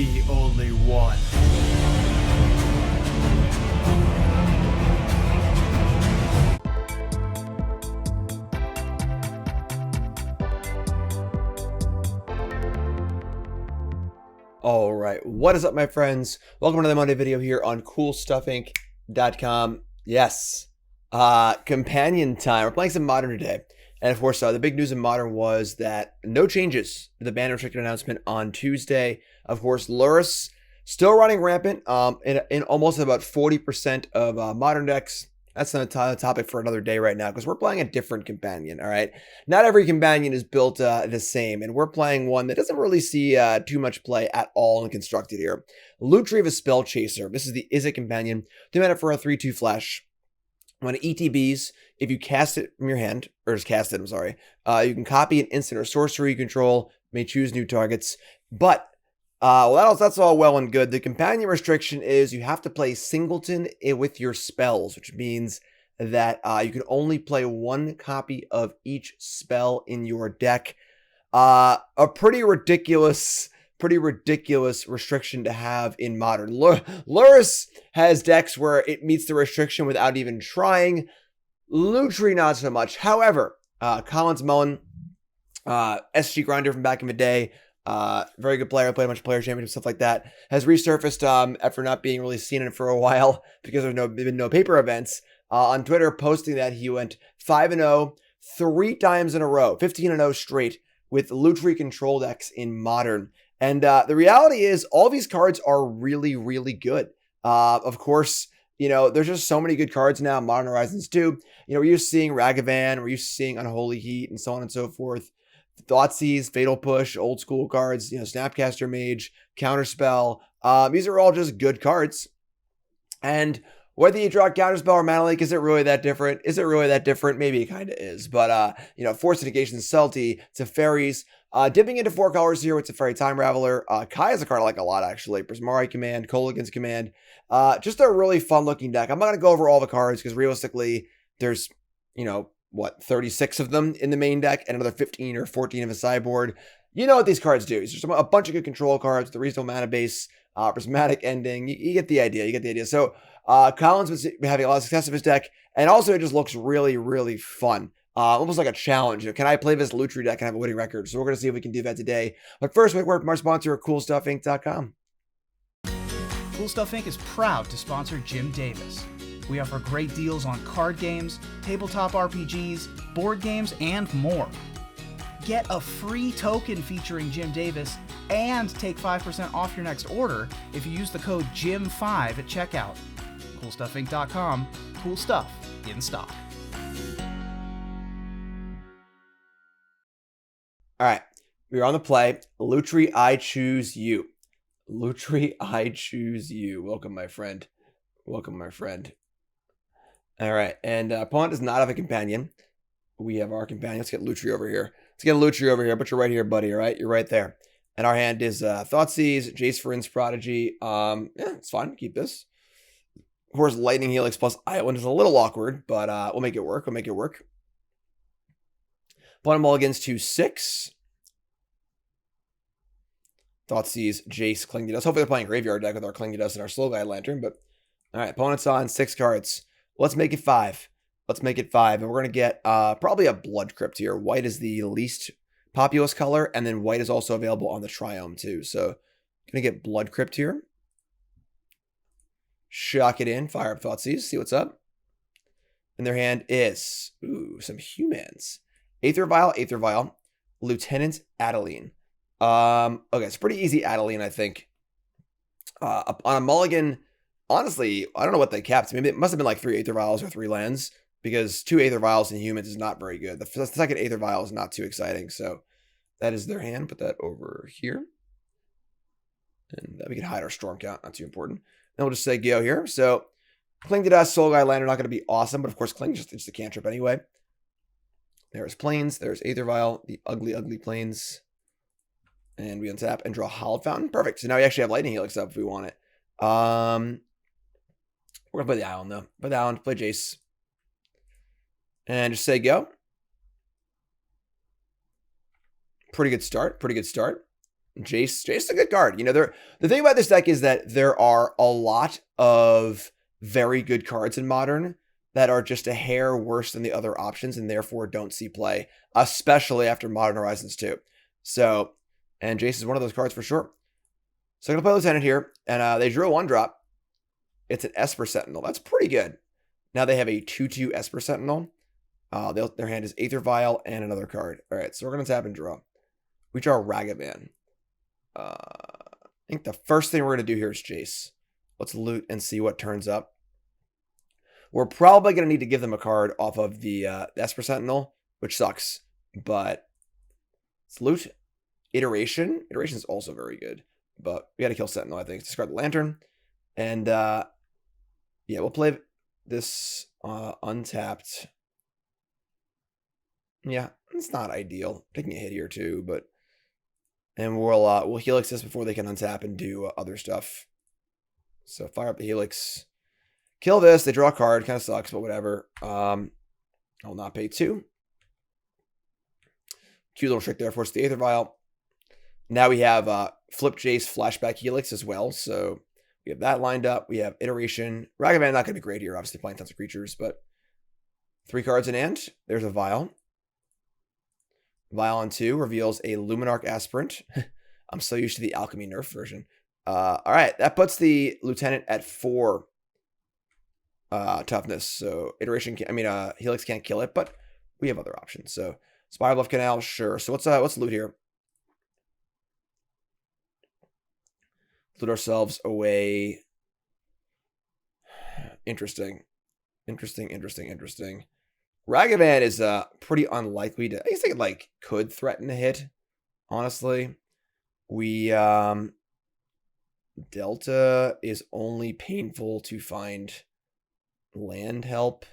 the only one. All right, what is up, my friends? Welcome to the Monday video here on CoolStuffInc.com. Yes, companion time. We're playing some Modern today. And of course, the big news in Modern was that no changes to the ban restricted announcement on Tuesday. Of course, Lurrus still running rampant in almost about 40% of Modern decks. That's not a topic for another day right now because we're playing a different companion, all right? Not every companion is built the same, and we're playing one that doesn't really see too much play at all in Constructed here. Lutri the Spell Chaser. This is the Izzet companion. 2 mana for a 3/2 flash. When it ETBs, if you cast it from your hand, or just cast it, I'm sorry, you can copy an instant or sorcery you control, may choose new targets, but that's all well and good. The companion restriction is you have to play Singleton with your spells, which means that you can only play one copy of each spell in your deck. A pretty ridiculous restriction to have in Modern. Lurrus has decks where it meets the restriction without even trying. Lutri not so much. However, Collins Mullen, SG grinder from back in the day, very good player, played a bunch of player championships, stuff like that, has resurfaced after not being really seen in for a while because there's been no paper events, on Twitter, posting that he went 5-0 3 times in a row, 15-0 straight with Lutri control decks in Modern. And the reality is all these cards are really, really good. Of course, you know, there's just so many good cards now. Modern Horizons 2, you know, we're used to seeing Ragavan, we're used to seeing Unholy Heat, and so on and so forth. Thoughtseize, Fatal Push, old school cards, you know, Snapcaster Mage, Counterspell. These are all just good cards. And whether you draw Counterspell or Mana Leak, is it really that different? Is it really that different? Maybe it kind of is. But, you know, Force of Negation, Salty, Teferis. Dipping into 4 colors here with Teferi Time Raveler. Kai is a card I like a lot, actually. Prismari Command, Kolaghan's Command. Just a really fun-looking deck. I'm not going to go over all the cards because realistically, there's, you know, 36 of them in the main deck and another 15 or 14 in the sideboard. You know what these cards do. It's just a bunch of good control cards with a reasonable mana base, Prismatic Ending. You get the idea. So Collins was having a lot of success with his deck, and also it just looks really, really fun. Almost like a challenge. You know, can I play this Lutri deck and have a winning record? So we're going to see if we can do that today. But first, we work from our sponsor, CoolStuffInc.com. Cool Stuff Inc. is proud to sponsor Jim Davis. We offer great deals on card games, tabletop RPGs, board games, and more. Get a free token featuring Jim Davis and take 5% off your next order if you use the code JIM5 at checkout. CoolStuffInc.com. Cool stuff in stock. All right, we're on the play. Lutri, I choose you. Lutri, I choose you. Welcome, my friend. Welcome, my friend. All right, and opponent does not have a companion. We have our companion. Let's get Lutri over here. But you're right here, buddy, all right? You're right there. And our hand is Thoughtseize, Jace, Vryn's Prodigy. Yeah, it's fine. Keep this. Of course, Lightning Helix plus Island is a little awkward, but we'll make it work. Opponent mulligans to 6. Thoughtseize, Jace, Cling to Dust. Hopefully they're playing Graveyard deck with our Cling to Dust and our Slow Guide Lantern, but all right, opponent's on 6 cards. Let's make it 5. And we're going to get probably a Blood Crypt here. White is the least populous color, and then white is also available on the Triome too. So going to get Blood Crypt here. Shock it in, fire up Thoughtseize, see what's up. And their hand is, some humans. Aether Vial, Lieutenant Adeline. Okay, it's pretty easy Adeline, I think. On a mulligan, honestly, I don't know what they capped. Maybe it must have been like 3 Aether Vials or 3 lands, because 2 Aether Vials in humans is not very good. The second Aether Vial is not too exciting, so that is their hand. Put that over here. And we can hide our Storm Count, not too important. Then we'll just say go here. So, Cling to Dust, Soul Guide Lantern, not going to be awesome, but of course, Cling is just a cantrip anyway. There's Plains, there's Aether Vial, the ugly, ugly Plains. And we untap and draw Hallowed Fountain. Perfect. So now we actually have Lightning Helix up if we want it. We're going to play the Island, though. Play the Island, play Jace. And just say go. Pretty good start. Jace is a good card. You know, the thing about this deck is that there are a lot of very good cards in Modern that are just a hair worse than the other options and therefore don't see play, especially after Modern Horizons 2. So, and Jace is one of those cards for sure. So I'm going to play Lieutenant here, and they drew a 1-drop. It's an Esper Sentinel. That's pretty good. Now they have a 2/2 Esper Sentinel. Their hand is Aether Vial and another card. All right, so we're going to tap and draw. We draw Ragavan. I think the first thing we're going to do here is Jace. Let's loot and see what turns up. We're probably going to need to give them a card off of the Esper Sentinel, which sucks. But let's loot. Iteration. Iteration is also very good. But we got to kill Sentinel, I think. Discard the Lantern. And yeah, we'll play this untapped. Yeah, it's not ideal. Taking a hit here too, but and we'll Helix this before they can untap and do other stuff. So fire up the Helix, kill this. They draw a card, kind of sucks, but whatever. I'll not pay 2. Cute little trick there. Force the Aether Vial. Now we have Flip Jace, Flashback Helix as well. So we have that lined up. We have Iteration. Ragavan not going to be great here, obviously playing tons of creatures, but 3 cards in hand. There's a Vial. Vial on 2 reveals a Luminarch Aspirant. I'm so used to the Alchemy nerf version. All right, that puts the Lieutenant at 4 toughness. So Helix can't kill it, but we have other options. So Spirebluff Canal, sure. So let's loot here. Loot ourselves away. Interesting. Ragavan is pretty unlikely to. I guess they could threaten a hit. Honestly, we Delta is only painful to find land help.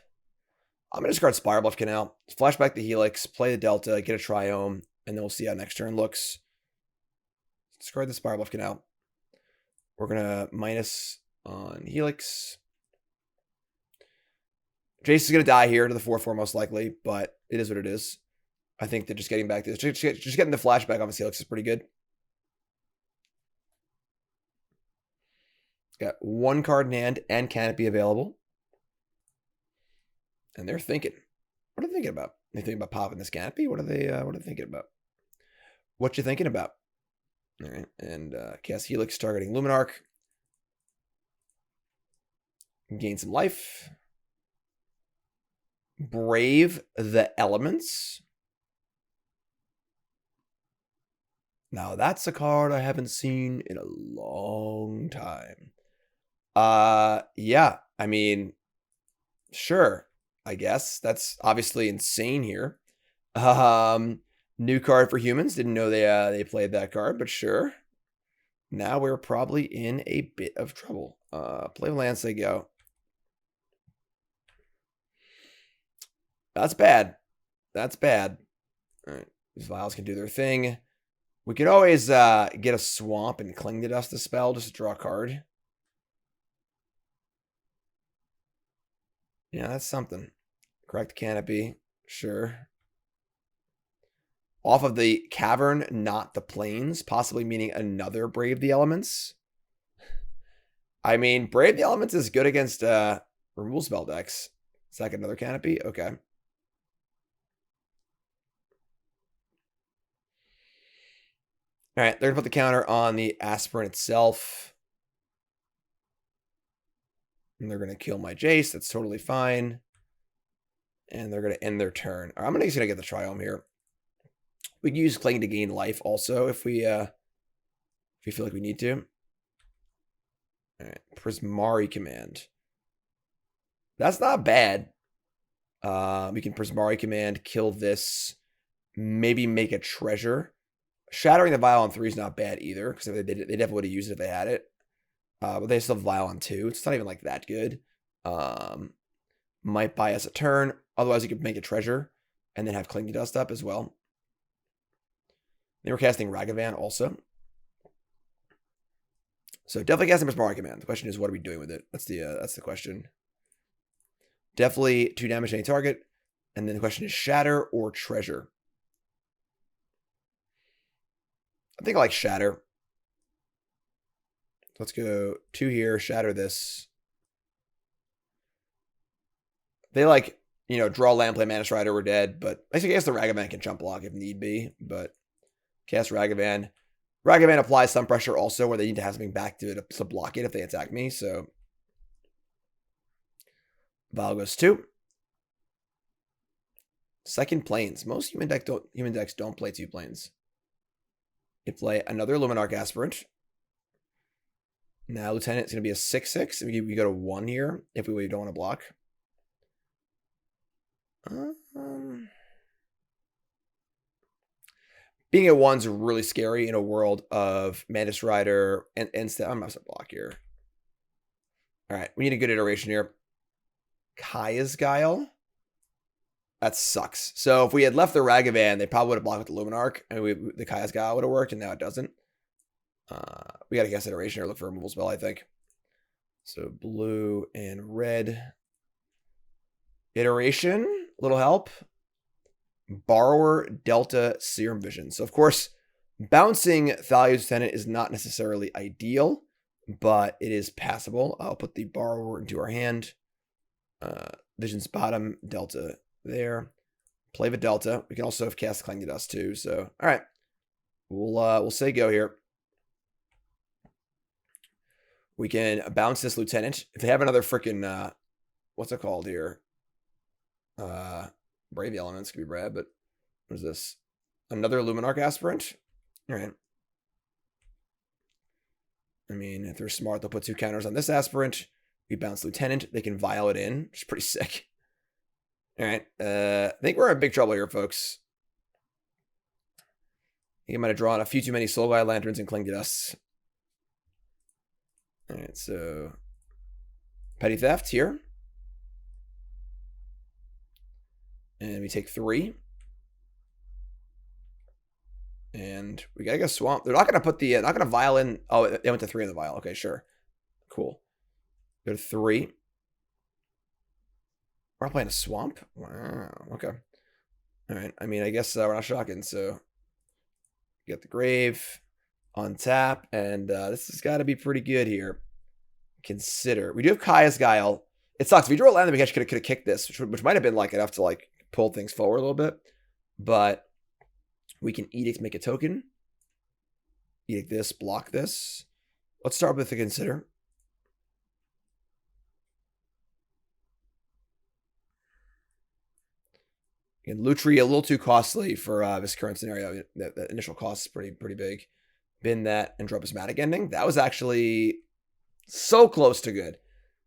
I'm gonna discard Spirebluff Canal, flashback the Helix, play the Delta, get a Triome, and then we'll see how next turn looks. Discard the Spirebluff Canal. We're gonna minus on Helix. Jace is going to die here to the 4/4 most likely, but it is what it is. I think that just getting back to this, just getting the flashback off his Helix is pretty good. Got 1 card in hand and Canopy available. And they're thinking. What are they thinking about? They thinking about popping this Canopy? What are they thinking about? What you thinking about? All right, and cast Helix targeting Luminarch. Gain some life. Brave the Elements. Now that's a card I haven't seen in a long time. Yeah, I mean, sure, I guess. That's obviously insane here. New card for humans. Didn't know they played that card, but sure. Now we're probably in a bit of trouble. Play lands, they go. That's bad. That's bad. All right. These vials can do their thing. We could always get a swamp and cling to dust the spell just to draw a card. Yeah, that's something. Correct Canopy. Sure. Off of the Cavern, not the Plains. Possibly meaning another Brave the Elements. I mean, Brave the Elements is good against removal spell decks. Is that another Canopy? Okay. All right, they're going to put the counter on the Aspirant itself. And they're going to kill my Jace. That's totally fine. And they're going to end their turn. I'm just going to get the Triome here. We can use Cling to gain life also if we feel like we need to. All right, Prismari Command. That's not bad. We can Prismari Command, kill this, maybe make a treasure. Shattering the Vial on 3 is not bad either, because they definitely would have used it if they had it. But they still have Vial on 2. It's not even like that good. Might buy us a turn. Otherwise, you could make a treasure and then have Cling to Dust up as well. They were casting Ragavan also. So definitely casting Prismari Command. The question is, what are we doing with it? That's the question. Definitely 2 damage to any target. And then the question is Shatter or Treasure. I think I like Shatter. Let's go 2 here, Shatter this. They like, you know, draw land, play Mana Strider, we're dead. But I guess the Ragavan can jump block if need be. But cast Ragavan. Ragavan applies some pressure also where they need to have something back to block it if they attack me. So Vial goes 2. Second Plains. Most human decks don't play 2 Plains. You play another Luminarch Aspirant. Now Lieutenant's going to be a 6/6. We go to 1 here if we don't want to block. Being at 1's really scary in a world of Mana Strider and I'm not going to block here. All right, we need a good iteration here. Kaya's Guile. That sucks. So if we had left the Ragavan, they probably would have blocked with the Luminarch, and the Kaya's Guile would have worked, and now it doesn't. We got to guess iteration or look for a removal spell, I think. So blue and red. Iteration, a little help. Borrower, Delta, Serum Visions. So of course, bouncing Thalia's Lieutenant is not necessarily ideal, but it is passable. I'll put the Borrower into our hand. Visions bottom, Delta there. Play the Delta. We can also have cast Clang to Dust too. So all right, we'll say go here. We can bounce this Lieutenant. If they have another freaking what's it called here? Brave Elements could be rad, but what is this? Another Luminarch Aspirant? All right. I mean, if they're smart, they'll put 2 counters on this Aspirant. We bounce Lieutenant. They can Vial it in, which is pretty sick. All right. I think we're in big trouble here, folks. I think I might have drawn a few too many Soul Guide Lanterns and Cling to Dust. All right, so Petty Theft here. And we take 3. And we gotta go Swamp. They're not gonna put the not gonna Vial in. Oh, they went to 3 in the Vial. Okay, sure. Cool. Go to 3. We're not playing a Swamp? Wow. Okay. Alright. I mean, I guess we're not shocking, so get the Grave on tap, and this has got to be pretty good here. Consider. We do have Kaya's Guile. It sucks. If we drew a land, we actually could have kicked this, which might have been like enough to like pull things forward a little bit. But we can Edict, make a token. Edict this, block this. Let's start with the Consider. And Lutri, a little too costly for this current scenario. The initial cost is pretty big. Bin that and draw Prismatic Ending. That was actually so close to good.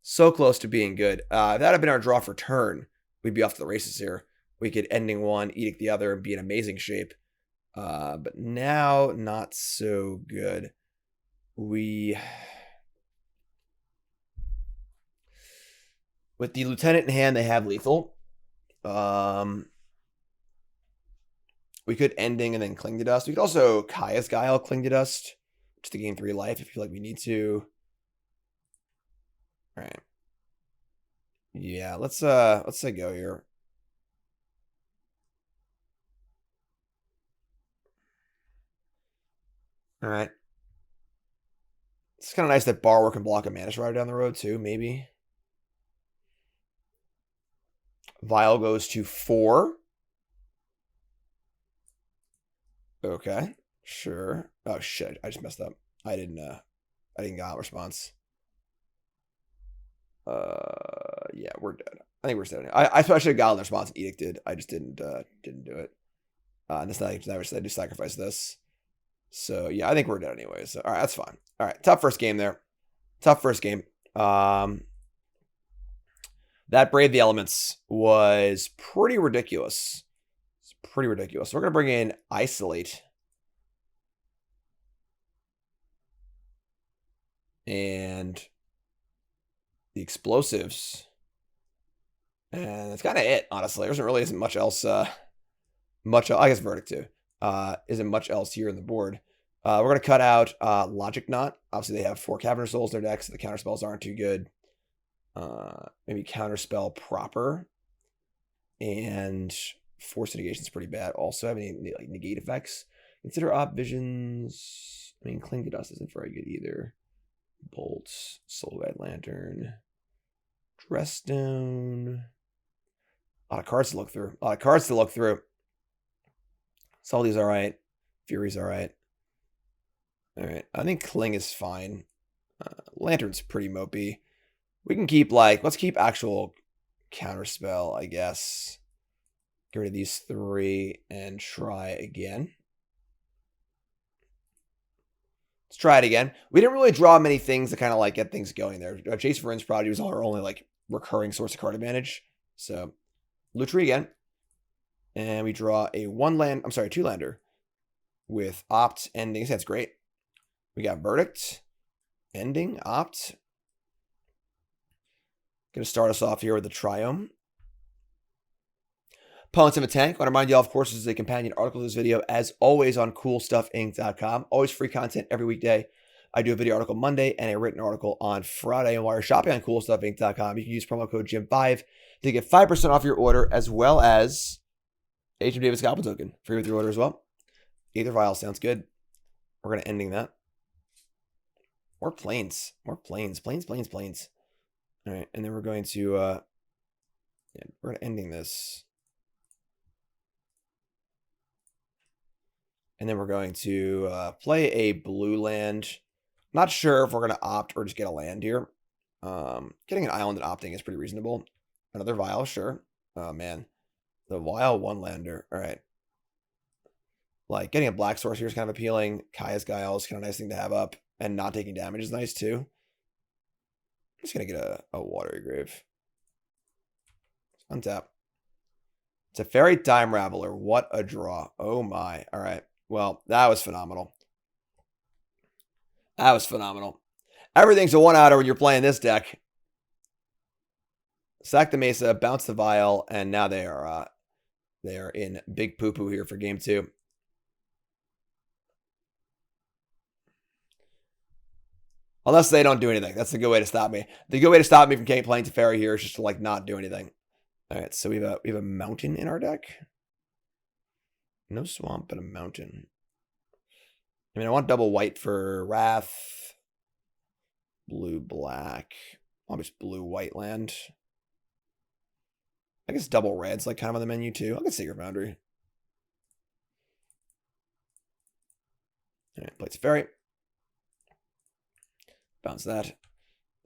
So close to being good. If that had been our draw for turn, we'd be off to the races here. We could Ending 1, Edict the other, and be in amazing shape. But now, not so good. With the Lieutenant in hand, they have lethal. We could Ending and then Cling to Dust. We could also Kaya's Guile, Cling to Dust, just to gain 3 life if you feel like we need to. All right. Yeah, let's say go here. All right. It's kind of nice that Borrower can block a Mana Strider down the road too, maybe. Vial goes to 4. Okay, sure. Oh shit, I just messed up. I didn't got a response. Yeah, we're dead. I think we're dead. I should have gotten the response and Edicted. I just didn't do it. And this night I do sacrifice this. So yeah, I think we're dead anyways. So, all right, that's fine. All right, tough first game there. Tough first game. That Brave the Elements was pretty ridiculous. It's pretty ridiculous. So we're gonna bring in Isolate. And the Explosives. And that's kind of it, honestly. There really isn't much else. I guess Verdict too. Isn't much else here in the board. We're going to cut out Logic Knot. Obviously, they have 4 Cavern Souls in their decks. So the counterspells aren't too good. Maybe Counterspell Proper. And Force of Negation is pretty bad. Also, have any like negate effects. Consider Op Visions. I mean, Cling to Dust isn't very good either. Bolts, Soul-Guide Lantern, Dressstone. A lot of cards to look through. A lot of cards to look through. Salty's all right. Fury's all right. All right. I think Cling is fine. Lantern's pretty mopey. We can keep, like, let's keep actual Counterspell, I guess. Get rid of these 3 and try again. Let's try it again. We didn't really draw many things to kind of like get things going there. Jace Vryn's Prodigy was our only like recurring source of card advantage. So Lutri again. And we draw a 2-lander with Opt, Ending. That's great. We got Verdict, Ending, Opt. Going to start us off here with the Triome. Opponents of a Tank. I want to remind you all, of course, this is a companion article to this video, as always, on CoolStuffInc.com. Always free content every weekday. I do a video article Monday and a written article on Friday. And while you're shopping on CoolStuffInc.com, you can use promo code Jim5 to get 5% off your order, as well as H.M. Davis Goblin Token free with your order as well. Either vial sounds good. We're going to ending that. More planes. More planes. Planes. All right, and then we're going to we're going to ending this. And then we're going to play a blue land. Not sure if we're going to opt or just get a land here. Getting an island and opting is pretty reasonable. Another vial, sure. Oh, man. The Vial 1-lander. All right. Like, getting a black source here is kind of appealing. Kaya's Guile is kind of a nice thing to have up. And not taking damage is nice, too. I'm just going to get a Watery Grave. Untap. Teferi Time Raveler. What a draw. Oh, my. All right. Well, that was phenomenal. That was phenomenal. Everything's a 1-outer when you're playing this deck. Sack the Mesa, bounce the Vial, and now they are in big poo-poo here for game 2. Unless they don't do anything. That's the good way to stop me. The good way to stop me from playing Teferi here is just to like not do anything. All right, so we have a mountain in our deck. No swamp, but a mountain. I mean, I want double white for Wrath. Blue, black. I'll just blue, white land. I guess double red's like kind of on the menu too. I'll get Sacred Foundry. All right, play Teferi. Bounce that.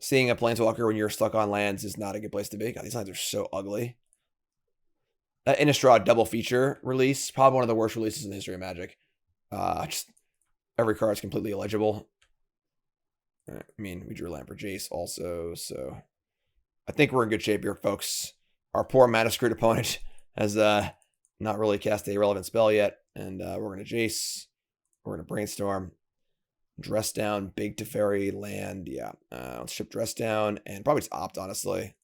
Seeing a Planeswalker when you're stuck on lands is not a good place to be. God, these lands are so ugly. That Innistrad double feature release, probably one of the worst releases in the history of Magic. Just every card is completely illegible. I mean, we drew land for Jace also, so I think we're in good shape here, folks. Our poor mana screwed opponent has not really cast a relevant spell yet, and we're going to Jace. We're going to Brainstorm. Dress down, big Teferi land. Yeah, let's ship Dress down and probably just opt, honestly.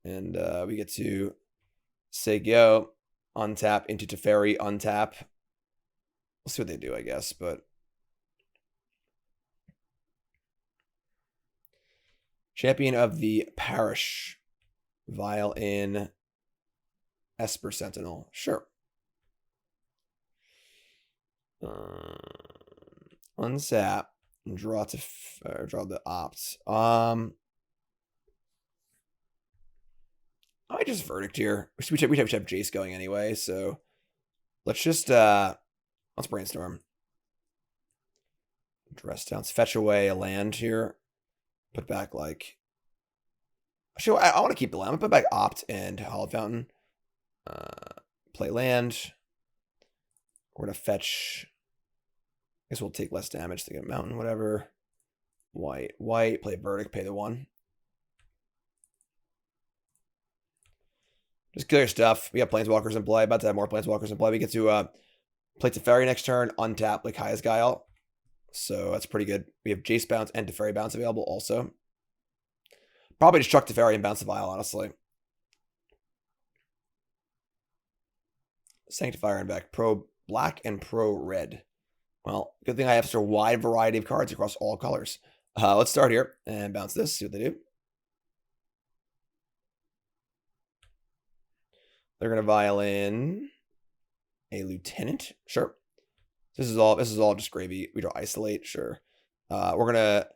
And we get to say go, untap into Teferi, untap. We'll see what they do, I guess, but Champion of the Parish. Vial in Esper Sentinel. Sure. Unsap. Draw draw the opt. I just Verdict here. We'd have Jace going anyway, so let's just let's Brainstorm. Dress down. Fetch away a land here. Put back like actually I want to keep the land. I'm gonna put back opt and Hallowed Fountain. Play land. We're gonna fetch. I guess we'll take less damage to get a mountain, whatever. White, play Verdict, pay the 1. Just clear stuff. We got Planeswalkers in play. About to have more Planeswalkers in play. We get to play Teferi next turn, untap like Kaya's Guile. So that's pretty good. We have Jace bounce and Teferi bounce available also. Probably just chuck Teferi and bounce the Vial, honestly. Sanctifier and back. Pro black and pro red. Well, good thing I have such a wide variety of cards across all colors. Let's start here and bounce this, see what they do. They're going to vial in a Lieutenant. Sure. This is all just gravy. We draw Isolate, sure. We're gonna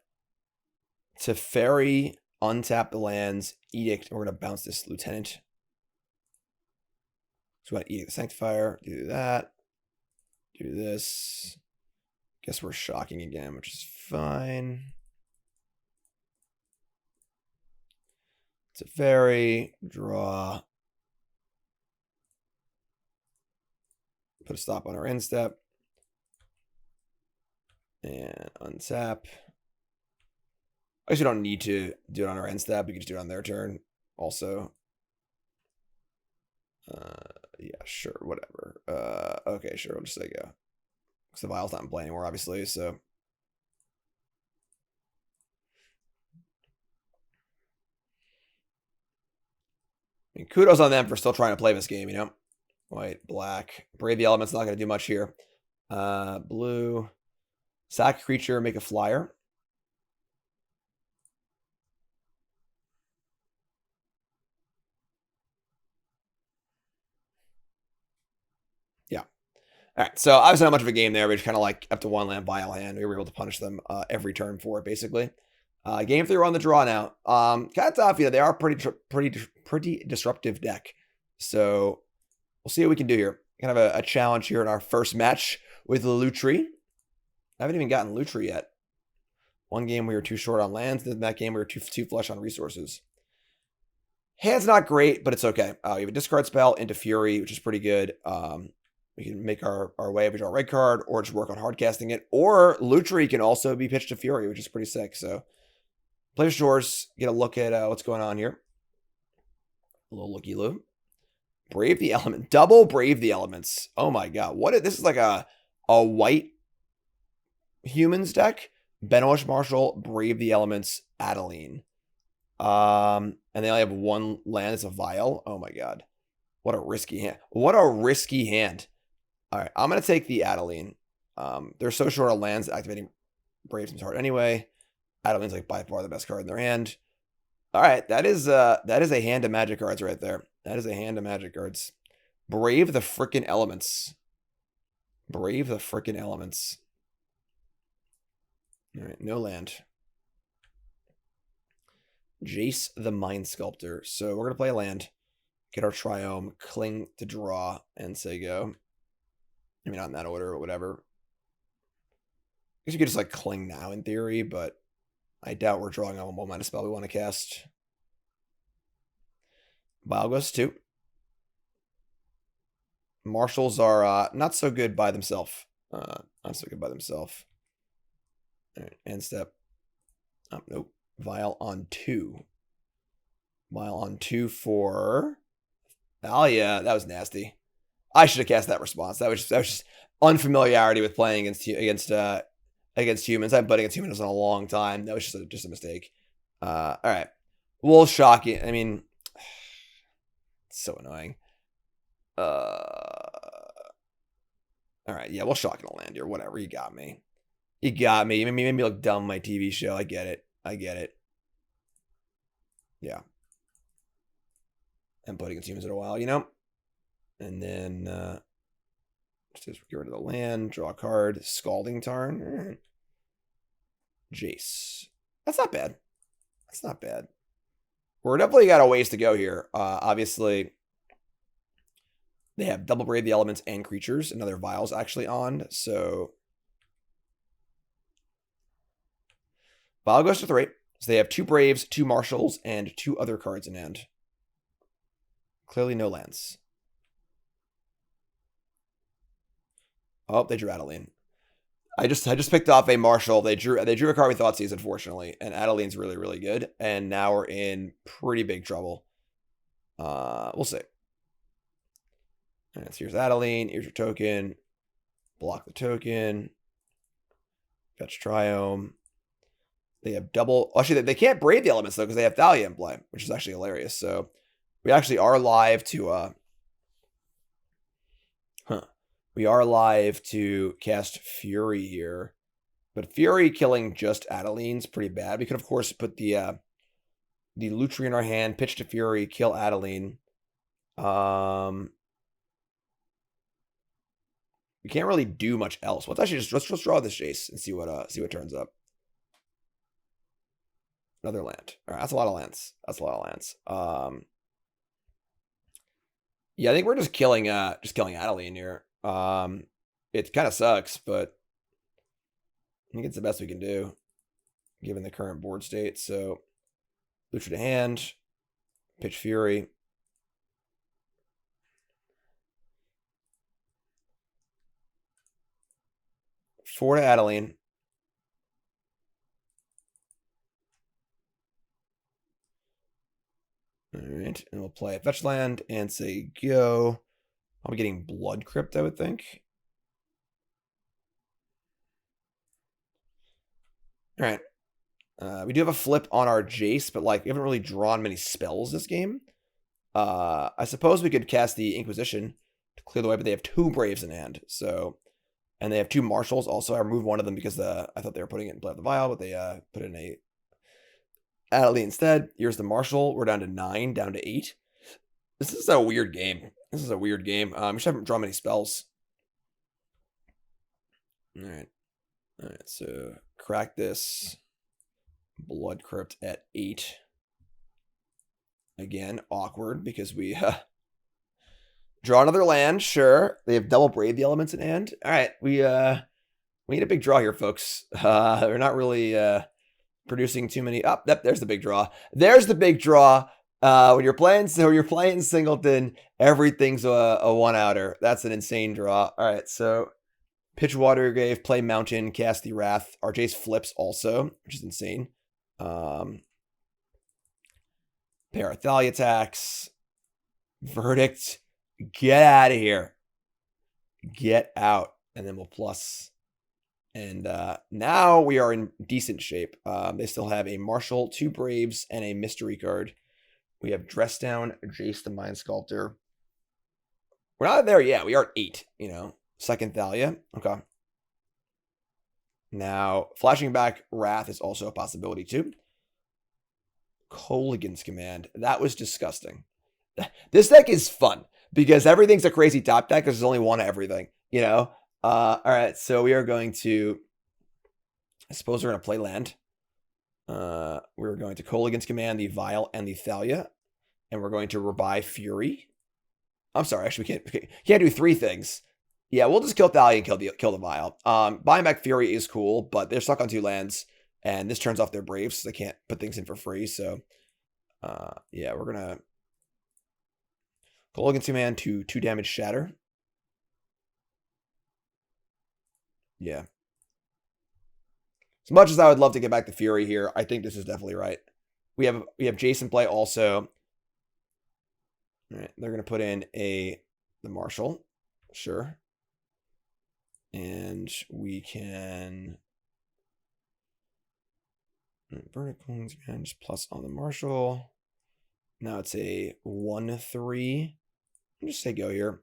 Teferi, untap the lands, Edict. We're gonna bounce this Lieutenant. So we want to Edict the Sanctifier. Do that. Do this. Guess we're shocking again, which is fine. Teferi, draw. Put a stop on our end step. And untap. I guess we don't need to do it on our end step. We can just do it on their turn also. Yeah, sure, whatever. Okay, sure, we'll just say go. Because the Vial's not in play anymore, obviously, so. I mean, kudos on them for still trying to play this game, you know? White, black. Brave the Element's not going to do much here. Blue. Sack creature, make a flyer. Yeah. All right, so obviously not much of a game there. We just kind of like up to one land Vial hand. We were able to punish them every turn for it, basically. Game 3, we're on the draw now. Kind of tough, you know, they are pretty disruptive deck. So we'll see what we can do here. Kind of a challenge here in our first match with Lutri. I haven't even gotten Lutri yet. One game we were too short on lands. In that game we were too flush on resources. Hand's not great, but it's okay. We have a discard spell into Fury, which is pretty good. We can make our way if we draw a red card, or just work on hard casting it. Or Lutri can also be pitched to Fury, which is pretty sick. So play Shores, get a look at what's going on here. A little looky-loo. Brave the Element. Double Brave the Elements. Oh my god. This is like a white humans deck. Benoist Marshall, Brave the Elements, Adeline. And they only have one land. It's a Vial. Oh my god. What a risky hand. What a risky hand. Alright, I'm gonna take the Adeline. They're so short on lands, activating Brave seems hard anyway. Adeline's like by far the best card in their hand. Alright, that is a hand of magic cards right there. That is a hand of magic cards. Brave the frickin' Elements. Brave the frickin' Elements. Alright, no land. Jace the Mind Sculptor. So we're going to play a land. Get our Triome, Cling to draw, and say go. I mean, not in that order or whatever. I guess you could just like Cling now in theory, but I doubt we're drawing on one mana spell we want to cast. Vial goes 2. Marshals are not so good by themselves. Not so good by themselves. Alright, end step. Oh, nope. Vial on 2. Vial on 2 for... Oh, yeah, that was nasty. I should have cast that response. That was just unfamiliarity with playing against humans. I've played against humans in a long time. That was just a mistake. All right. We'll shock you. I mean, it's so annoying. All right, yeah, we'll shock in a land here. Whatever, you got me. You got me. You made me look dumb on my TV show. I get it. I get it. Yeah. I haven't played against humans in a while, you know? And then just get rid of the land, draw a card, Scalding Tarn. Right. Jace. That's not bad. That's not bad. We're definitely got a ways to go here. Obviously, they have double Brave the Elements and creatures. Another Vial's actually on, so Vial goes to 3. So they have 2 Braves, 2 Marshals, and 2 other cards in hand. Clearly no lands. Oh, they drew Adeline. I just picked off a Marshal. They drew a card with Thoughtseize, unfortunately, and Adeline's really, really good. And now we're in pretty big trouble. We'll see. All right, so here's Adeline. Here's your token. Block the token. Fetch Triome. They have double. Actually, they can't Brave the Elements though because they have Thalia in play, which is actually hilarious. So we actually are live to we are live to cast Fury here, but Fury killing just Adeline's pretty bad. We could of course put the Lutri in our hand, pitch to Fury, kill Adeline. We we can't really do much else. Let's actually let's draw this Jace and see what turns up. Another land. All right, that's a lot of lands. That's a lot of lands. Yeah, I think we're just killing Adeline here. It kind of sucks, but I think it's the best we can do given the current board state. So Lutri to hand, pitch Fury. Four to Adeline. All right, and we'll play a fetch land and say go. I'll be getting Blood Crypt, I would think. All right. We do have a flip on our Jace, but like we haven't really drawn many spells this game. I suppose we could cast the Inquisition to clear the way, but they have 2 Braves in hand. So, and they have 2 Marshals. Also, I removed one of them because I thought they were putting it in Play of the Vial, but they put it in a Adelie instead. Here's the Marshal. We're down to 9, down to 8. This is a weird game. We just haven't drawn many spells. All right. All right, so crack this. Blood Crypt at 8. Again, awkward because we draw another land. Sure, they have double Brave the elements in hand. All right, we need a big draw here, folks. We're not really producing too many. Oh, there's the big draw. There's the big draw. When you're playing Singleton, everything's a 1-outer. That's an insane draw. All right, so pitch Watergrave, play Mountain, cast the Wrath. Our Jace flips also, which is insane. Pay our Thalia tax. Verdict. Get out of here. Get out. And then we'll plus. And now we are in decent shape. They still have a Marshal, 2 Braves, and a Mystery card. We have Dress Down, Jace the Mind Sculptor. We're not there yet. We are at 8, Second Thalia. Okay. Now, flashing back Wrath is also a possibility too. Kolaghan's Command. That was disgusting. This deck is fun because everything's a crazy top deck because there's only one of everything, All right, so we are going to, I suppose we're going to play land. We're going to Kolaghan's Command, the Vial, and the Thalia. And we're going to rebuy Fury. I'm sorry, actually, we can't do 3 things. Yeah, we'll just kill Thalia and kill the Vial. Buying back Fury is cool, but they're stuck on 2 lands, and this turns off their Braves, so they can't put things in for free. So, yeah, we're gonna Kolaghan's Command to 2 damage Shatter. Yeah. As much as I would love to get back the Fury here, I think this is definitely right. We have Jace in play also. All right, they're gonna put in the Marshal, sure. And we can vertical again, just plus on the Marshal. Now it's a 1/3. Just say go here.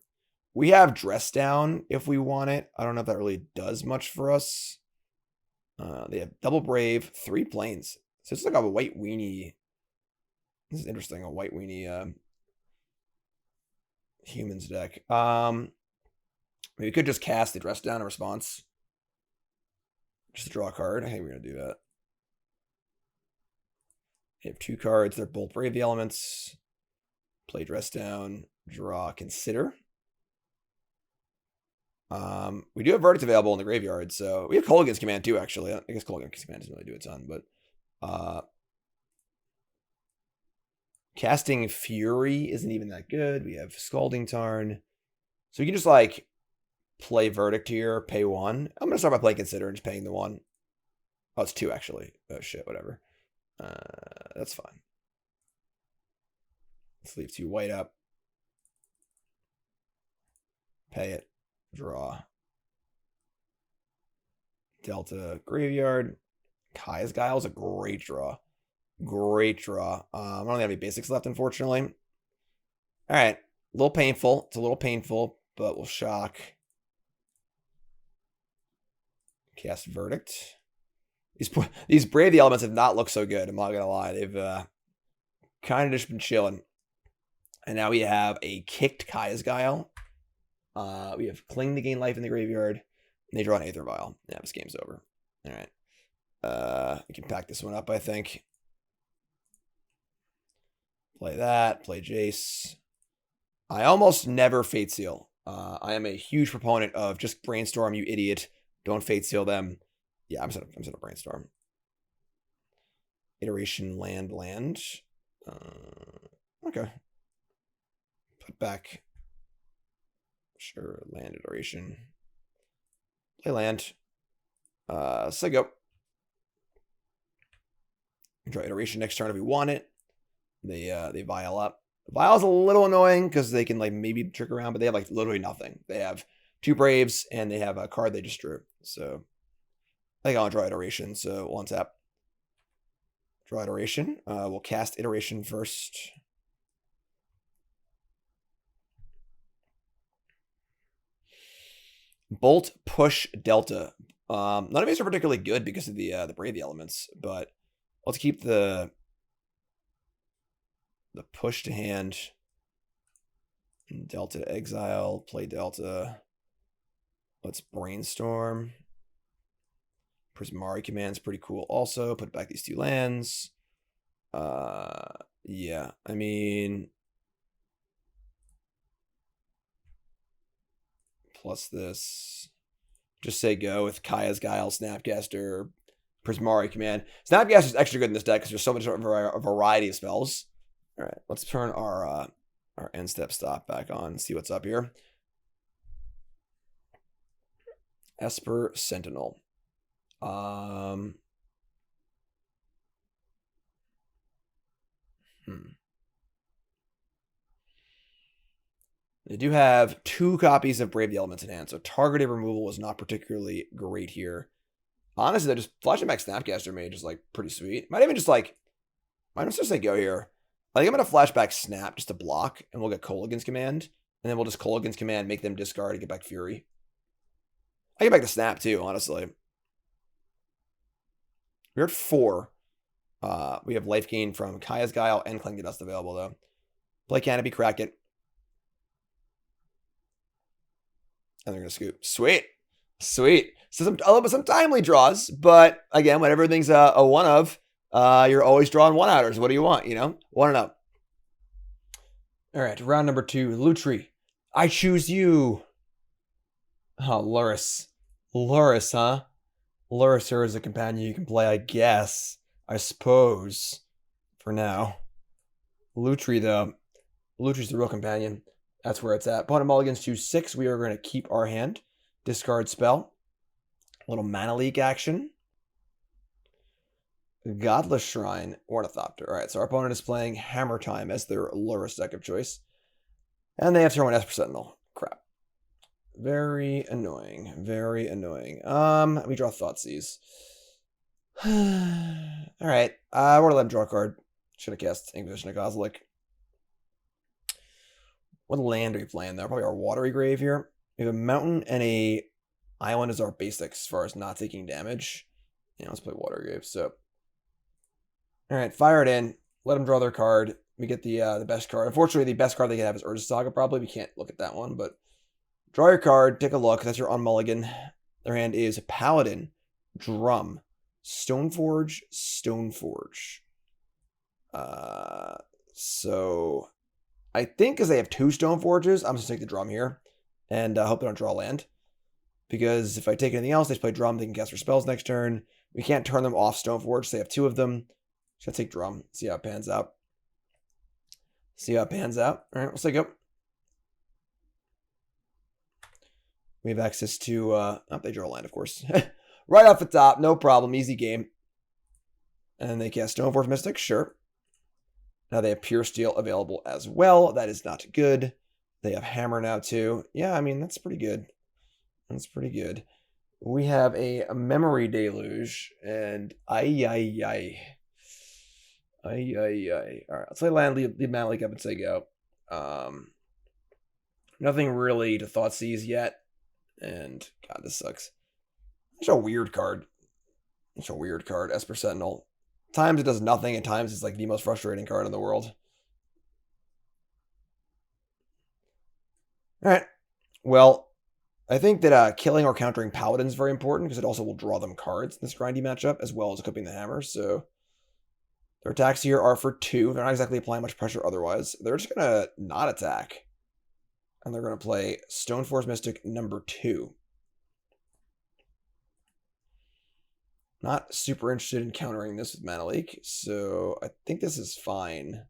We have Dress Down if we want it. I don't know if that really does much for us. They have double Brave, 3 planes. So it's like a white weenie. This is interesting, a white weenie humans deck. We could just cast the Dress Down in response. Just to draw a card. I think we're going to do that. They have 2 cards. They're both Brave the elements. Play Dress Down. Draw Consider. We do have Verdict available in the graveyard, so we have Kolaghan's Command too, actually. I guess Kolaghan's Command doesn't really do a ton, but casting Fury isn't even that good. We have Scalding Tarn. So we can just like play Verdict here, pay 1. I'm gonna start by playing Consider and just paying the 1. Oh, it's 2 actually. Oh shit, whatever. That's fine. Let's leave 2 white up. Pay it. Draw. Delta Graveyard. Kai's Guile is a great draw. Great draw. I don't have any basics left, unfortunately. All right. A little painful. It's a little painful, but we'll shock. Cast Verdict. These Brave the Elements have not looked so good. I'm not going to lie. They've kind of just been chilling. And now we have a kicked Kai's Guile. We have Cling to gain life in the graveyard. And they draw an Aether Vial. Yeah, this game's over. All right. We can pack this one up, I think. Play that. Play Jace. I almost never Fate Seal. I am a huge proponent of just brainstorm, you idiot. Don't Fate Seal them. Yeah, I'm just gonna brainstorm. Iteration land. Okay. Put back. Sure, land iteration. Play land. So go. Draw iteration next turn if we want it. They vial up. Vial's a little annoying because they can like maybe trick around, but they have like literally nothing. They have 2 Braves and they have a card they just drew. So I think I'll draw iteration. So we'll untap. Draw iteration. We'll cast iteration first. Bolt, push, Delta. None of these are particularly good because of the Brave elements, but let's keep the push to hand. Delta to exile. Play Delta. Let's brainstorm. Prismari Command's pretty cool also. Put back these 2 lands. Yeah, I mean, plus this. Just say go with Kaya's Guile, Snapcaster, Prismari Command. Snapcaster's extra good in this deck because there's so much a variety of spells. All right, let's turn our end step stop back on and see what's up here. Esper Sentinel. They do have 2 copies of Brave the Elements in hand, so targeted removal was not particularly great here. Honestly, they're just flashing back Snapcaster Mage is like pretty sweet. Might just say go here. I think I'm gonna flashback Snap just to block, and we'll get Kolaghan's Command, and then we'll just Kolaghan's Command, make them discard and get back Fury. I get back to Snap too, honestly. We're at 4. We have life gain from Kaya's Guile and Cling to Dust available though. Play Canopy, crack it. And they're gonna scoop. Sweet. Sweet. So some timely draws, but again, when everything's a one of, you're always drawing one outers. What do you want? You know? 1 and up. All right, round number 2. Lutri. I choose you. Oh, Luris. Luris, huh? Luris here is a companion you can play, I guess. I suppose. For now. Lutri, though. Lutri's the real companion. That's where it's at. Opponent mulligans choose 6. We are going to keep our hand. Discard spell. A little mana leak action. Godless Shrine. Ornithopter. Alright, so our opponent is playing Hammer Time as their Luris deck of choice. And they have turn 1 Esper Sentinel. Crap. Very annoying. Very annoying. We draw Thoughtseize. Alright. We're going to let him draw a card. Should have cast Inquisition of Kozilek. What land are we playing there? Probably our Watery Grave here. We have a mountain and a island as our basics as far as not taking damage. Yeah, let's play Watery Grave. So, all right, fire it in. Let them draw their card. We get the best card. Unfortunately, the best card they can have is Urza Saga. Probably we can't look at that one, but draw your card. Take a look. That's your on mulligan. Their hand is Paladin, Drum, Stoneforge, Stoneforge. So I think because they have 2 Stoneforges, I'm just going to take the Drum here. And I hope they don't draw land. Because if I take anything else, they play Drum, they can cast their spells next turn. We can't turn them off Stoneforge, so they have 2 of them. So I'll take Drum, see how it pans out. See how it pans out. All right, let's take it. We have access to, oh, they draw land, of course. Right off the top, no problem, easy game. And they cast Stoneforge Mystic, sure. Now they have Pure Steel available as well. That is not good. They have Hammer now too. Yeah, I mean, that's pretty good. That's pretty good. We have a Memory Deluge, and ay. All right, let's play land, leave Mana Leak up and say go. Nothing really to Thoughtseize yet. And, God, this sucks. It's a weird card. It's a weird card, Esper Sentinel. Times it does nothing, at times it's like the most frustrating card in the world. Alright. Well, I think that killing or countering Paladin is very important because it also will draw them cards in this grindy matchup, as well as equipping the hammer. So their attacks here are for 2. They're not exactly applying much pressure otherwise. They're just going to not attack. And they're going to play Stoneforge Mystic number 2. Not super interested in countering this with Mana Leak, so I think this is fine.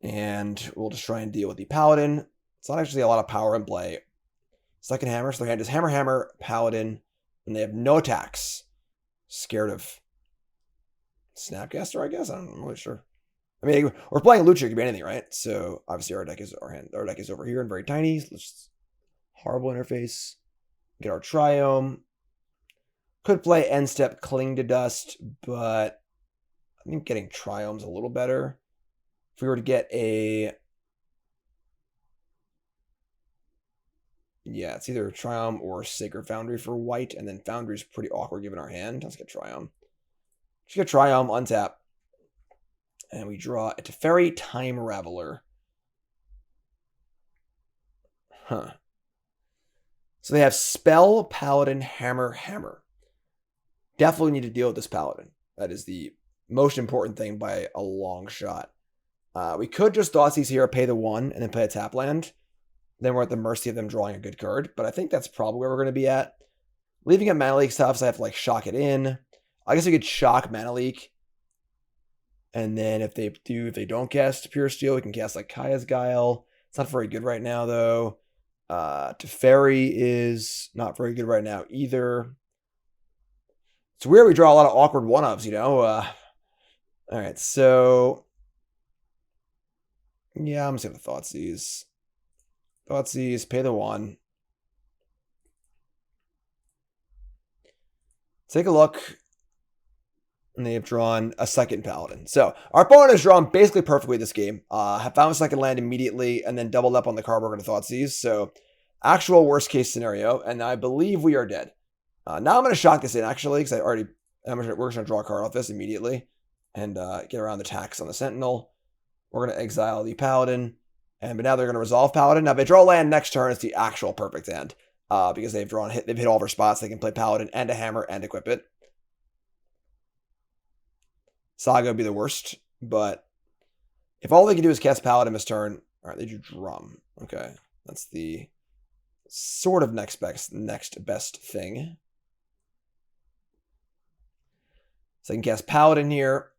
And we'll just try and deal with the Paladin. It's not actually a lot of power in play. Second hammer, so their hand is Hammer, Hammer, Paladin, and they have no attacks. Scared of Snapcaster, I guess? I'm not really sure. I mean, we're playing Lutri, it could be anything, right? So obviously our deck is our deck is over here and very tiny. So let's just horrible interface. Get our Triome. Could play End Step Cling to Dust, but I think getting Triome's a little better. If we were to get a... Yeah, it's either Triome or Sacred Foundry for white, and then Foundry's pretty awkward given our hand. Let's get Triome. Let's get Triome, untap. And we draw a Teferi Time Raveler. Huh. So they have Spell, Paladin, Hammer, Hammer. Definitely need to deal with this Paladin. That is the most important thing by a long shot. We could just Thoughtseize here, pay the 1, and then play a tap land. Then we're at the mercy of them drawing a good card. But I think that's probably where we're going to be at. Leaving a Mana Leak stuff, so I have to like shock it in. I guess we could shock Mana Leak. And then if they don't cast Pure Steel, we can cast like Kaya's Guile. It's not very good right now, though. Teferi is not very good right now either. It's weird we draw a lot of awkward one-ups, you know? All right, so... Yeah, I'm just going to Thoughtseize. Thoughtseize, pay the 1. Take a look. And they have drawn a second Paladin. So our opponent has drawn basically perfectly this game. Have found a second land immediately and then doubled up on the card we're going to Thoughtseize. So actual worst case scenario. And I believe we are dead. Now I'm going to shock this in actually because we're just going to draw a card off this immediately. And get around the tax on the Sentinel. We're going to exile the Paladin. But now they're going to resolve Paladin. Now if they draw land next turn, it's the actual perfect hand. Because they've hit all of our spots. They can play Paladin and a Hammer and equip it. Saga would be the worst, but if all they can do is cast Paladin this turn, all right, they do Drum. Okay, that's the sort of next best thing. So they can cast Paladin here.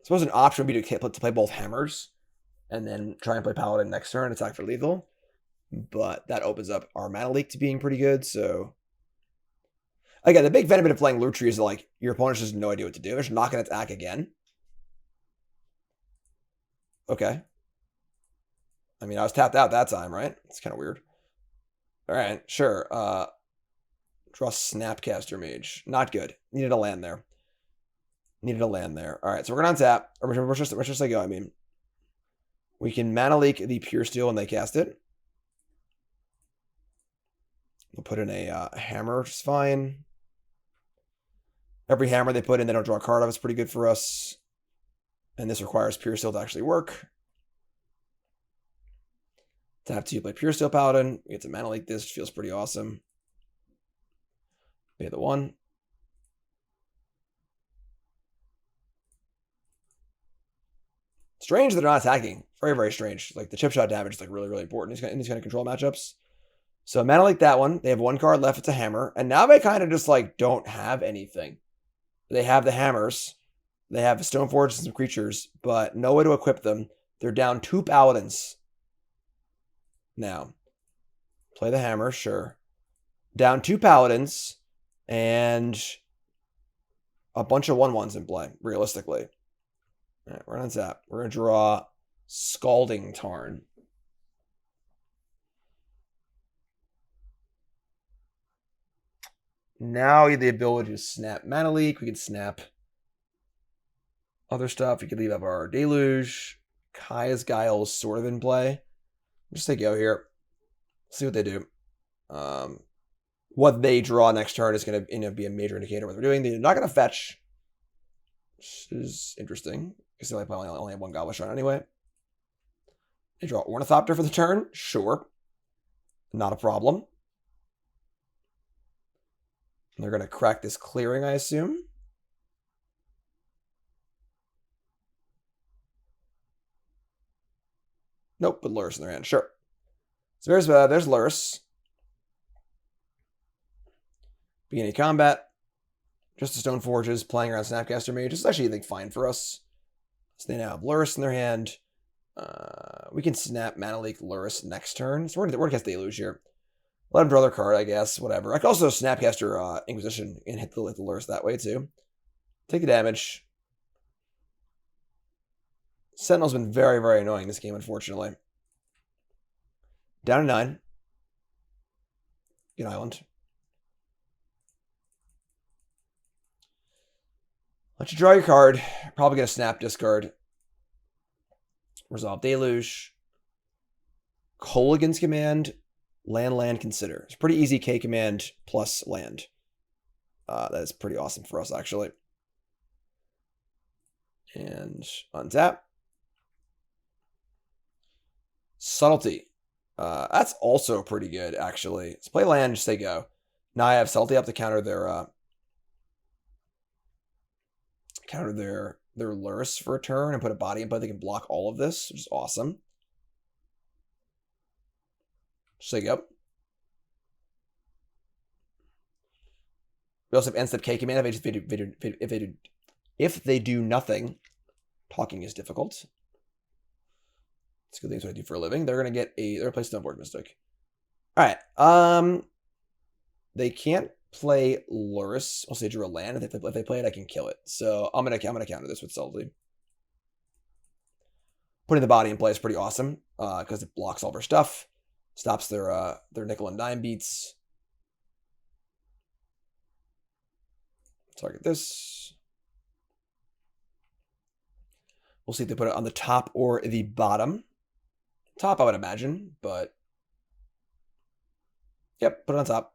I suppose an option would be to play both Hammers and then try and play Paladin next turn, attack for lethal. But that opens up our Mana Leak to being pretty good, so... Again, the big benefit of playing Lutri is like your opponent just has no idea what to do. They're just not going to attack again. Okay. I mean, I was tapped out that time, right? It's kind of weird. All right, sure. Draw Snapcaster Mage. Not good. Needed a land there. All right, so we're going to untap. Or where should I go? I mean, we can Mana Leak the Pure Steel when they cast it. We'll put in a Hammer, which is fine. Every Hammer they put in, they don't draw a card off. It's pretty good for us. And this requires Pure Steel to actually work. Tap 2, play Pure Steel Paladin. We get to Mana Leak this, which feels pretty awesome. Pay the 1. Strange that they're not attacking. Very, very strange. Like the chip shot damage is like really, really important in these kind of control matchups. So Mana Leak that one. They have 1 card left. It's a Hammer. And now they kind of just like don't have anything. They have the Hammers. They have Stoneforge and some creatures, but no way to equip them. They're down 2 Paladins. Now, play the Hammer, sure. Down 2 Paladins and a bunch of 1/1s in play, realistically. All right, we're on tap. We're going to draw Scalding Tarn. Now we have the ability to snap Mana Leak. We can snap other stuff. We could leave up our Deluge. Kaya's Guile is sort of in play. Just take go here. See what they do. What they draw next turn is going to be a major indicator of what they're doing. They're not going to fetch, which is interesting. Because they only have one Goblet Shrine anyway. They draw Ornithopter for the turn. Sure. Not a problem. And they're going to crack this clearing, I assume. Nope, put Lurrus in their hand. Sure. So there's Lurrus. Beginning of combat. Just the Stone Forges playing around Snapcaster Mage. This is actually, I think, fine for us. So they now have Lurrus in their hand. We can snap Mana Leak Lurrus next turn. So we're going to cast Deluge here. Let them draw their card, I guess. Whatever. I can also Snapcaster Inquisition and hit the Lurrus that way, too. Take the damage. Sentinel's been very, very annoying this game, unfortunately. Down to 9. Good island. Let you draw your card. Probably going to snap discard. Resolve Deluge. Kolaghan's Command. Land, consider. It's pretty easy K command plus land. That is pretty awesome for us, actually. And untap. Subtlety. That's also pretty good, actually. Let's play land, just say go. Now I have Subtlety up to counter their Lurrus for a turn and put a body in play. They can block all of this, which is awesome. Just say go. We also have end step K command. If they do nothing, talking is difficult. It's a good thing what I do for a living. They're gonna get they're gonna play Stoneforge Mystic. Alright. They can't play Lurrus. I'll say drew a land. If they play it, I can kill it. So I'm gonna counter this with Subtlety. Putting the body in play is pretty awesome, because it blocks all their stuff. Stops their nickel and dime beats. Target this. We'll see if they put it on the top or the bottom. Top, I would imagine, but yep, put it on top.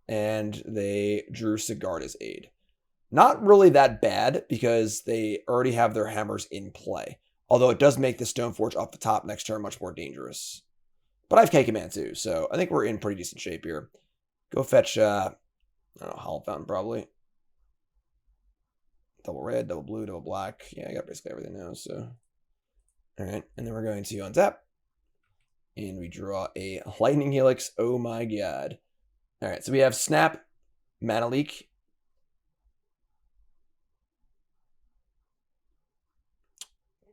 And they drew Sigurd aid. Not really that bad because they already have their hammers in play. Although it does make the Stoneforge off the top next turn much more dangerous. But I have K-Command too, so I think we're in pretty decent shape here. Go fetch, I don't know, Hallowed Fountain probably. Double red, double blue, double black. Yeah, I got basically everything now, so. Alright, and then we're going to untap. And we draw a Lightning Helix. Oh my god. Alright, so we have Snap, Mana Leak.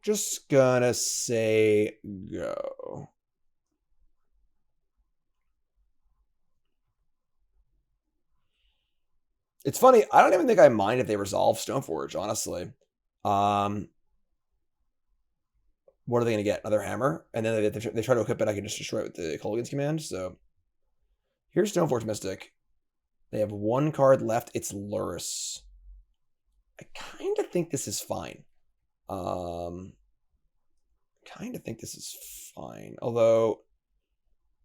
Just gonna say go. It's funny, I don't even think I mind if they resolve Stoneforge, honestly. What are they going to get? Another hammer? And then they try to equip it, I can just destroy it with the Kolaghan's Command. So here's Stoneforge Mystic. They have one card left. It's Lurrus. I kind of think this is fine. Although,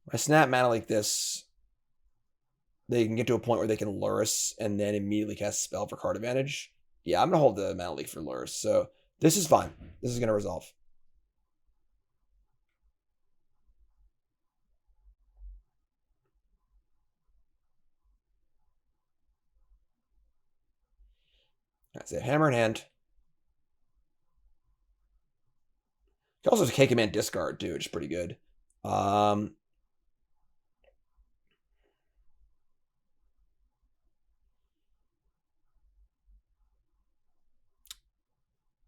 if I snap mana like this, they can get to a point where they can Lurrus and then immediately cast a spell for card advantage. Yeah, I'm going to hold the mana leak for Lurrus. So this is fine. This is going to resolve. That's it. Hammer in hand. You can also K-Command discard too, which is pretty good.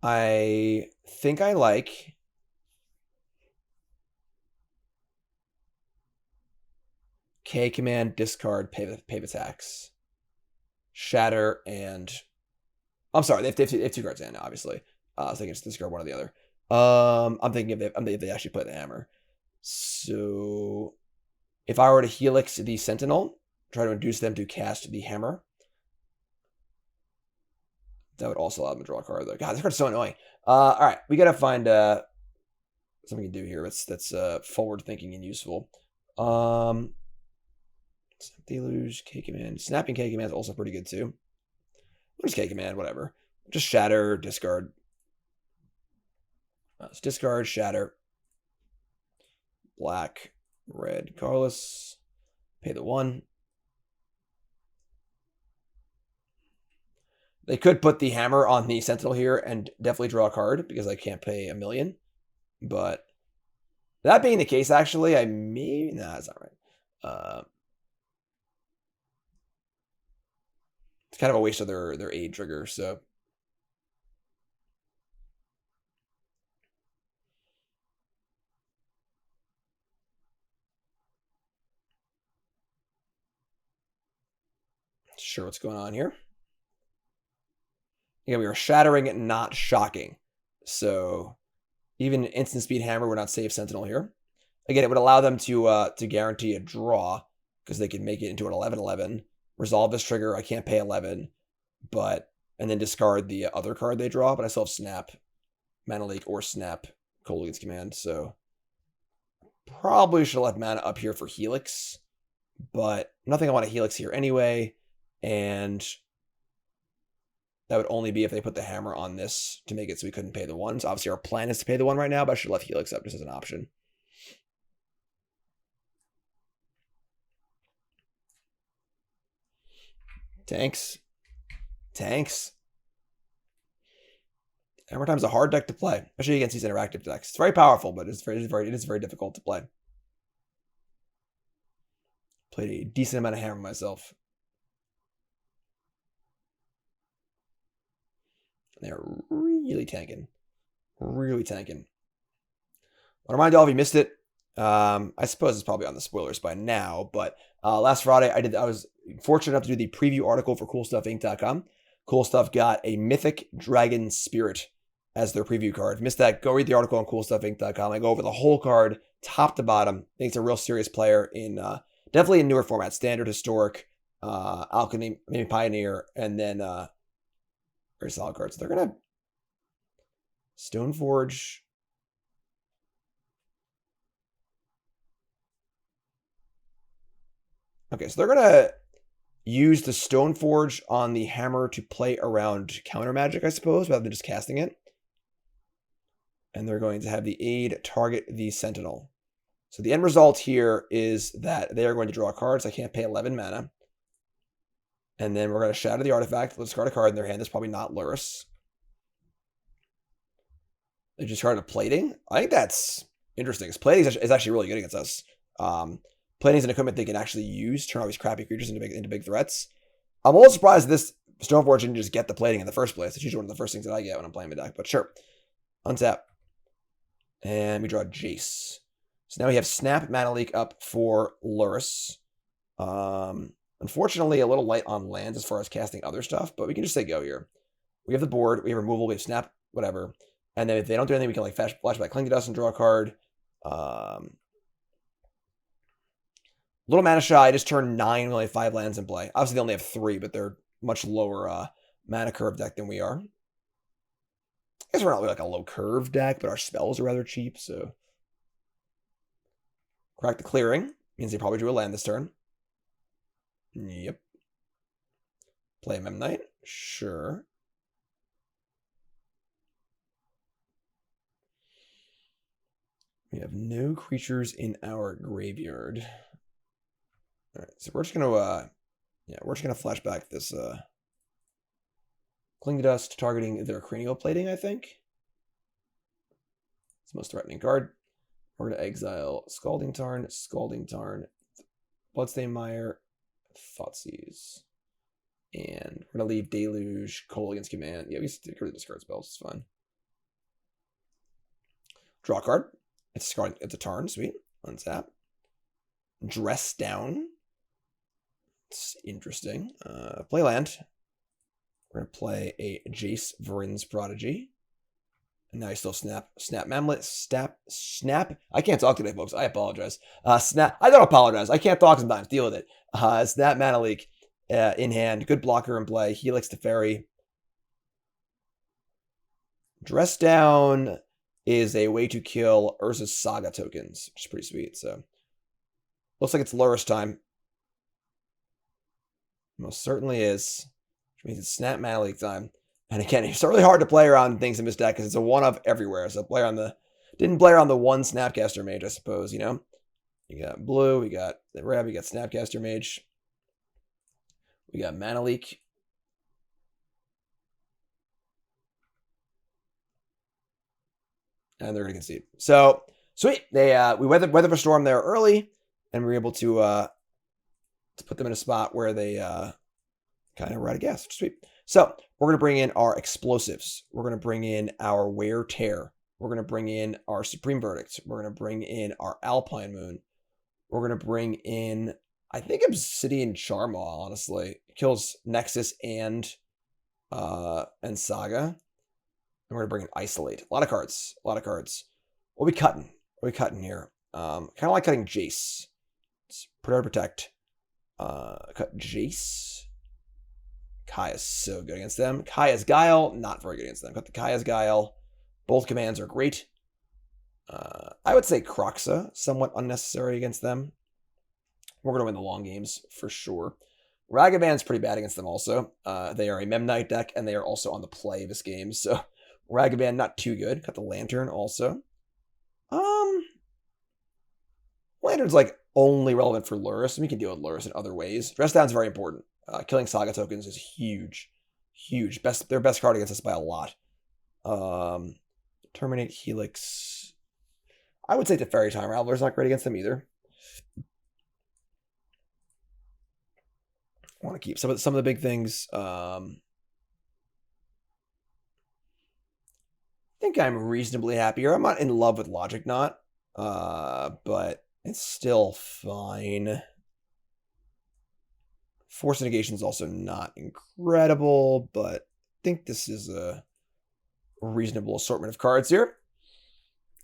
I think I like K-Command, discard, pave attacks. Shatter, and... I'm sorry, they have two cards in now, obviously. So they can just discard one or the other. I'm thinking if they actually play the hammer. So if I were to Helix the Sentinel, try to induce them to cast the hammer, that would also allow them to draw a card, though. God, this card's so annoying. All right, we got to find something we can do here that's forward-thinking and useful. Deluge, K-Command. Snapping K-Command is also pretty good, too. There's K-Command, whatever. Just shatter, discard. Let's discard, shatter. Black, red, colorless. Pay the 1. They could put the hammer on the Sentinel here and definitely draw a card because I can't pay a million. But that being the case, actually, I may... Nah, that's not right. It's kind of a waste of their aid trigger, so... Sure what's going on here. Again, we are shattering it, not shocking. So even instant speed hammer would not save Sentinel here. Again, it would allow them to guarantee a draw because they can make it into an 11/11. Resolve this trigger. I can't pay 11, but and then discard the other card they draw. But I still have Snap, Mana Leak, or Snap Kolaghan's Command. So probably should have left mana up here for Helix, but nothing I want to Helix here anyway. And that would only be if they put the hammer on this to make it so we couldn't pay the 1. So obviously our plan is to pay the 1 right now, but I should have left Helix up just as an option. Tanks. Tanks. Hammer Time's a hard deck to play, especially against these interactive decks. It's very powerful, but it is very difficult to play. Played a decent amount of hammer myself. They're really tanking. Really tanking. I'll remind y'all if you missed it. I suppose it's probably on the spoilers by now, but last Friday I was fortunate enough to do the preview article for CoolStuffInc.com. Cool Stuff got a Mythic Dragon Spirit as their preview card. If you missed that, go read the article on CoolStuffInc.com. I go over the whole card, top to bottom. I think it's a real serious player in definitely in newer formats, Standard, Historic, Alchemy, maybe Pioneer, and then very solid cards. They're gonna Stoneforge. Okay, so they're gonna use the Stoneforge on the hammer to play around counter magic, I suppose, rather than just casting it. And they're going to have the aid target the Sentinel. So the end result here is that they are going to draw cards. I can't pay 11 mana. And then we're going to shatter the artifact. Let's discard a card in their hand. That's probably not Lurrus. They just discarded a Plating. I think that's interesting. Because Plating is actually really good against us. Plating is an equipment they can actually use, turn all these crappy creatures into big threats. I'm a little surprised this Stoneforge didn't just get the Plating in the first place. It's usually one of the first things that I get when I'm playing my deck. But sure. Untap. And we draw Jace. So now we have Snap Mana Leak up for Lurrus. Unfortunately, a little light on lands as far as casting other stuff, but we can just say go here. We have the board, we have removal, we have Snap, whatever. And then if they don't do anything, we can like flashback Cling to Dust and draw a card. Little mana shy, just turn 9, we only have 5 lands in play. Obviously, they only have 3, but they're much lower mana curve deck than we are. I guess we're not really like a low curve deck, but our spells are rather cheap, so. Crack the Clearing. Means they probably drew a land this turn. Yep. Play a Mem Knight. Sure. We have no creatures in our graveyard. Alright, so we're just gonna flashback this Cling to Dust, targeting their Cranial Plating, I think. It's the most threatening card. We're going to exile Scalding Tarn, Bloodstained Mire, Thoughtseize. And we're going to leave Deluge, Kolaghan's Command. Yeah, we can get rid of discard spells. It's fine. Draw a card. It's a Tarn. Sweet. Untap. Dress Down. It's interesting. Play land. We're going to play a Jace Vryn's Prodigy. And now I still snap Mamlet, snap. I can't talk today, folks. I apologize. Snap. I don't apologize. I can't talk sometimes. Deal with it. Snap Mana Leak in hand. Good blocker in play. Helix to Fairy. Dress Down is a way to kill Urza's Saga tokens, which is pretty sweet. So looks like it's Lurrus time. Most certainly is. Which means it's Snap Mana Leak time. And again, it's really hard to play around things in this deck because it's a one of everywhere. So play on the didn't play around the one Snapcaster Mage, I suppose. You know, you got blue, we got the red, we got Snapcaster Mage, we got Mana Leak. And they're going to concede. So, sweet. We weathered the storm there early, and we were able to put them in a spot where they kind of ride a gas. Sweet. So, we're going to bring in our explosives. We're going to bring in our Wear Tear. We're going to bring in our Supreme Verdict. We're going to bring in our Alpine Moon. We're going to bring in, I think, Obsidian Charmaw, honestly. It kills Nexus and Saga. And we're going to bring in Isolate. A lot of cards. A lot of cards. What are we cutting? What are we cutting here? Kind of like cutting Jace. It's Protect. Cut Jace. Kaya's so good against them. Kaya's Guile, not very good against them. Cut the Kaya's Guile. Both commands are great. I would say Kroxa, somewhat unnecessary against them. We're going to win the long games, for sure. Ragavan's pretty bad against them also. They are a Mem Knight deck, and they are also on the play this game, so Ragavan, not too good. Got the Lantern also. Lantern's like only relevant for Lurrus, and we can deal with Lurrus in other ways. Dress Down's very important. Killing Saga tokens is huge. Huge. Their best card against us by a lot. Terminate Helix. I would say the Fairy Time Raveler's not great against them either. I want to keep some of the big things. I think I'm reasonably happier. I'm not in love with Logic Knot, but it's still fine. Force of Negation is also not incredible, but I think this is a reasonable assortment of cards here.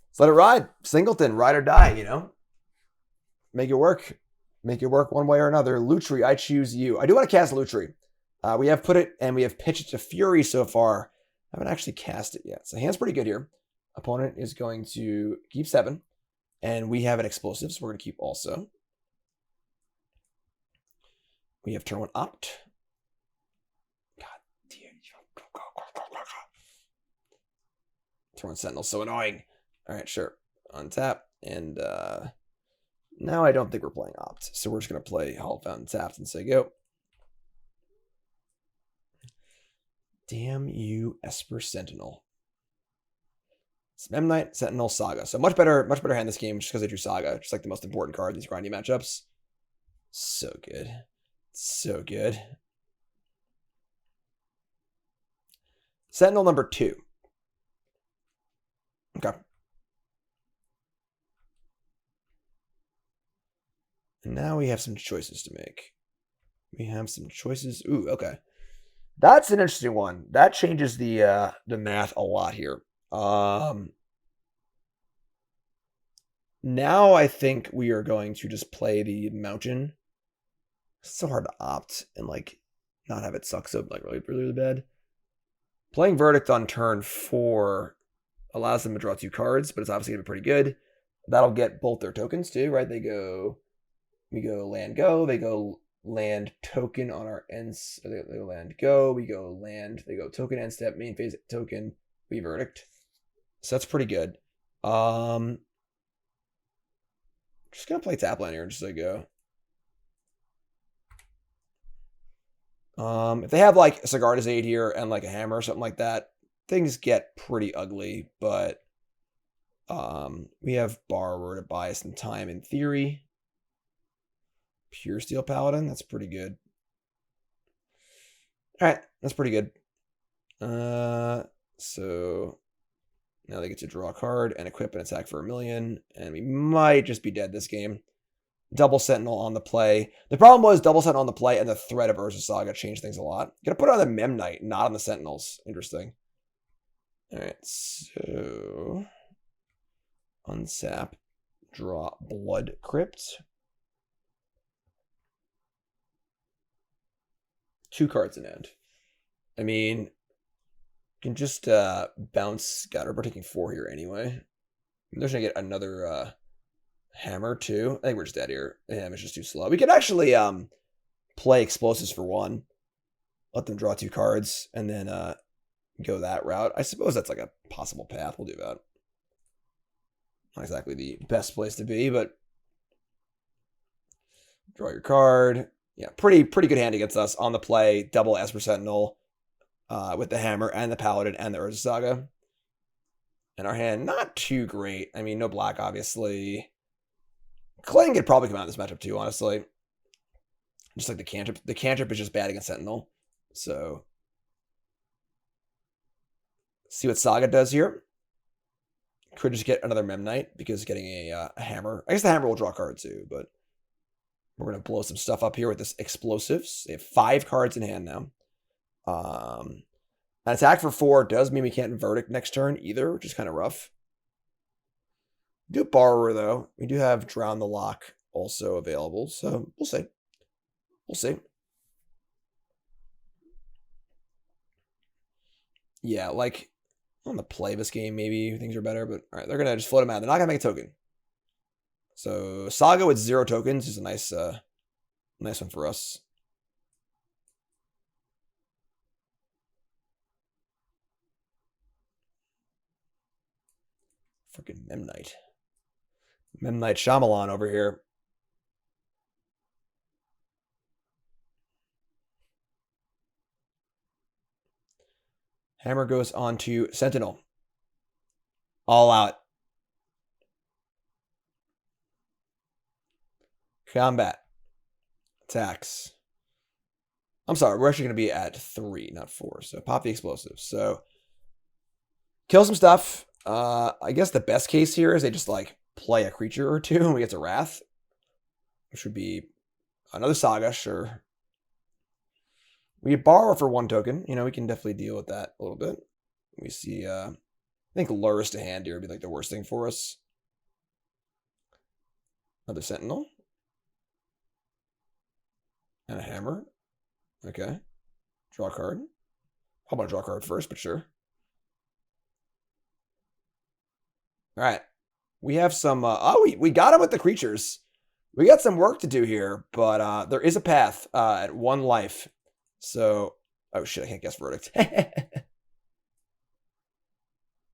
Let's let it ride. Singleton, ride or die, you know? Make it work. Make it work one way or another. Lutri, I choose you. I do want to cast Lutri. We have put it and we have pitched it to Fury so far. I haven't actually cast it yet. So hand's pretty good here. Opponent is going to keep 7. And we have an explosive, so we're going to keep also. We have turn 1 opt. God damn. Turn 1 Sentinel, so annoying. Alright, sure. Untap. And now I don't think we're playing opt. So we're just going to play Hallowed Fountain tapped and say go. Damn you, Esper Sentinel. It's Mem Knight, Sentinel, Saga. So much better hand this game just because I drew Saga. Just like the most important card in these grindy matchups. So good. So good. Sentinel number 2. Okay. And now we have some choices to make. We have some choices. Ooh, okay. That's an interesting one. That changes the math a lot here. Now I think we are going to just play the mountain. It's so hard to opt and like not have it suck so like really bad. Playing Verdict on turn 4 allows them to draw 2 cards, but it's obviously gonna be pretty good. That'll get both their tokens too, right? We go land go, they go land token on our ends. They go land go, we go land, they go token end step, main phase token, we Verdict. So that's pretty good. Just gonna play tap land here just so go. If they have like a Sigarda's Aid here and like a hammer or something like that, things get pretty ugly, but we have Borrower to buy some time in theory. Pure Steel Paladin, that's pretty good. Alright, that's pretty good. So now they get to draw a card and equip and attack for 1,000,000, and we might just be dead this game. Double Sentinel on the play. The problem was double Sentinel on the play and the threat of Urza Saga changed things a lot. Gonna put it on the Mem Knight, not on the Sentinels. Interesting. Alright, so unsap, draw Blood Crypt. 2 cards in hand. I mean, you can just bounce Scouter. We're taking 4 here anyway. They're gonna get another hammer too. I think we're just dead here. The hammer's just too slow. We could actually play explosives for 1. Let them draw 2 cards, and then go that route. I suppose that's like a possible path. We'll do that. Not exactly the best place to be, but draw your card. Yeah, pretty good hand against us on the play. Double Esper Sentinel with the Hammer and the Paladin and the Urza Saga. And our hand, not too great. I mean, no black, obviously. Kolaghan could probably come out of this matchup too, honestly. Just like the cantrip. The cantrip is just bad against Sentinel. So, see what Saga does here. Could just get another Memnite because getting a Hammer. I guess the Hammer will draw a card too, but we're going to blow some stuff up here with this Explosives. They have 5 cards in hand now. An attack for 4 does mean we can't Verdict next turn either, which is kind of rough. We do Borrower, though. We do have Drown the Loch also available, so we'll see. We'll see. Yeah, like on the play this game, maybe things are better, but all right, they're going to just float them out. They're not going to make a token. So Saga with 0 tokens is a nice one for us. Freaking Memnite. Memnite Shyamalan over here. Hammer goes on to Sentinel. All out. Combat. Attacks. I'm sorry, we're actually going to be at 3, not 4. So pop the Explosives. So kill some stuff. I guess the best case here is they just like play a creature or 2 and we get to Wrath. Which would be another Saga, sure. We borrow for 1 token. You know, we can definitely deal with that a little bit. We see, I think Lurrus to hand here would be like the worst thing for us. Another Sentinel. And a Hammer. Okay. Draw a card. How about draw a card first, but sure. All right. We have some, we got him with the creatures. We got some work to do here, but there is a path at 1 life. So, oh shit, I can't guess Verdict.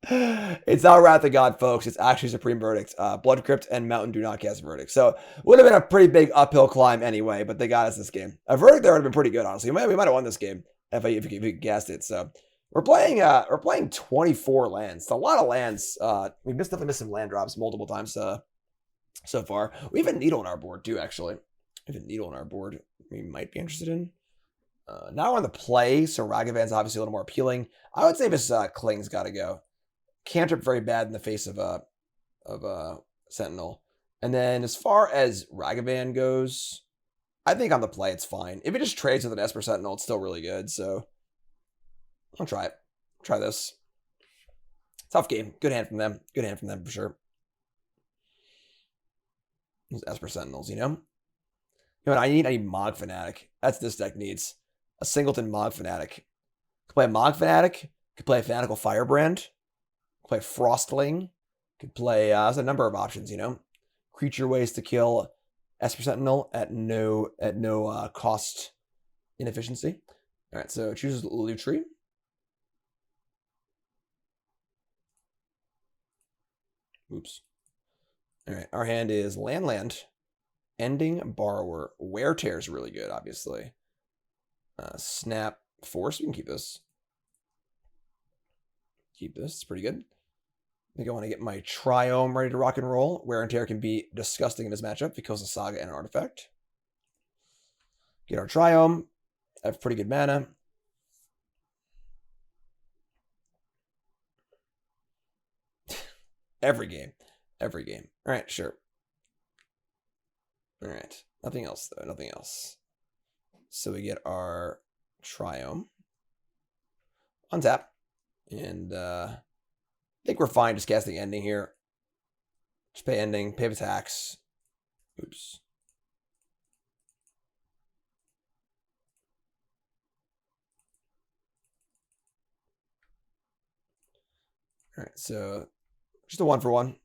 It's not Wrath of God, folks. It's actually Supreme Verdict. Blood Crypt and Mountain do not cast Verdict. So, would have been a pretty big uphill climb anyway, but they got us this game. A Verdict there would have been pretty good, honestly. We might have won this game if you guessed it. So, we're playing 24 lands. It's a lot of lands. We definitely missed some land drops multiple times so far. We have a Needle on our board too, actually. We have a Needle on our board we might be interested in. Now we're on the play, so Ragavan's obviously a little more appealing. I would say this Kling's got to go. Cantrip very bad in the face of Sentinel. And then as far as Ragavan goes, I think on the play it's fine. If it just trades with an Esper Sentinel, it's still really good. So I'll try it. Try this. Tough game. Good hand from them. Good hand from them for sure. Those Esper Sentinels, you know? You know what I need? Mog Fanatic. That's this deck needs. A Singleton Mog Fanatic. Could play a Mog Fanatic. Could play a Fanatical Firebrand. Could play Frostling. Could play, there's a number of options, you know? Creature ways to kill Esper Sentinel at no cost inefficiency. All right, so choose Lutri. Oops. All right, our hand is land, Ending, Borrower. Wear Tear is really good, obviously. Snap, Force. We can keep this. Keep this. It's pretty good. I think I want to get my Triome ready to rock and roll. Wear and Tear can be disgusting in this matchup because of Saga and Artifact. Get our Triome. Have pretty good mana. Every game. Every game. All right, sure. All right. Nothing else, though. Nothing else. So we get our Triome. Untap. And I think we're fine just casting Ending here. Just pay Ending. Pay attacks. Oops. All right, so just a 1-for-1.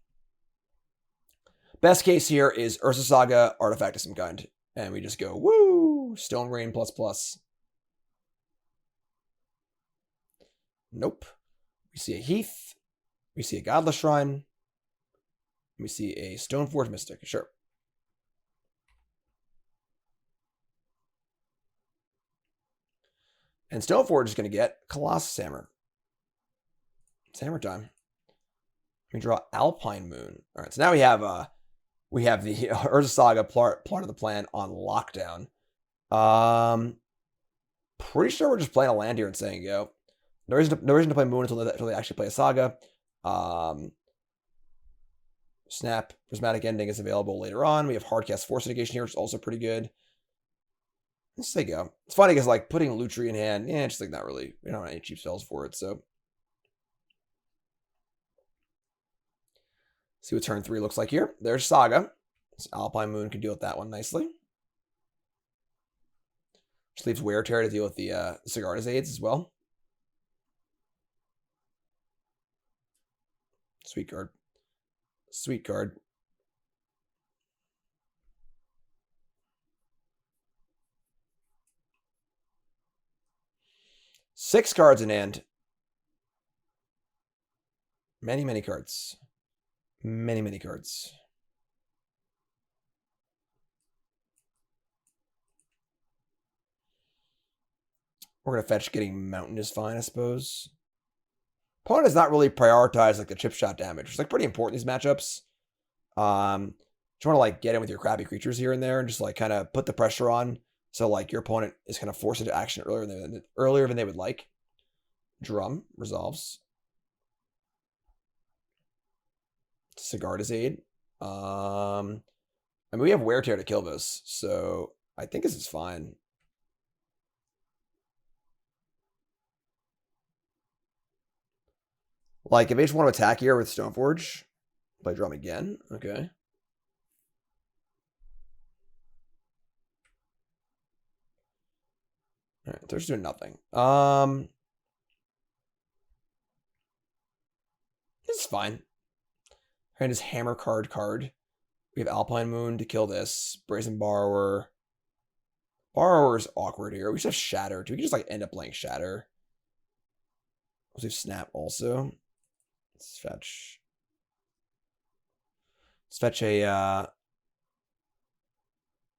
Best case here is Urza Saga, Artifact of some kind. And we just go, woo! Stone Rain ++. Nope. We see a Heath. We see a Godless Shrine. We see a Stoneforge Mystic. Sure. And Stoneforge is going to get Colossus Hammer. It's hammer time. We draw Alpine Moon. All right, so now we have the Urza Saga part of the plan on lockdown. Pretty sure we're just playing a land here and saying go. No reason to play Moon until they actually play a Saga. Snap Prismatic Ending is available later on. We have Hardcast Force of Negation here, which is also pretty good. Let's say go. It's funny because like putting Lutri in hand, just like not really. We don't have any cheap spells for it, so. See what turn 3 looks like here. There's Saga. So Alpine Moon can deal with that one nicely. Which leaves Wear Tear to deal with the Sigarda's aids as well. Sweet card. Sweet card. Six cards in hand. Many, many cards. Many, many cards. We're going to fetch. Getting Mountain is fine, I suppose. Opponent does not really prioritize like the chip shot damage, which is like pretty important in these matchups. You want to like get in with your crappy creatures here and there and just like kind of put the pressure on. So like your opponent is kind of forced into action earlier than they would like. Drum resolves. Sigarda's aid. I mean, we have Wear Tear to kill this, so I think this is fine. Like, if I just want to attack here with Stoneforge, play Drum again. Okay. All right, they're just doing nothing. This is fine. And his Hammer card. We have Alpine Moon to kill this. Brazen Borrower. Borrower's awkward here. We should have Shatter. We can just like end up playing Shatter. We have Snap also. Let's fetch. Let's fetch a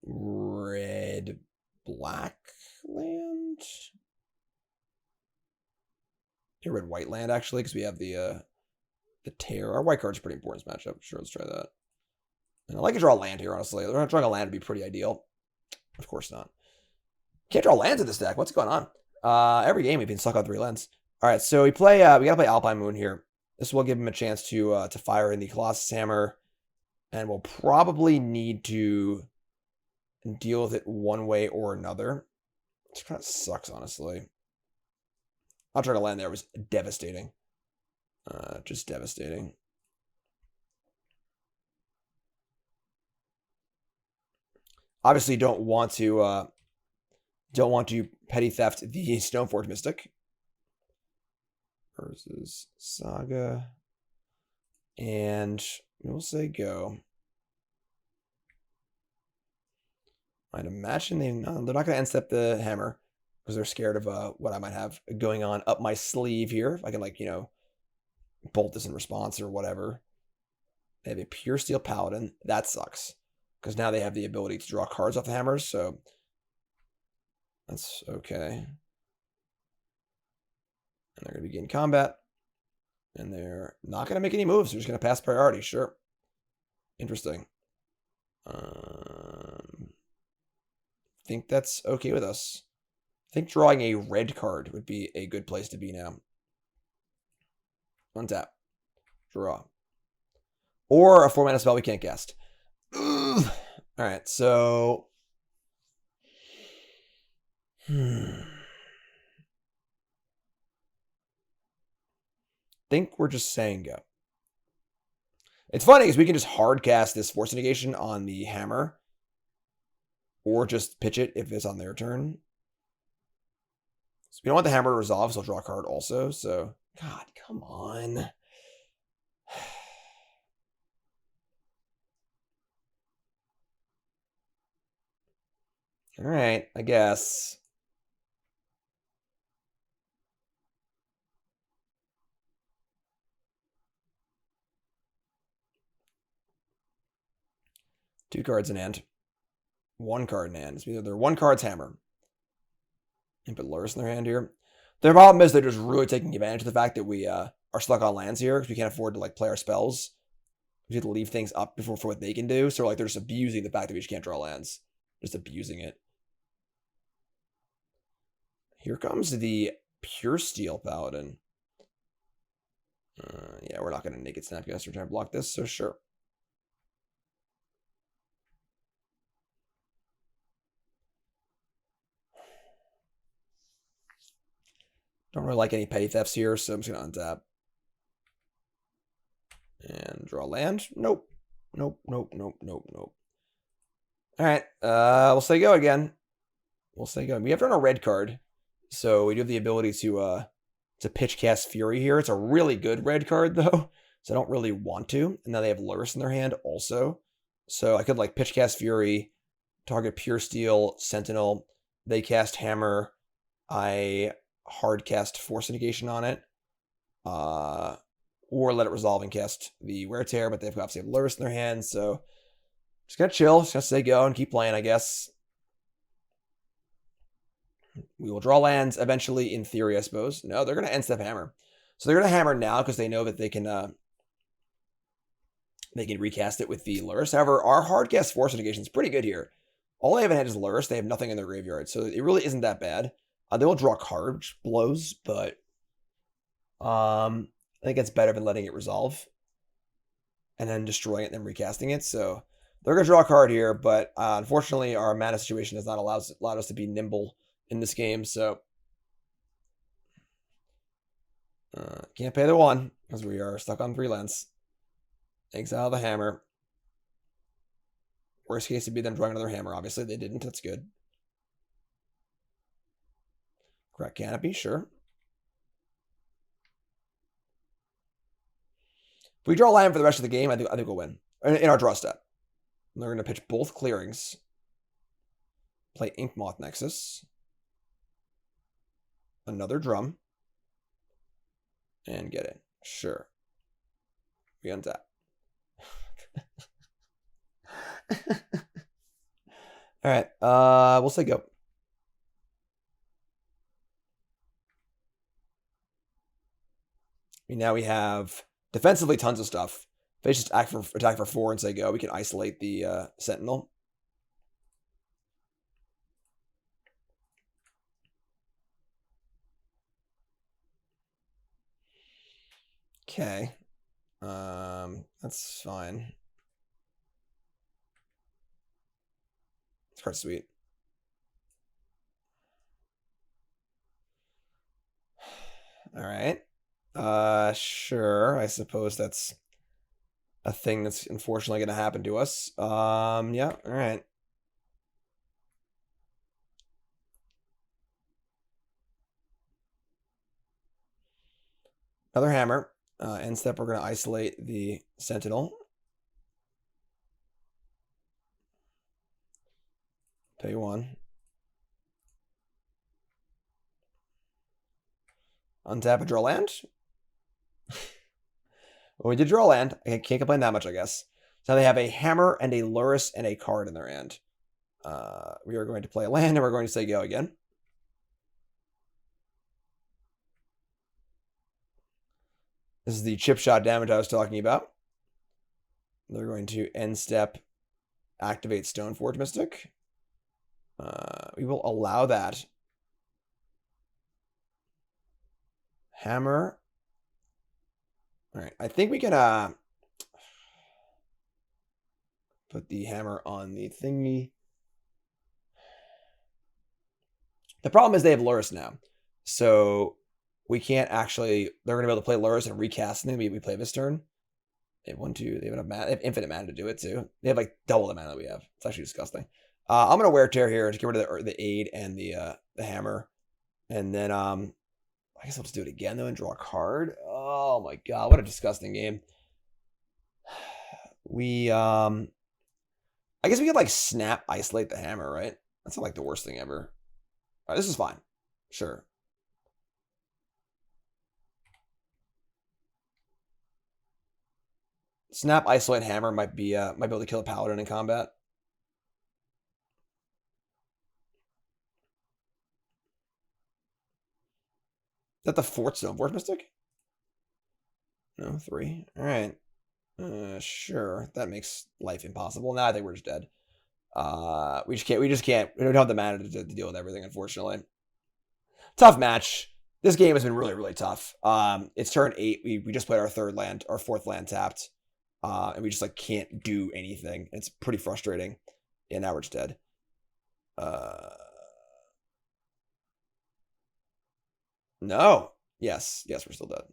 red black land. A red white land actually, because we have the tear. Our white card's pretty important in this matchup. Sure, let's try that. And I like to draw a land here, honestly. We're not drawing a land would be pretty ideal. Of course not. Can't draw lands in this deck. What's going on? Every game we've been stuck on 3 lands. All right, so we gotta play Alpine Moon here. This will give him a chance to fire in the Colossus Hammer, and we'll probably need to deal with it one way or another. Which kind of sucks, honestly. Not trying to land there was devastating. Just devastating. Obviously, don't want to petty theft the Stoneforge Mystic. Versus Saga. And we'll say go. I'd imagine they're not going to end step the hammer because they're scared of what I might have going on up my sleeve here. If I can, like, bolt this in response or whatever. They have a Pure Steel Paladin. That sucks because now they have the ability to draw cards off the hammers. So that's okay. And they're going to begin combat. And they're not going to make any moves. They're just going to pass priority. Sure. Interesting. Think that's okay with us. I think drawing a red card would be a good place to be now. Untap. Draw. Or a 4-mana spell we can't cast. Ugh. All right, so... think we're just saying go. It's funny because we can just hard cast this Force of Negation on the hammer. Or just pitch it if it's on their turn. So we don't want the hammer to resolve, so I'll draw a card also. So, God, come on. All right, I guess. 2 cards in hand. 1 card in hand. It's either their 1 card's hammer. And put Lurrus in their hand here. Their problem is they're just really taking advantage of the fact that we are stuck on lands here because we can't afford to like play our spells. We have to leave things up before for what they can do. So like they're just abusing the fact that we just can't draw lands. Just abusing it. Here comes the Pure Steel Paladin. Yeah, we're not going to Naked Snapcaster trying to block this, so sure. Don't really like any petty thefts here, so I'm just going to untap. And draw land. Nope. Nope, nope, nope, nope, nope. Alright, we'll say go again. We'll say go. We have to run a red card, so we do have the ability to pitch cast Fury here. It's a really good red card, though, so I don't really want to. And now they have Lurrus in their hand also. So I could, like, pitch cast Fury, target Pure Steel, Sentinel. They cast Hammer. I hard cast Force of Negation on it. Or let it resolve and cast the Wear Tear, but they've obviously have Lurrus in their hands, so just gonna chill, just gonna say go and keep playing, I guess. We will draw lands eventually, in theory, I suppose. No, they're gonna end step hammer. So they're gonna hammer now because they know that they can recast it with the Lurrus. However, our hard cast Force of Negation is pretty good here. All they have in hand is Lurrus. They have nothing in their graveyard, so it really isn't that bad. They will draw a card, which blows, but I think it's better than letting it resolve and then destroying it and then recasting it. So they're going to draw a card here, but unfortunately our mana situation has not allowed us to be nimble in this game. So can't pay the 1 because we are stuck on 3 lands. Exile the hammer. Worst case would be them drawing another hammer. Obviously they didn't. That's good. Crack Canopy, sure. If we draw land for the rest of the game, I think we'll win. In our draw step. They're going to pitch both clearings. Play Inkmoth Nexus. Another drum. And get it. Sure. We untap. Alright, we'll say go. Now we have defensively tons of stuff. If they just attack for 4 and say go, we can isolate the Sentinel. Okay. That's fine. This card's sweet. Alright. Sure. I suppose that's a thing that's unfortunately going to happen to us. Yeah, alright. Another hammer. End step, we're going to isolate the Sentinel. Pay 1. Untap and draw land. Well, we did draw land. I can't complain that much, I guess. So now they have a hammer and a Lurrus and a card in their hand. We are going to play a land and we're going to say go again. This is the chip shot damage I was talking about. They're going to end step activate Stoneforge Mystic. We will allow that. Hammer. All right, I think we can put the hammer on the thingy. The problem is they have Lurrus now. So we can't actually, they're going to be able to play Lurrus and recast them. We play this turn. They have 1, 2, they have enough mana. They have infinite mana to do it too. They have like double the mana that we have. It's actually disgusting. I'm going to Wear Tear here to get rid of the aid and the hammer. And then I guess I'll just do it again though and draw a card. Oh my god, what a disgusting game. We I guess we could like snap isolate the hammer, right? That's not like the worst thing ever. All right, this is fine. Sure. Snap isolate hammer might be able to kill a paladin in combat. that the fourth Stone Forge Mystic? No, 3. All right. Sure. That makes life impossible. Now I think we're just dead. We just can't. We don't have the mana to deal with everything, unfortunately. Tough match. This game has been really, really tough. It's turn 8. We just played our fourth land tapped. And we just like can't do anything. It's pretty frustrating. And now we're just dead. No. Yes, we're still dead.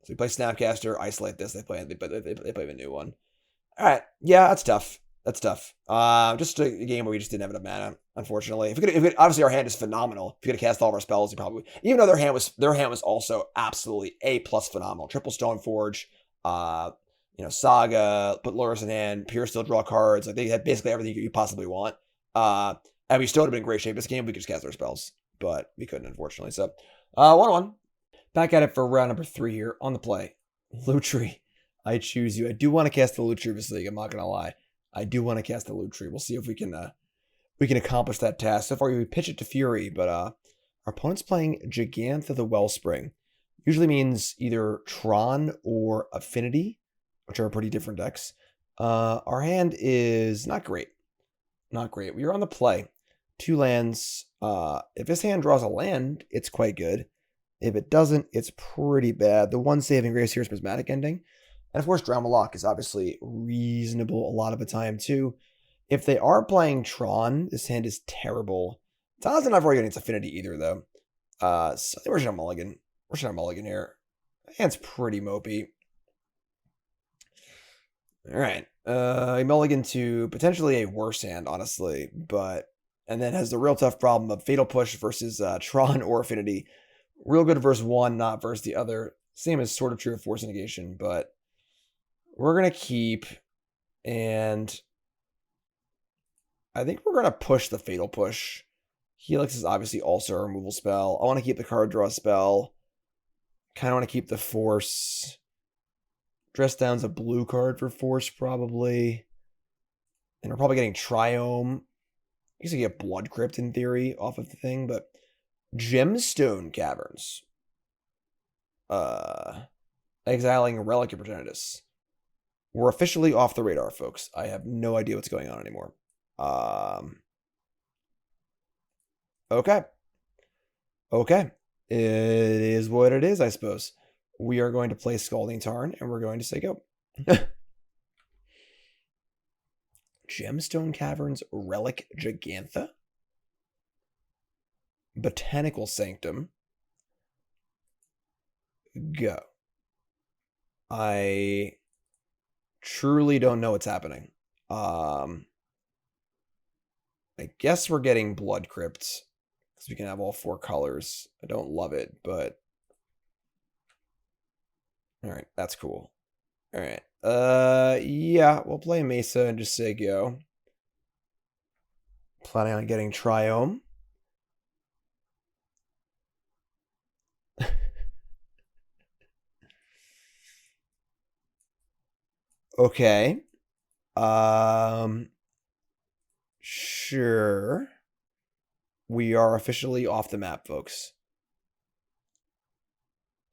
So we play Snapcaster, isolate this. They play a new one. All right. Yeah, that's tough. Just a game where we just didn't have enough mana, unfortunately. Obviously our hand is phenomenal. If you could have cast all of our spells, you probably, even though their hand was also absolutely A+ phenomenal. Triple Stoneforge, Saga, put Lurrus in hand, Pure Still draw cards. Like they had basically everything you possibly want. And we still would have been in great shape this game. We could just cast our spells, but we couldn't, unfortunately. So 1-1. Back at it for round number 3 here on the play. Lutri, I choose you. I do want to cast the Lutri this league. I'm not gonna lie. I do want to cast the Lutri. We'll see if we can accomplish that task. So far, we pitch it to Fury, but our opponent's playing Gigantha the Wellspring. Usually means either Tron or Affinity, which are pretty different decks. Our hand is not great. Not great. We are on the play. 2 lands. If this hand draws a land, it's quite good. If it doesn't, it's pretty bad. The one saving grace here is Prismatic Ending. And of course, Loch is obviously reasonable a lot of the time too. If they are playing Tron, this hand is terrible. It's honestly not very good against Affinity either, though. So I think we're just gonna mulligan. We're just gonna mulligan here. The hand's pretty mopey. All right. A mulligan to potentially a worse hand, honestly. And then has the real tough problem of Fatal Push versus Tron or Affinity. Real good versus one, not versus the other. Same as sort of true of Force of Negation, but we're going to keep, and I think we're going to push the Fatal Push. Helix is obviously also a removal spell. I want to keep the card draw spell. Kind of want to keep the Force. Dress Down's a blue card for Force, probably. And we're probably getting Triome. I guess I get Blood Crypt in theory off of the thing, but Gemstone Caverns. Exiling Relic of Progenitus. We're officially off the radar, folks. I have no idea what's going on anymore. Okay. It is what it is, I suppose. We are going to play Scalding Tarn, and we're going to say go. Gemstone Caverns, Relic Gigantha. Botanical Sanctum. Go. I truly don't know what's happening. I guess we're getting Blood Crypt, because we can have all 4 colors. I don't love it, but alright, that's cool. Alright. Yeah, we'll play Mesa and just say go. Planning on getting Triome. Okay. Sure. We are officially off the map, folks.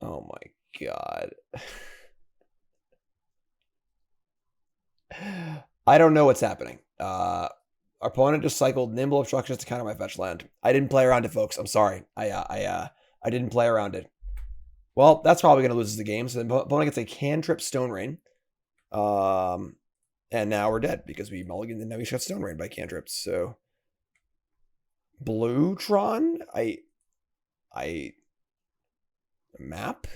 Oh my god. I don't know what's happening. Our opponent just cycled Nimble Obstructions to counter my fetch land. I didn't play around it, folks. I'm sorry. I didn't play around it. Well, that's probably going to lose the game. So the opponent gets a Cantrip Stone Rain. And now we're dead because we mulliganed and now we shut Stone Rain by cantrips. So Blue Tron, I map.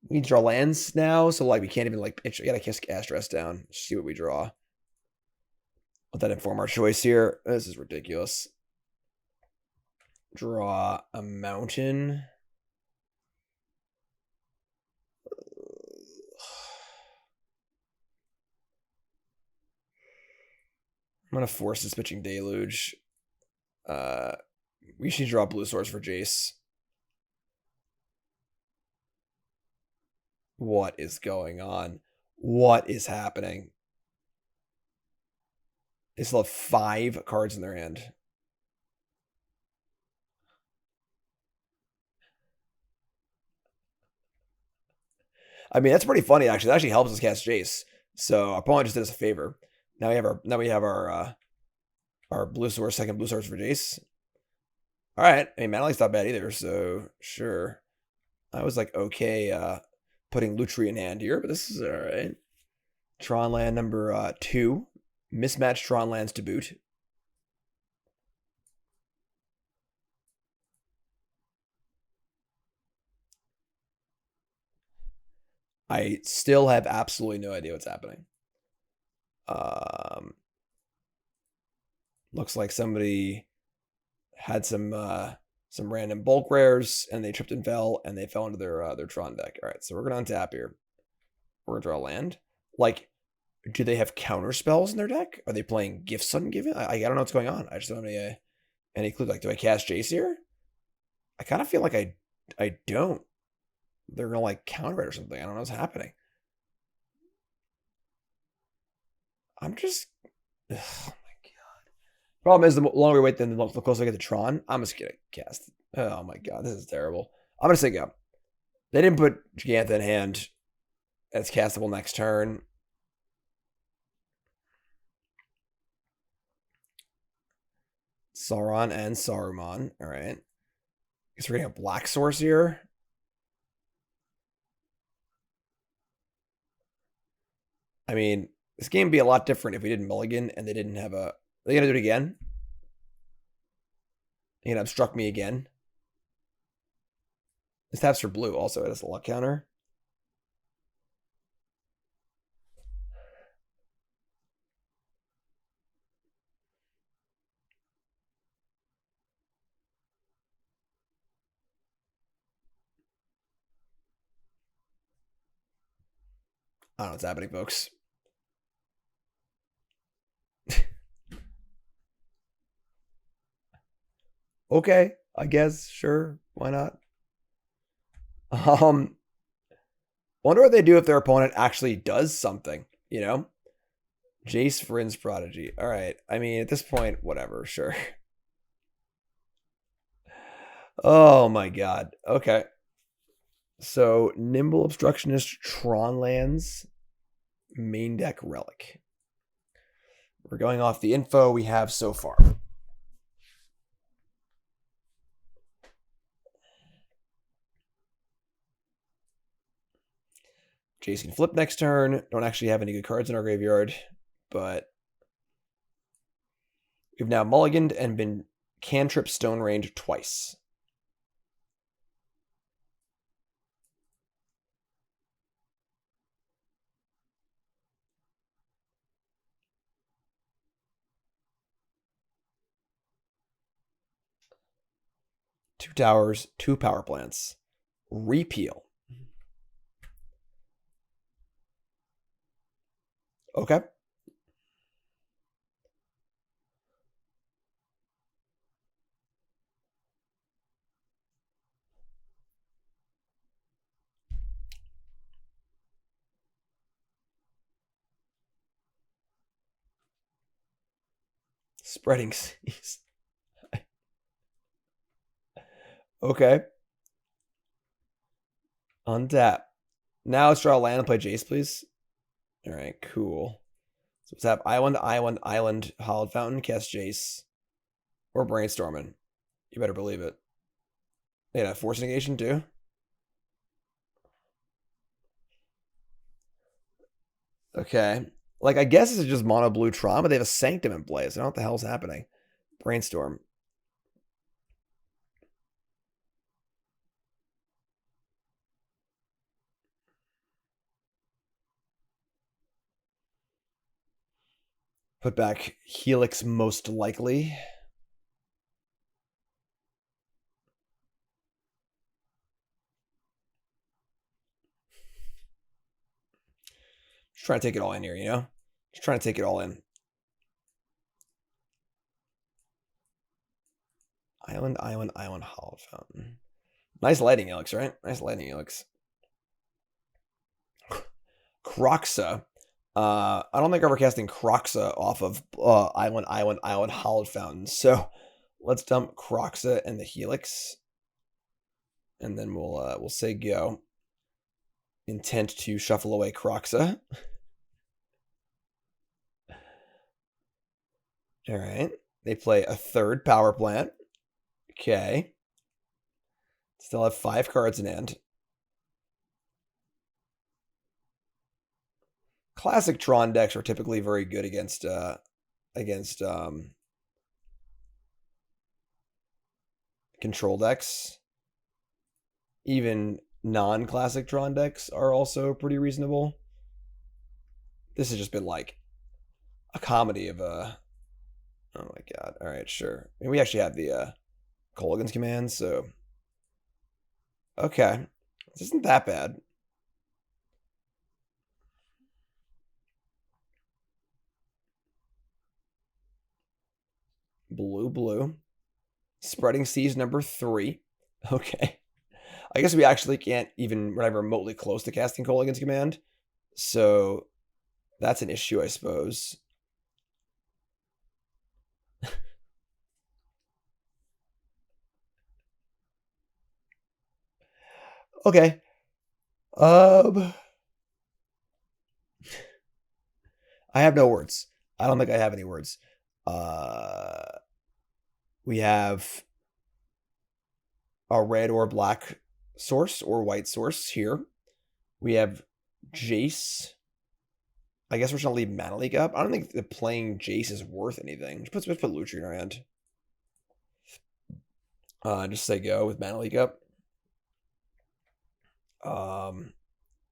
We draw lands now, so like we can't even like pitch. We gotta cast Dress Down. See what we draw. Let that inform our choice here. This is ridiculous. Draw a mountain. I'm gonna force this pitching Deluge. We should draw blue source for Jace. What is going on? What is happening? They still have 5 cards in their hand. I mean, that's pretty funny actually. That actually helps us cast Jace. So our opponent just did us a favor. Now we have our blue source, second blue source for Jace. All right. I mean, Manalike's not bad either. So sure. I was like, okay, putting Lutri in hand here, but this is all right. Tron land number 2. Mismatched Tron lands to boot. I still have absolutely no idea what's happening. Looks like somebody had some random bulk rares and they tripped and fell into their Tron deck. All right, so we're gonna untap here. We're gonna draw a land. Like, do they have counter spells in their deck? Are they playing Gifts Ungiven? I don't know what's going on. I just don't have any clue. Like, do I cast Jace here? I kind of feel like I don't. They're gonna like counter it or something. I don't know what's happening. I'm just. Oh my god. Problem is, the longer we wait, then the closer I get to Tron, I'm just gonna cast. Oh my god, this is terrible. I'm gonna say go. They didn't put Gigantha in hand. It's castable next turn. Sauron and Saruman. All right. Guess we're getting a black source here. I mean, this game would be a lot different if we didn't mulligan and they didn't have a. Are they gonna do it again? They're gonna obstruct me again. This taps for blue also. It has a luck counter. I don't know what's happening, folks. Okay, I guess, sure, why not? Wonder what they do if their opponent actually does something, you know? Jace, Vryn's Prodigy. All right, I mean, at this point, whatever, sure. Oh my god. Okay. So, Nimble Obstructionist, Tron lands, main deck Relic. We're going off the info we have so far. Jace can flip next turn. Don't actually have any good cards in our graveyard, but we've now mulliganed and been cantrip stone range twice. Two towers, 2 power plants. Repeal. Okay. Spreading seas. Okay. Untap. Now let's draw a land and play Jace, please. All right, cool. So let's have Island, Hallowed Fountain, cast Jace. We're brainstorming. You better believe it. They had a Force of Negation too. Okay. Like, I guess this is just mono blue Tron, but they have a Sanctum in play, so I don't know what the hell's happening. Brainstorm. Put back Helix most likely. Just trying to take it all in here, you know? Just trying to take it all in. Island, Hallowed Fountain. Nice Lightning Helix, right? Nice Lightning Helix. Croxa. I don't think I'm ever casting Kroxa off of Island, Hallowed Fountain. So let's dump Kroxa and the Helix, and then we'll say go. Intent to shuffle away Kroxa. All right. They play a third power plant. Okay. Still have 5 cards in hand. Classic Tron decks are typically very good against control decks. Even non-classic Tron decks are also pretty reasonable. This has just been like a comedy of oh my god. All right, sure. I mean, we actually have the Kolaghan's Command, so okay. This isn't that bad. Blue. Spreading Seas number 3. Okay. I guess we actually can't even run remotely close to casting Kolaghan's Command. So that's an issue, I suppose. Okay. I have no words. I don't think I have any words. We have a red or black source or white source here. We have Jace. I guess we're just gonna leave Mana Leak up. I don't think that playing Jace is worth anything. Let's put Lutri in our hand. Just say go with Mana Leak up. I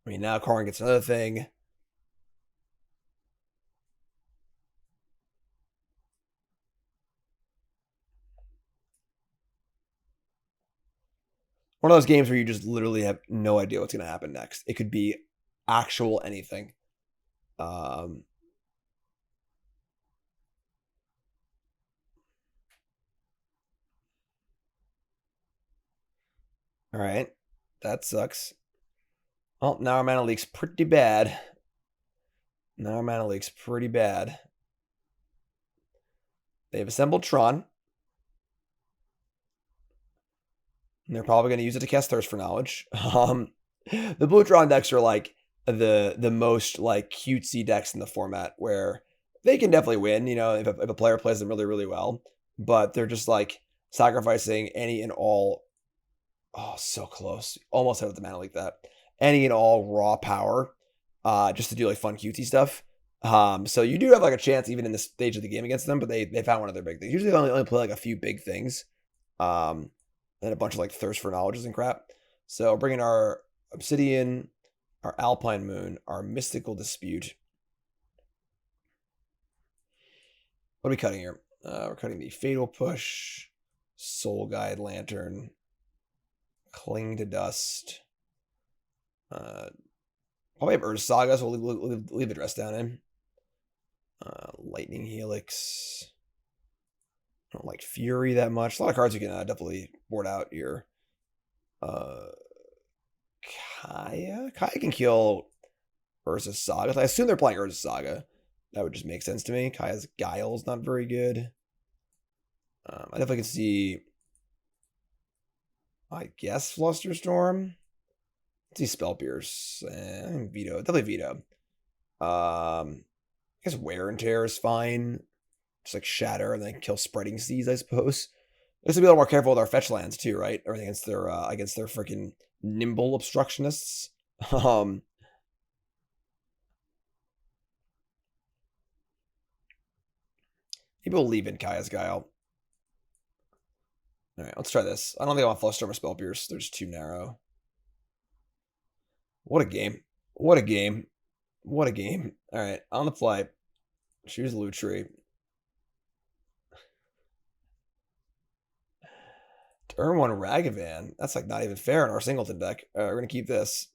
mean, now Karn gets another thing. One of those games where you just literally have no idea what's going to happen next. It could be actual anything. All right. That sucks. Well, now our Mana Leak's pretty bad. They have assembled Tron. And they're probably going to use it to cast Thirst for Knowledge. The blue Tron decks are like the most like cutesy decks in the format, where they can definitely win, you know, if a player plays them really, really well. But they're just like sacrificing any and all. Oh, so close. Almost had the Mana Leak that. Any and all raw power, just to do like fun cutesy stuff. So you do have like a chance even in this stage of the game against them, but they found one of their big things. Usually they only play like a few big things. And a bunch of like Thirst for Knowledges and crap. So bringing our Obsidian, our Alpine Moon, our Mystical Dispute. What are we cutting here? We're cutting the Fatal Push, Soul Guide Lantern, Cling to Dust. Probably have Urza Saga, so we'll leave the dress down in. Lightning Helix. I don't like Fury that much. A lot of cards you can definitely board out here. Kaya can kill Urza Saga. I assume they're playing Urza Saga. That would just make sense to me. Kaya's Guile is not very good. I definitely can see, I guess, Flusterstorm. Let's see Spell Pierce. Veto. Definitely veto. I guess Wear and Tear is fine. Just like Shatter and then kill Spreading Seas, I suppose. Let's be a little more careful with our fetch lands too, right? Or against their freaking nimble obstructionists. Maybe we'll leave in Kaya's Guile. Alright, let's try this. I don't think I want Flusterstorm or Spell Pierce. They're just too narrow. What a game. Alright, on the fly. Choose Lutri. Turn 1 Ragavan. That's like not even fair in our Singleton deck. We're going to keep this.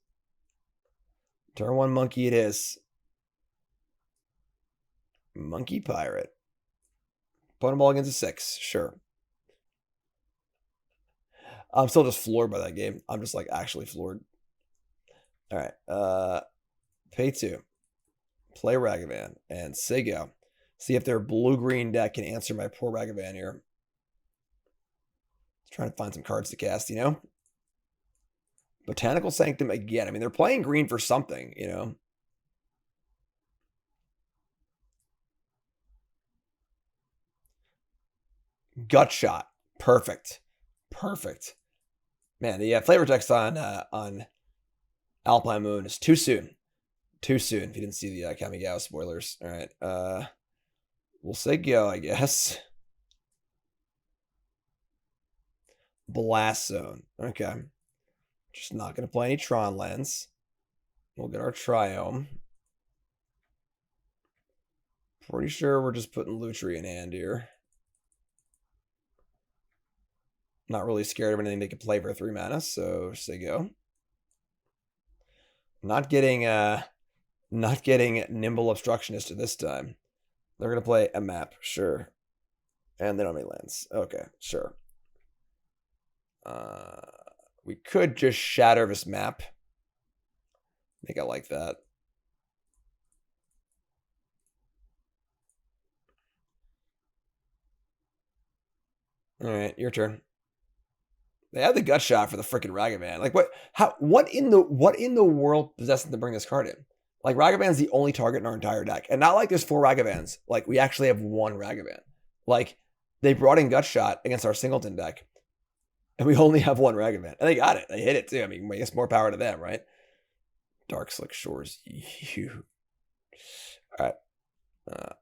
Turn 1 Monkey it is. Monkey Pirate. Opponent ball against a 6. Sure. I'm still just floored by that game. I'm just like actually floored. All right. Pay 2. play Ragavan, and Sigo. See if their blue-green deck can answer my poor Ragavan here. Trying to find some cards to cast, you know? Botanical Sanctum again. I mean, they're playing green for something, you know? Gut Shot. Perfect. Perfect. Man, the flavor text on Alpine Moon is too soon. Too soon, if you didn't see the Kamigawa spoilers. All right. We'll say go, I guess. Blast Zone. Okay. Just not going to play any Tron lands. We'll get our Triome. Pretty sure we're just putting Lutri in hand here. Not really scared of anything they can play for 3 mana, so say go. Not getting Nimble Obstructionist this time. They're gonna play a map, sure. And they don't have any lands. Okay, sure. We could just shatter this map. I think I like that. All right, your turn. They have the gut shot for the freaking Ragavan. Like what in the world possessed them to bring this card in? Like Ragavan's the only target in our entire deck. And not like there's 4 Ragavans. Like we actually have 1 Ragavan. Like they brought in gut shot against our Singleton deck. And we only have 1 Ragavan. And they got it. They hit it too. I mean, I guess more power to them, right? Darkslick Shores. You. All right.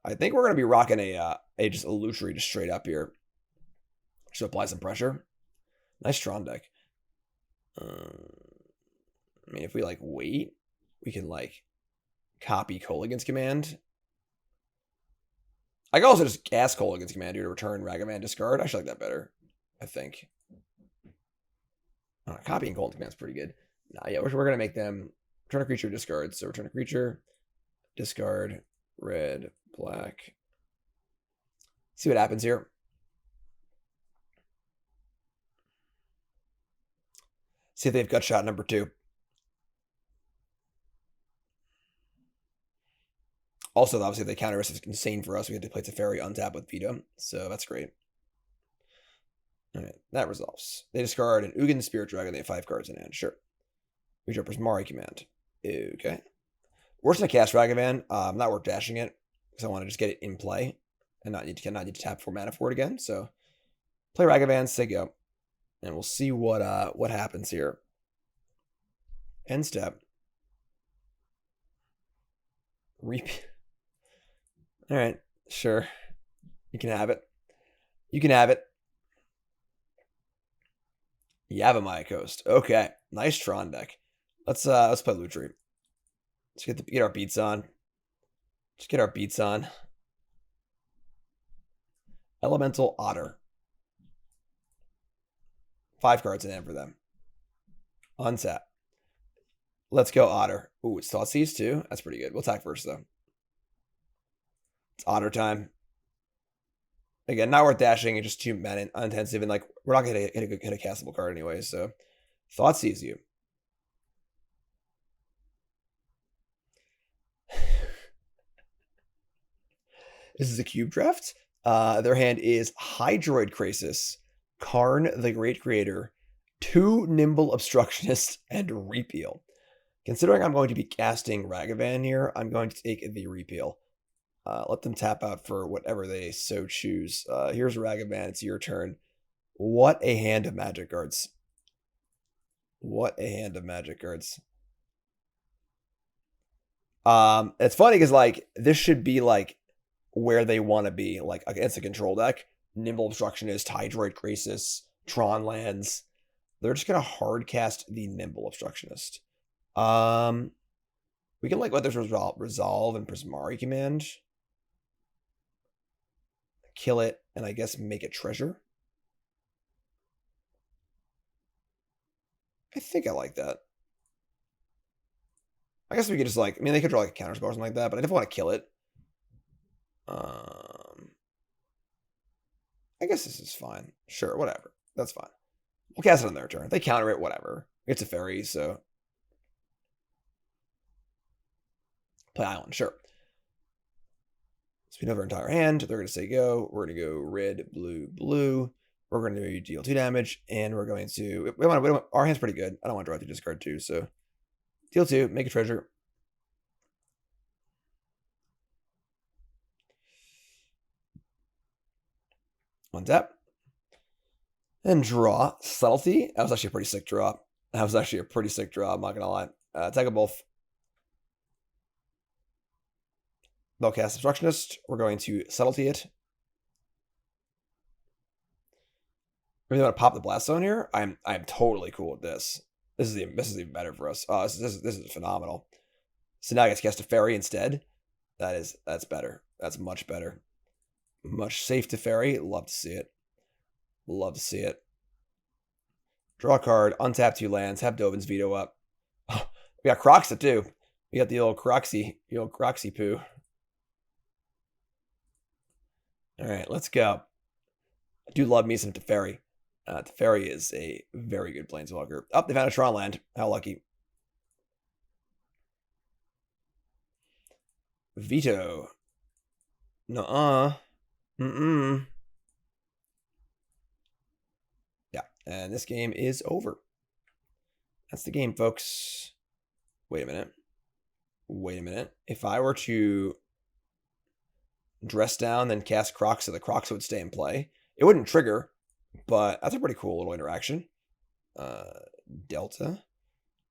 I think we're gonna be rocking a Lutri just straight up here. Just apply some pressure. Nice Tron deck. I mean, if we like wait, we can like copy Kolaghan's command. I can also just ask Kolaghan's command here to return Ragavan discard. I should like that better, I think. Copying Kolaghan's command is pretty good. Nah, yeah, we're gonna make them return a creature, discard. So return a creature, discard, red, black. See what happens here. See if they've got shot number 2. Also, obviously, the counter risk is insane for us. We had to play Teferi untap with Veto, so that's great. All right, that resolves. They discard an Ugin Spirit Dragon. They have 5 cards in hand. Sure. We draw Prismari Command. Okay. Worse than a cast Ragavan. Not worth dashing it because I want to just get it in play and not need to tap 4 mana for it again. So play Ragavan, say go. And we'll see what happens here. End step. Reap. All right, sure. You can have it. You can have it. Yavimaya Coast. Okay, nice Tron deck. Let's play Lutri. Let's get our beats on. Just get our beats on. Elemental Otter. 5 cards in hand for them. Untap. Let's go Otter. Ooh, it's Thoughtseize too. That's pretty good. We'll attack first though. It's Otter time. Again, not worth dashing. It's just too mana intensive, and like we're not gonna hit a castable card anyway. So Thoughtseize you. This is a cube draft. Their hand is Hydroid Krasis, Karn the Great Creator, 2 Nimble Obstructionist, and Repeal. Considering I'm going to be casting Ragavan here, I'm going to take the Repeal. Let them tap out for whatever they so choose. Here's Ragavan. It's your turn. What a hand of magic cards. What a hand of magic cards. It's funny because like this should be like where they want to be, like against a control deck. Nimble Obstructionist, Hydroid Krasis, Tron lands. They're just gonna hard cast the Nimble Obstructionist. We can like let this resolve and Prismari Command. Kill it, and I guess make it treasure. I think I like that. I guess we could just like, I mean, they could draw like a counter spell or something like that, but I definitely want to kill it. I guess this is fine. Sure, whatever. That's fine. We'll cast it on their turn. If they counter it, whatever. It's a fairy, so play island, sure. So we know our entire hand. They're going to say go. We're going to go red, blue, blue. We're going to deal 2 damage, and we're going to... our hand's pretty good. I don't want to draw through discard 2, so... Deal 2, make a treasure. Untap. And draw. Subtlety. That was actually a pretty sick draw. I'm not going to lie. Attack of both. They'll cast Obstructionist. We're going to Subtlety it. Really want to pop the Blast Zone here? I'm totally cool with this. This is even better for us. Oh, this is phenomenal. So now I get to cast a Fairy instead. That's better. That's much better. Much safe to Fairy. Love to see it. Love to see it. Draw a card. Untap 2 lands. Have Dovin's Veto up. Oh, we got Croxa too. We got the old Croxy poo. All right, let's go. I do love me some Teferi. Teferi is a very good planeswalker. Oh, they found a Tron land. How lucky. Veto. Nuh-uh. Mm-mm. Yeah, and this game is over. That's the game, folks. Wait a minute. Wait a minute. If I were to dress down, then cast Croxa, the Croxa would stay in play. It wouldn't trigger, but that's a pretty cool little interaction. Delta. I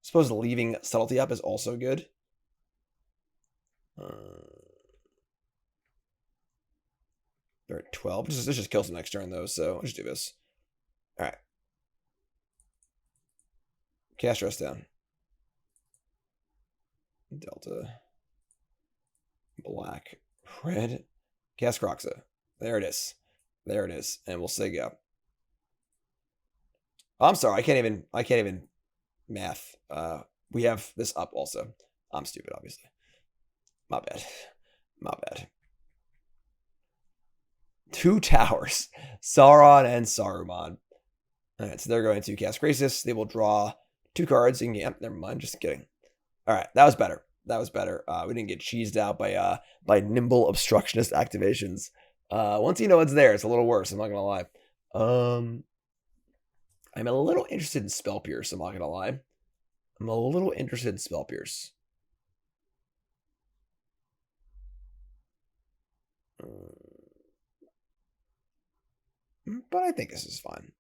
suppose leaving Subtlety up is also good. They're at 12. This just kills them next turn, though, so I'll just do this. All right. Cast dress down. Delta. Black. Red. Cast Croxa. There it is. There it is. And we'll say go. Oh, I'm sorry. I can't even math. We have this up also. I'm stupid, obviously. My bad. My bad. 2 towers. Sauron and Saruman. Alright, so they're going to cast Graces. They will draw 2 cards. Yep, never mind. Just kidding. Alright, that was better. That was better. We didn't get cheesed out by nimble obstructionist activations. Once you know it's there, it's a little worse. I'm not gonna lie. I'm a little interested in Spell Pierce. I'm not gonna lie. I'm a little interested in Spell Pierce. But I think this is fine.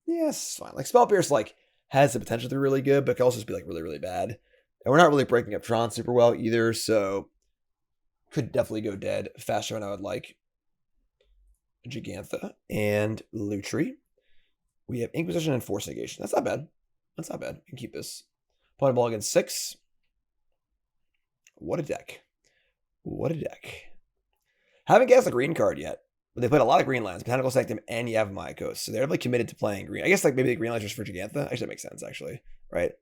Yeah, this is fine. Like Spell Pierce, like has the potential to be really good, but can also just be like really, really bad. And we're not really breaking up Tron super well either, so could definitely go dead faster than I would like. Gigantha and Lutri. We have Inquisition and Force Negation. That's not bad. That's not bad. We can keep this. Point ball against 6. What a deck. What a deck. Haven't cast a green card yet. But they played a lot of green lands. Botanical Sanctum and Yavimaya. So they're like committed to playing green. I guess like maybe the green lands just for Gigantha. Actually, that makes sense, actually. Right?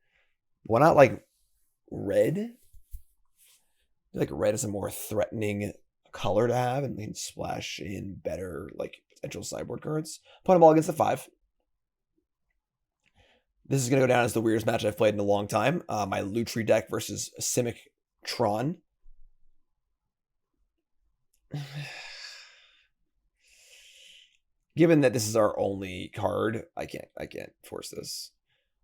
Why not like red? I feel like red is a more threatening color to have, and we can splash in better like potential sideboard cards. Put them all against the 5. This is gonna go down as the weirdest match I've played in a long time. My Lutri deck versus Simic Tron. Given that this is our only card, I can't force this.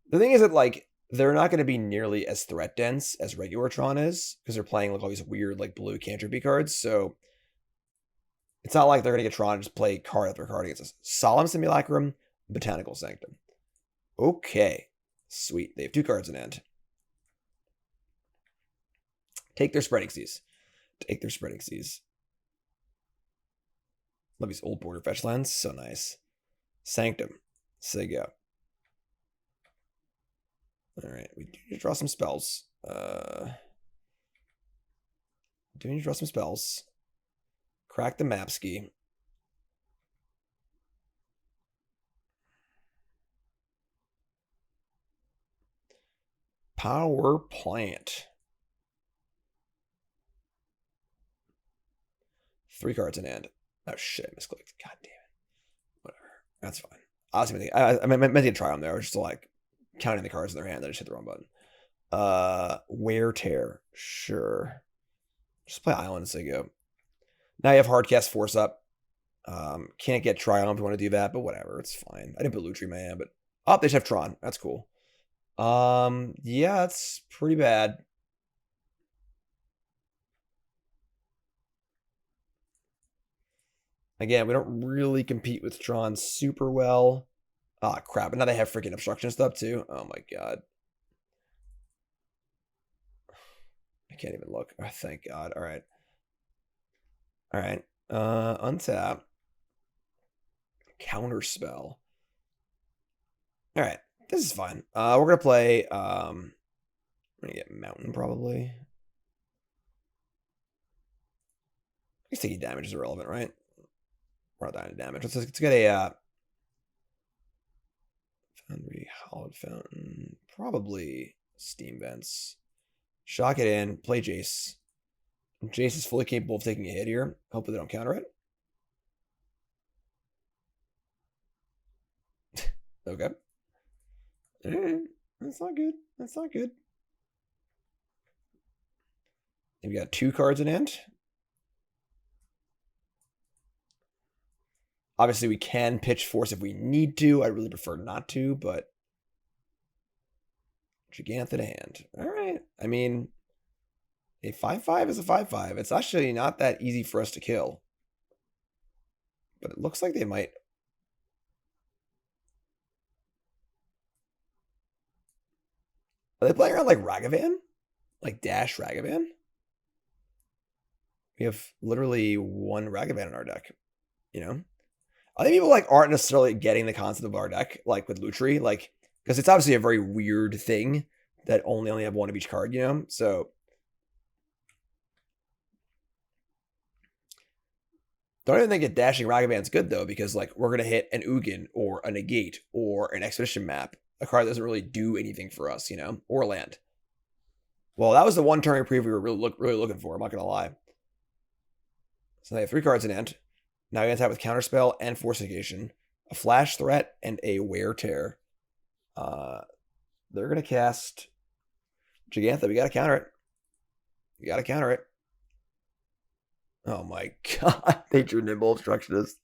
The thing is that like they're not going to be nearly as threat dense as regular Tron is because they're playing like all these weird like blue cantripy cards. So it's not like they're going to get Tron and just play card after card against us. Solemn Simulacrum, Botanical Sanctum. Okay, sweet. They have 2 cards in hand. Take their Spreading Seas. Take their Spreading Seas. Love these old border fetch lands. So nice. Sanctum. Say go. Alright, we do need to draw some spells. Crack the Mapski. Power Plant. 3 cards in hand. Oh shit, I misclicked. God damn it. Whatever. That's fine. I meant to try them there. I was just like counting the cards in their hand. I just hit the wrong button. Wear Tear. Sure. Just play Island and say go. Now you have Hardcast Force up. Can't get Triome if you want to do that, but whatever, it's fine. I didn't put Lutri in my hand, but they should have Tron. That's cool. Yeah, it's pretty bad. Again, we don't really compete with Tron super well. Ah, crap. And now they have freaking obstruction stuff too. Oh my god. I can't even look. Oh, thank god. All right. All right. Untap. Counterspell. All right. This is fine. We're going to play, I'm going to get Mountain probably. I guess taking damage is irrelevant, right? We're not dying to damage. Let's get a, Foundry, Hallowed Fountain, probably Steam Vents. Shock it in, play Jace. Jace is fully capable of taking a hit here. Hopefully they don't counter it. Okay. That's not good. That's not good. And we got 2 cards in hand. Obviously, we can pitch Force if we need to. I really prefer not to, but Gigantha to hand. All right. I mean, a 5/5 is a 5/5. It's actually not that easy for us to kill. But it looks like they might. Are they playing around like Ragavan? Like Dash Ragavan? We have literally 1 Ragavan in our deck. You know? I think people like aren't necessarily getting the concept of our deck, like with Lutri, like, because it's obviously a very weird thing that only have 1 of each card, you know? So don't even think a dashing Ragavan's good though, because like we're gonna hit an Ugin or a negate or an expedition map, a card that doesn't really do anything for us, you know, or land. Well, that was the 1 turn reprieve we were really looking for. I'm not gonna lie. So they have 3 cards in hand. Now you attack with Counterspell and Force of Negation, a Flash Threat, and a Wear Tear. They're going to cast Gigantha. We got to counter it. You got to counter it. Oh my god. They drew Nimble Obstructionist.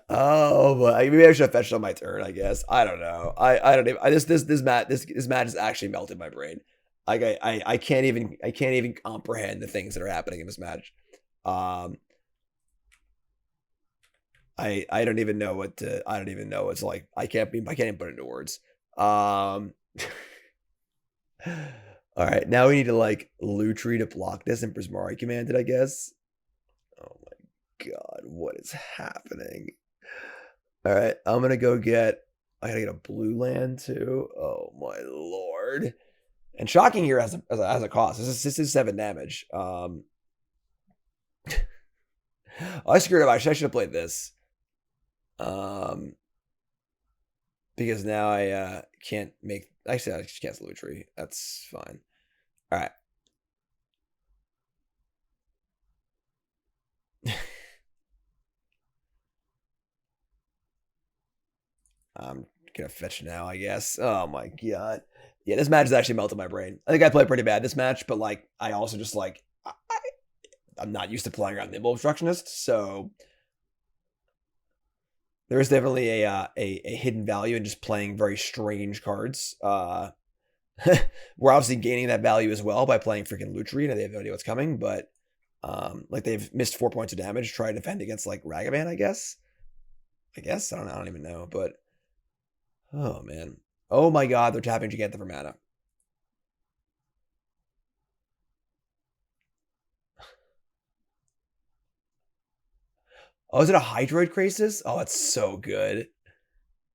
Oh, but maybe I should have fetched on my turn, I guess. I don't know. I don't even. This match has actually melted my brain. Like I can't even comprehend the things that are happening in this match. I don't even know what to. I don't even know. It's like I can't even put it into words. All right, now we need to like Lutri to block this and Prismari Command it, I guess. Oh my god, what is happening? All right, I'm gonna go get. I gotta get a blue land too. Oh my lord. And shocking here has a cost. This is 7 damage. I screwed up. I should have played this. Because now I can't make. Actually, I just cancel Lutri. That's fine. All right. I'm gonna fetch now, I guess. Oh my god. Yeah, this match has actually melted my brain. I think I played pretty bad this match, but like I also just like I'm not used to playing around Nimble Obstructionist, so there is definitely a hidden value in just playing very strange cards. We're obviously gaining that value as well by playing freaking Lutri, and they have no idea what's coming, but like they've missed 4 points of damage trying to defend against like Ragavan, I guess. I don't even know, but oh man. Oh my god, they're tapping Gigantha for mana. Oh, is it a Hydroid Crisis? Oh, that's so good.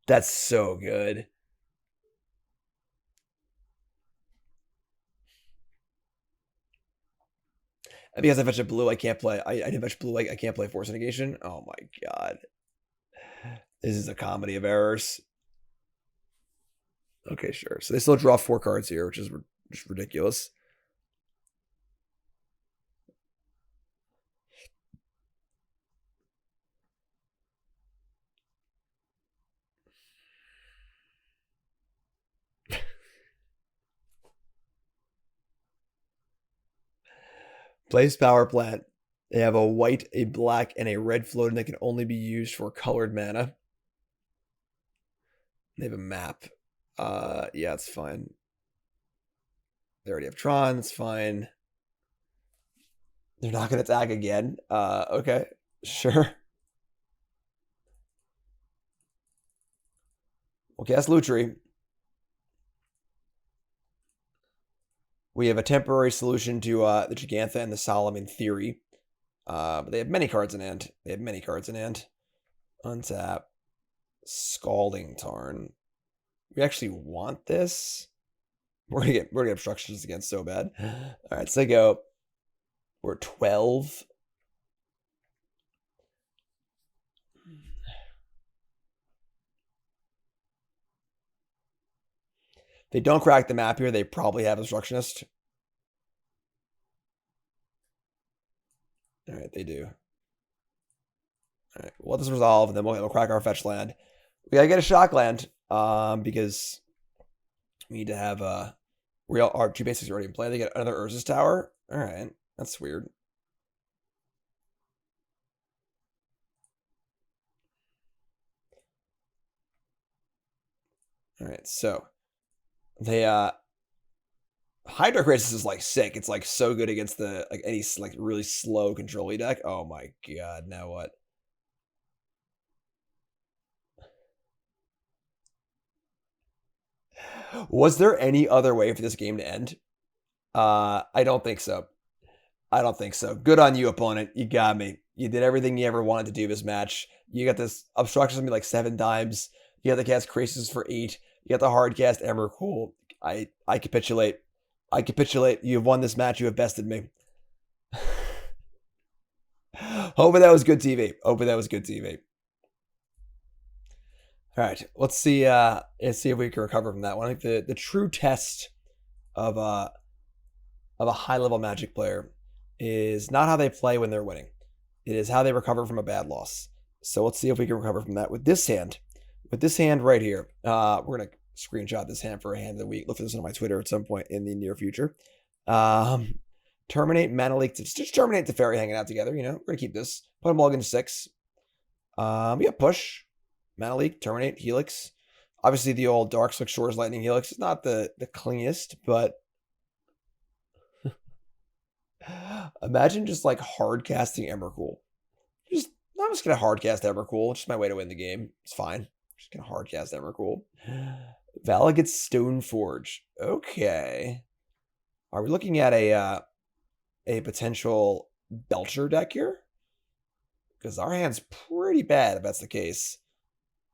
That's so good. And because I fetched a blue, I can't play. I didn't fetch blue, I can't play Force of Negation. Oh my god. This is a comedy of errors. Okay, sure. So they still draw 4 cards here, which is just ridiculous. Place power plant. They have a white, a black, and a red floating that can only be used for colored mana. They have a map. Yeah, it's fine. They already have Tron, it's fine. They're not gonna attack again. Okay. Sure. We'll cast Lutri. We have a temporary solution to the Gigantha and the Solemn in theory. But they have many cards in hand. Untap. Scalding Tarn. We actually want this. We're gonna get obstructions again so bad. Alright, so they go. We're 12. If they don't crack the map here, they probably have Obstructionist. Alright, they do. Alright, we'll let this resolve, and then we'll crack our fetch land. We gotta get a shock land, because we need to have our 2 basics already in play. They get another Urza's Tower. Alright, that's weird. Alright, so they Hydra Crisis is like sick. It's like so good against the any like really slow control-y deck. Oh my god, now what? Was there any other way for this game to end? I don't think so. Good on you, opponent. You got me. You did everything you ever wanted to do this match. You got this obstruction on me like 7 times. You got the cast Crisis for 8. You got the hard cast Emrakul. I capitulate. You have won this match. You have bested me. Hoping that was good TV. All right, let's see if we can recover from that one. I think the true test of a high-level Magic player is not how they play when they're winning. It is how they recover from a bad loss. So let's see if we can recover from that with this hand. With this hand right here. We're going to screenshot this hand for a hand of the week. Look for this on my Twitter at some point in the near future. Terminate, Mana Leak. Just Terminate the Fairy hanging out together. You know, we're going to keep this. Put them all into 6. We got Push. Mana Leak, Terminate, Helix. Obviously, the old Darkslick Shores Lightning Helix is not the cleanest, but imagine just like hard casting Emrakul. I'm just gonna hard cast Emrakul. Just my way to win the game. It's fine. Just gonna hard cast Emrakul. Valakut's Stoneforge. Okay. Are we looking at a potential Belcher deck here? Because our hand's pretty bad if that's the case.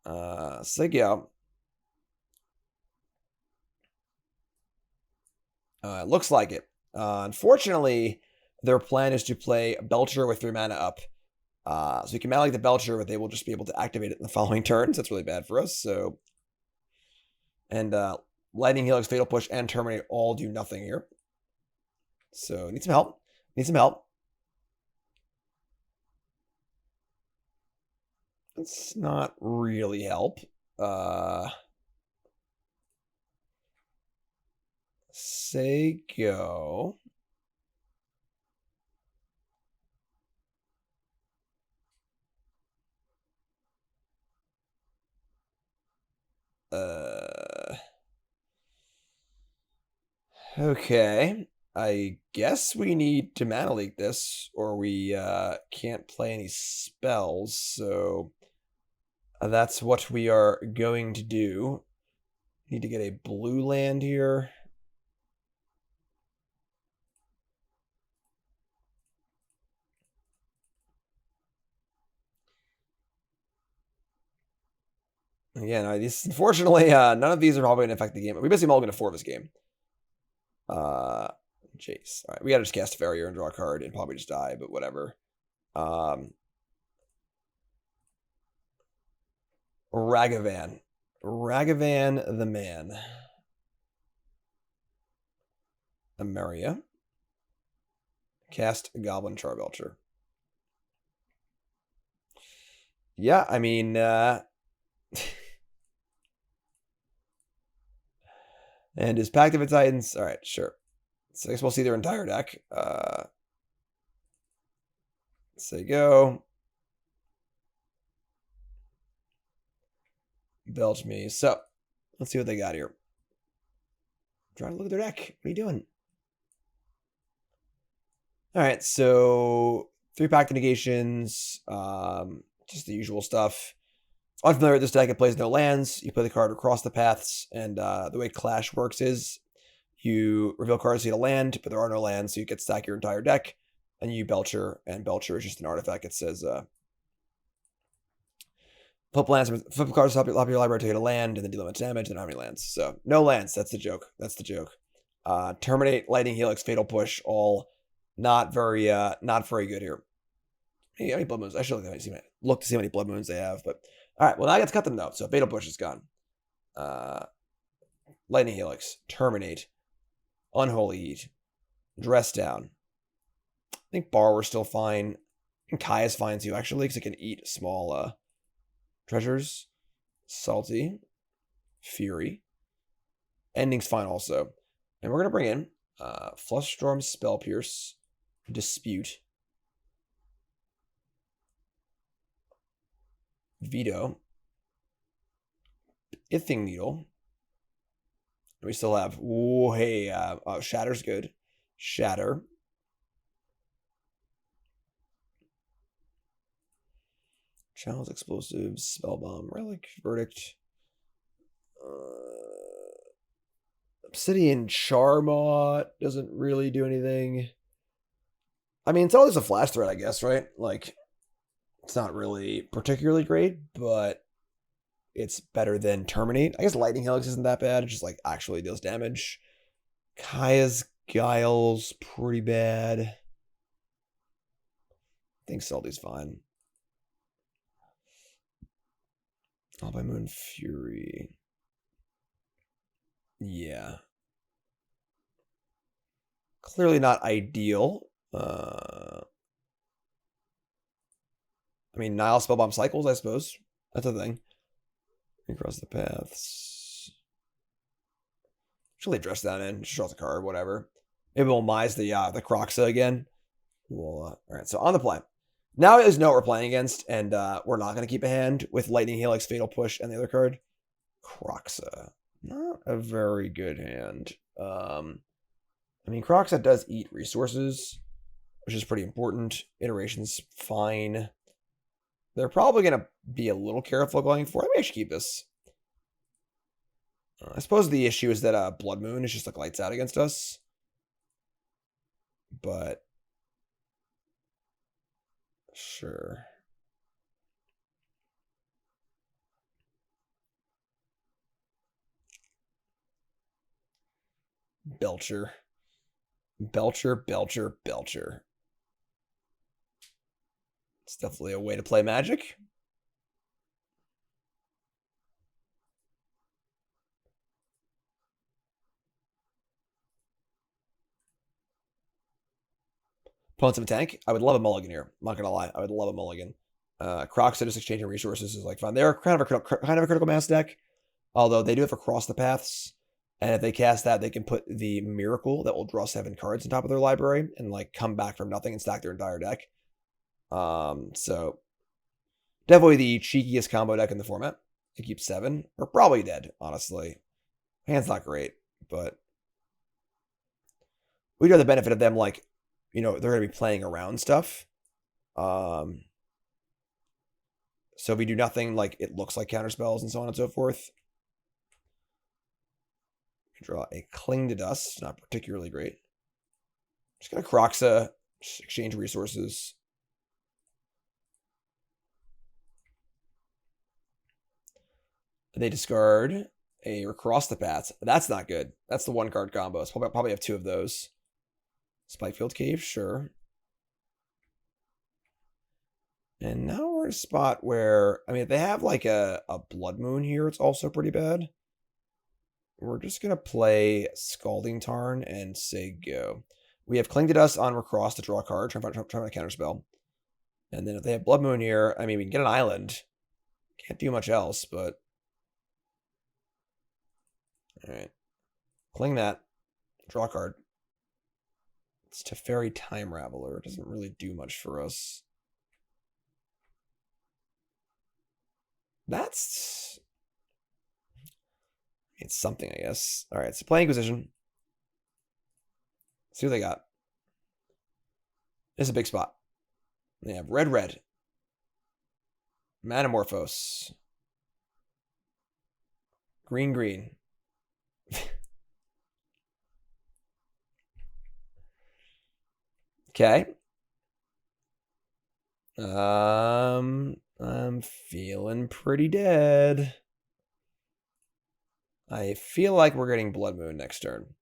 Sigyo. Looks like it. Unfortunately, their plan is to play Belcher with 3 mana up. So you can mana like the Belcher, but they will just be able to activate it in the following turns. That's really bad for us. So, and Lightning Helix, Fatal Push, and Terminate all do nothing here. So need some help. It's not really help. Say go. Okay. I guess we need to Mana Leak this, or we can't play any spells, so that's what we are going to do. Need to get a blue land here. Yeah, no, these, unfortunately, none of these are probably going to affect the game. We basically all going to 4 this game. Jace. All right, we got to just cast a Farrier and draw a card and probably just die, but whatever. Ragavan. Ragavan the man. Ameria. Cast Goblin Charbelcher. Yeah, I mean, and his Pact of the Titans. All right, sure. So I guess we'll see their entire deck. Say go. Belch me. So, let's see what they got here. Trying to look at their deck. What are you doing? Alright, so 3 Pact Negations. Just the usual stuff. Unfamiliar with this deck, it plays no lands. You play the card across the paths, and the way Clash works is you reveal cards to get a land, but there are no lands, so you get stack your entire deck, and you Belcher, and Belcher is just an artifact. It says flip cards to top your library to get a land, and then deal much damage, and how many lands. So no lands, that's the joke. That's the joke. Terminate, Lightning Helix, Fatal Push, all not very good here. Hey, how many Blood Moons? I should look to see how many Blood Moons they have, but alright, well now I get to cut them though. So Fatal Push is gone. Lightning Helix, Terminate, Unholy Heat, Dress Down. I think Borrower's still fine. And Kai is fine too, actually, because it can eat small treasures. Salty, Fury. Ending's fine also. And we're going to bring in Fluststorm, Spell Pierce, Dispute, Veto, Ithing Needle. We still have, oh, hey, Shatter's good. Shatter. Channels, Explosives, Spellbomb, Relic, Verdict. Obsidian Charmot doesn't really do anything. I mean, it's always a flash threat, I guess, right? Like, it's not really particularly great, but it's better than Terminate. I guess Lightning Helix isn't that bad. It just, like, actually deals damage. Kaya's Guile's pretty bad. I think Salty's fine. All by Moon Fury. Yeah. Clearly not ideal. I mean, Nile Spellbomb cycles, I suppose. That's a thing. Across the paths. Actually, dress that in. Just draw the card, whatever. Maybe we'll Mize the Croxa again. All right, so on the play. Now is know what we're playing against, and we're not going to keep a hand with Lightning Helix, Fatal Push, and the other card. Croxa. Not a very good hand. I mean, Croxa does eat resources, which is pretty important. Iteration's fine. They're probably going to be a little careful going for it. Let me actually keep this. I suppose the issue is that Blood Moon is just like lights out against us. But sure. Belcher. Belcher, Belcher, Belcher. It's definitely a way to play Magic. Opponents of a tank. I would love a mulligan here. I'm not gonna lie. I would love a mulligan. Crocs just exchanging resources is like fun. They're kind of a critical mass deck, although they do have Across the Paths. And if they cast that, they can put the Miracle that will draw 7 cards on top of their library and like come back from nothing and stack their entire deck. So definitely the cheekiest combo deck in the format. To keep 7. We're probably dead, honestly. Hand's not great, but we do have the benefit of them, like, you know, they're going to be playing around stuff. So if we do nothing, like, it looks like counterspells and so on and so forth. Draw a Cling to Dust, not particularly great. Just gonna Croxa, exchange resources. They discard a Across the Paths. That's not good. That's the 1-card combo. So probably have 2 of those. Spikefield Cave, sure. And now we're in a spot where, I mean, if they have like a Blood Moon here, it's also pretty bad. We're just going to play Scalding Tarn and say go. We have Cling to Dust on Recross to draw a card, try to counterspell. And then if they have Blood Moon here, I mean, we can get an island. Can't do much else, but... Alright. Cling that. Draw a card. It's Teferi Time Raveler. It doesn't really do much for us. That's... it's something, I guess. All right, so play Inquisition. See what they got. It's a big spot. They have red, red. Manamorphose. Green, green. Okay. I'm feeling pretty dead. I feel like we're getting Blood Moon next turn.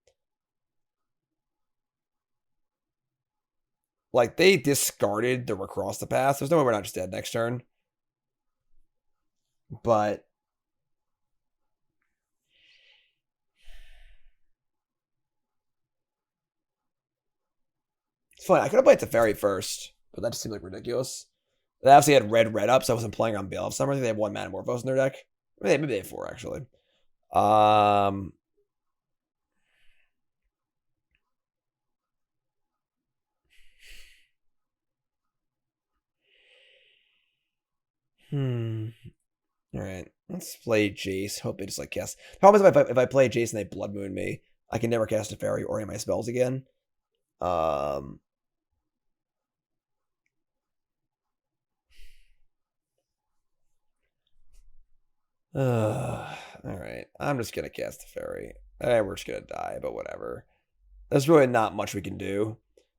Like, they discarded the Recross the Path. There's no way we're not just dead next turn. But... it's fine. I could have played Teferi first, but that just seemed like ridiculous. They obviously had red, red up, so I wasn't playing on Bale of Summer. I think they have 1 Manamorphose in their deck. Maybe they have 4, actually. All right, let's play Jace. Hope they just like cast. The problem is if I play Jace and they Blood Moon me, I can never cast a fairy or any of my spells again. All right, I'm just gonna cast a fairy. We're just gonna die, but whatever. There's really not much we can do.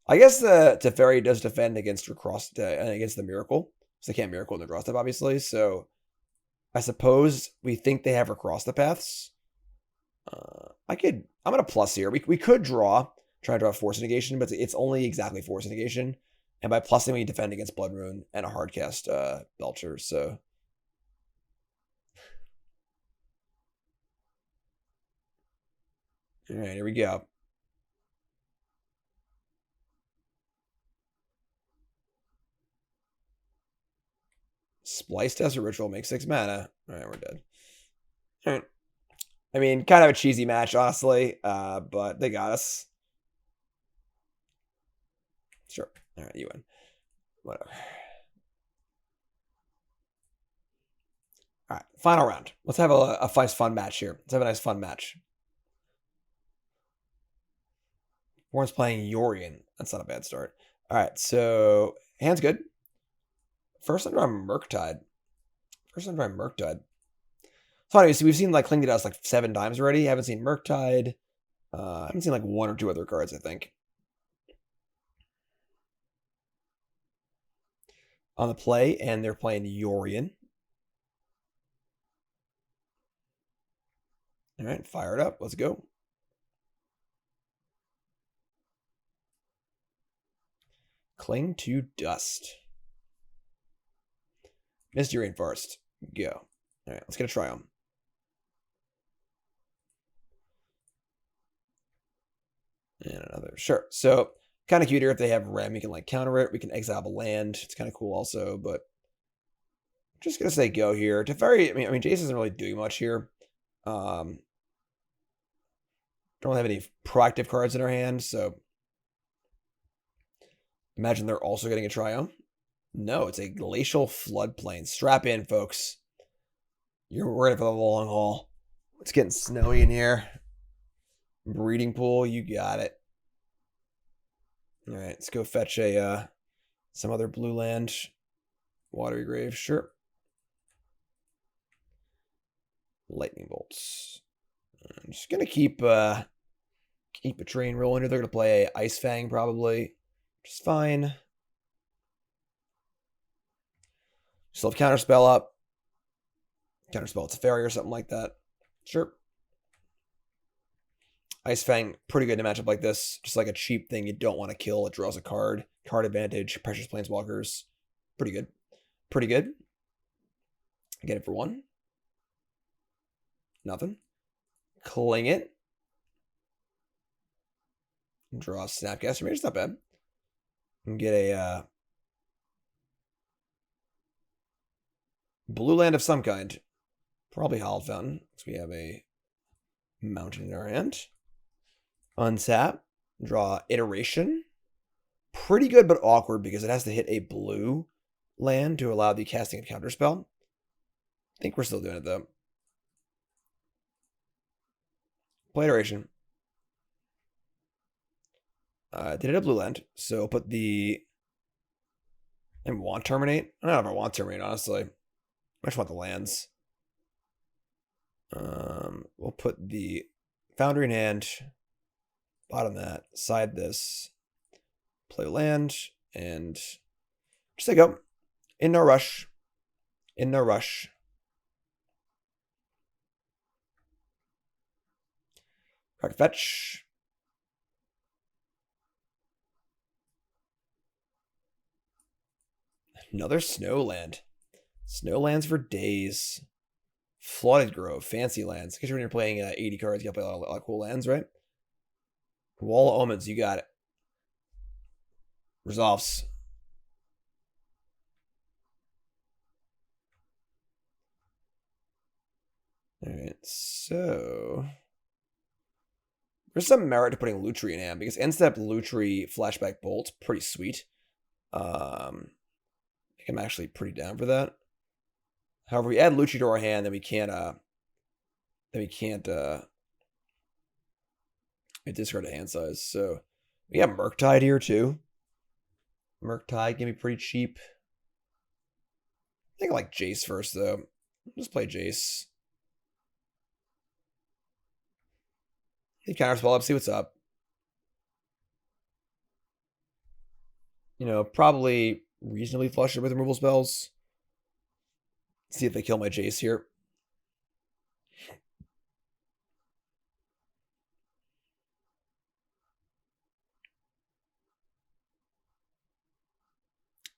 I guess the Teferi does defend against against the Miracle. So they can't Miracle in the draw step, obviously. So I suppose we think they have Recross the Paths. I'm gonna plus here. We could try to draw Force of Negation, but it's only exactly Force of Negation. And by plussing, we defend against Blood Moon and a hard cast Belcher. So all right, here we go. Splice Desert Ritual makes 6 mana. All right, we're dead. All right. I mean, kind of a cheesy match, honestly, but they got us. Sure. All right, you win. Whatever. All right, final round. Let's have a nice, fun match here. Let's have a nice, fun match. Warren's playing Yorion. That's not a bad start. All right, so hand's good. First under on Murktide. It's funny, so we've seen like Cling to Dust like 7 times already. I haven't seen Murktide. I haven't seen like 1 or 2 other cards, I think. On the play, and they're playing Yorion. All right, fire it up. Let's go. Cling to Dust. Misty Rainforest. Go. All right, let's get a Triome. And another. Sure. So, kind of cute here if they have Rem. You can like counter it. We can exile a land. It's kind of cool also, but just going to say go here. Teferi, I mean, Jace isn't really doing much here. Don't really have any proactive cards in our hand, so imagine they're also getting a Triome. No, it's a Glacial Floodplain. Strap in, folks. You're ready for the long haul. It's getting snowy in here. Breeding pool, you got it. All right, let's go fetch a some other blue land. Watery Grave, sure. Lightning bolts. I'm just gonna keep a train rolling here. They're gonna play Ice Fang probably, which is fine. Still have Counterspell up. Counterspell it's a fairy or something like that. Sure. Ice Fang, pretty good in a matchup like this. Just like a cheap thing you don't want to kill. It draws a card. Card advantage. Precious Planeswalkers. Pretty good. Pretty good. Get it for 1. Nothing. Cling it. Draw a Snapcaster Mage. It's not bad. And get a blue land of some kind. Probably Hallowed Fountain, because we have a mountain in our hand. Untap. Draw Iteration. Pretty good, but awkward because it has to hit a blue land to allow the casting of Counterspell. I think we're still doing it though. Play Iteration. Did it a blue land, so put the... I want Terminate. I don't know if I want Terminate, honestly. I just want the lands. We'll put the Foundry in hand. Bottom that. Side this. Play land. And just say go. In no rush. In no rush. Crack fetch. Another Snowland. Snowlands for days. Flooded Grove. Fancy lands. Because when you're playing 80 cards, you gotta play a lot of cool lands, right? Wall of Omens. You got it. Resolves. Alright, so... There's some merit to putting Lutri in hand, because end-step Lutri Flashback Bolt, pretty sweet. I think I'm actually pretty down for that. However, we add Lutri to our hand, then we can't discard a hand size. So we have Murktide here too. Murktide can be pretty cheap. I think I like Jace first though. Just play Jace. He counterspell up, see what's up. You know, probably reasonably flush it with removal spells. See if they kill my Jace here.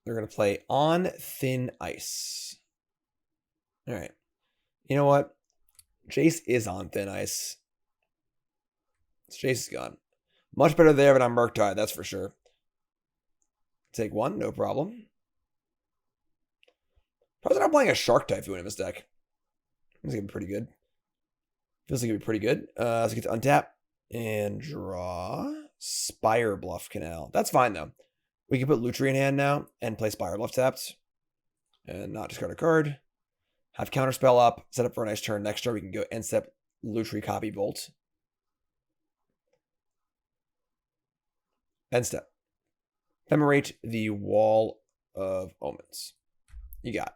They're going to play On Thin Ice. All right. You know what? Jace is on thin ice. Jace is gone. Much better there than on Murktide, that's for sure. Take one, no problem. Probably not playing a Shark type in this deck. This is going to be pretty good. Feels like it would be pretty good. So get to untap and draw Spirebluff Canal. That's fine, though. We can put Lutri in hand now and play Spirebluff tapped. And not discard a card. Have Counterspell up. Set up for a nice turn. Next turn, we can go end step Lutri copy Bolt. End step. Ephemerate the Wall of Omens. You got it.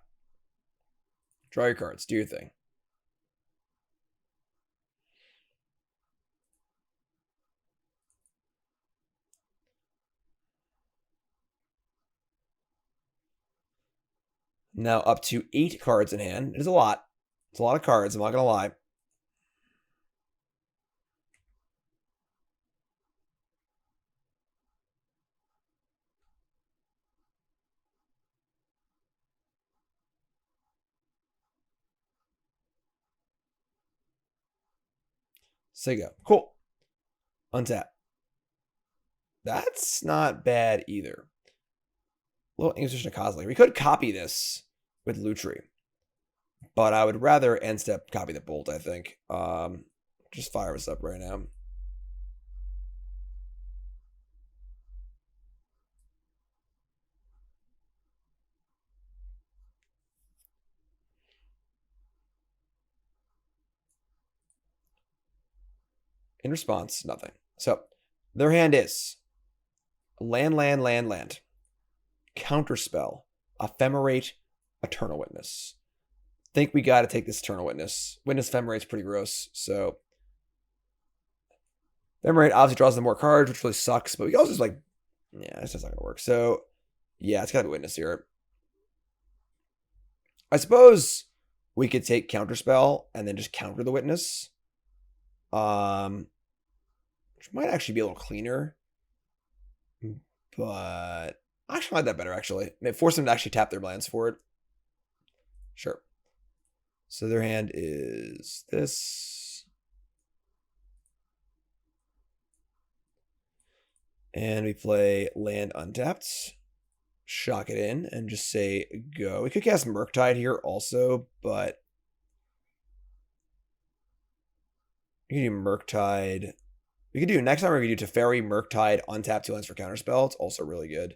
Draw your cards. Do your thing. Now up to 8 cards in hand. It is a lot. It's a lot of cards, I'm not going to lie. So go. Cool. Untap. That's not bad either. Little Inquisition of Kozilek. We could copy this with Lutri, but I would rather end step copy the Bolt, I think. Just fire us up right now. In response, nothing. So their hand is land. Counterspell, Ephemerate, Eternal Witness. Think we got to take this Eternal Witness. Witness Ephemerate's pretty gross, so Ephemerate obviously draws them more cards, which really sucks, but we also just like, yeah, it's just not gonna work. So yeah, it's gotta be Witness here. I suppose we could take Counterspell and then just counter the Witness. Which might actually be a little cleaner. But I actually like that better, actually. It forced them to actually tap their lands for it. Sure. So their hand is this. And we play land untapped. Shock it in and just say go. We could cast Murktide here also, but we can do Murktide. We could do next time we could do Teferi, Murktide, untap 2 lands for counterspell. It's also really good.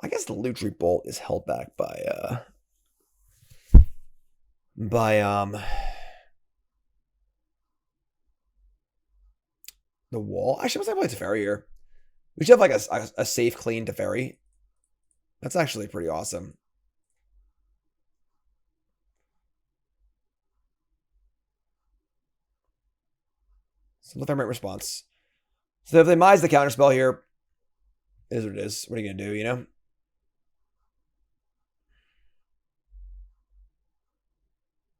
I guess the Lutri Bolt is held back by by the wall. Actually, let's play Teferi here. We should have like a safe, clean Teferi. That's actually pretty awesome. So ephemerate response. So if they mize the counterspell here, it is what it is. What are you gonna do, you know?